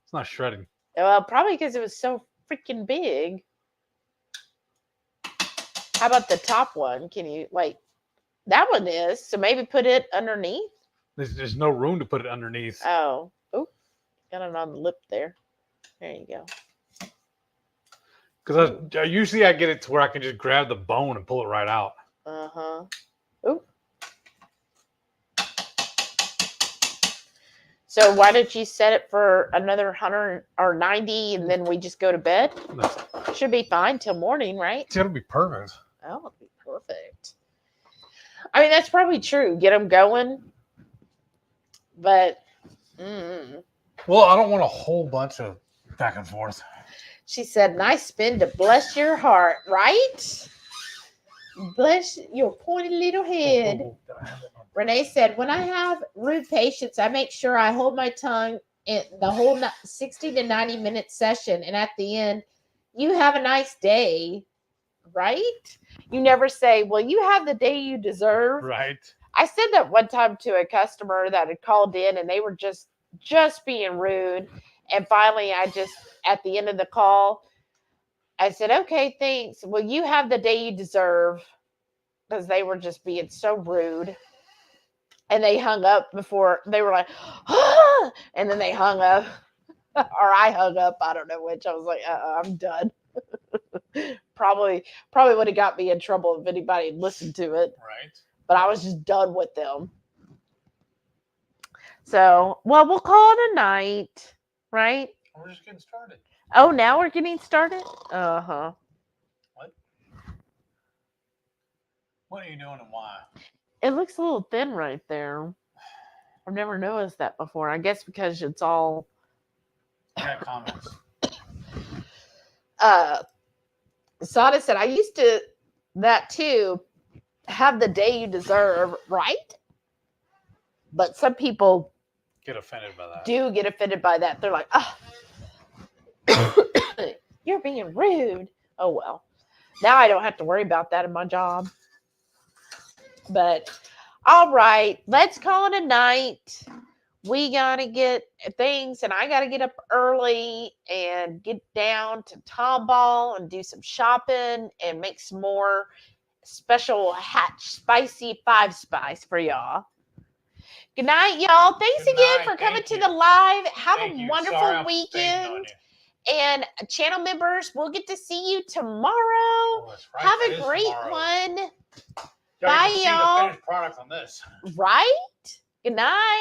It's not shredding. Well, probably because it was so freaking big. How about the top one? Can you, like, that one is. So maybe put it underneath. There's no room to put it underneath. Oh, got it on the lip there. There you go. Because usually I get it to where I can just grab the bone and pull it right out. Uh-huh. Oop. So why don't you set it for another 100 or 90 and then we just go to bed? Should be fine till morning, right? It'll be perfect. Oh, it'll be perfect. I mean, that's probably true. Get them going. But, Well, I don't want a whole bunch of back and forth. she said, nice spin to bless your heart, right? Bless your pointy little head. Renee said, when I have rude patients, I make sure I hold my tongue in the whole 60 to 90 minute session. And at the end, you have a nice day, right? You never say, well, you have the day you deserve. Right. I said that one time to a customer that had called in and they were just being rude. And finally, I just, at the end of the call, I said, okay, thanks. Well, you have the day you deserve, because they were just being so rude. And they hung up before they were like, ah! And then they hung up, or I hung up. I don't know which. I was like, I'm done. probably would have got me in trouble if anybody had listened to it. Right. But I was just done with them. So, well, we'll call it a night, right? We're just getting started. Oh, now we're getting started? Uh-huh. What are you doing and why? It looks a little thin right there. I've never noticed that before. I guess because it's all... I got comments. Sada said, I used to that too, have the day you deserve, right? But some people Get offended by that. do get offended by that. They're like, oh, you're being rude. Oh, well. Now I don't have to worry about that in my job. But, all right, let's call it a night. We got to get things, and I got to get up early and get down to Tomball and do some shopping and make some more special Hatch Spicy 5 Spice for y'all. Good night, y'all. Thanks Good again night. for coming Thank to you. the live. Have Thank a you. wonderful Sorry I'm spitting on weekend. you. And channel members, we'll get to see you tomorrow. Oh, that's right. Have That a is great tomorrow. one. Y'all Bye, get to see y'all. the finished product on this. Right? Good night.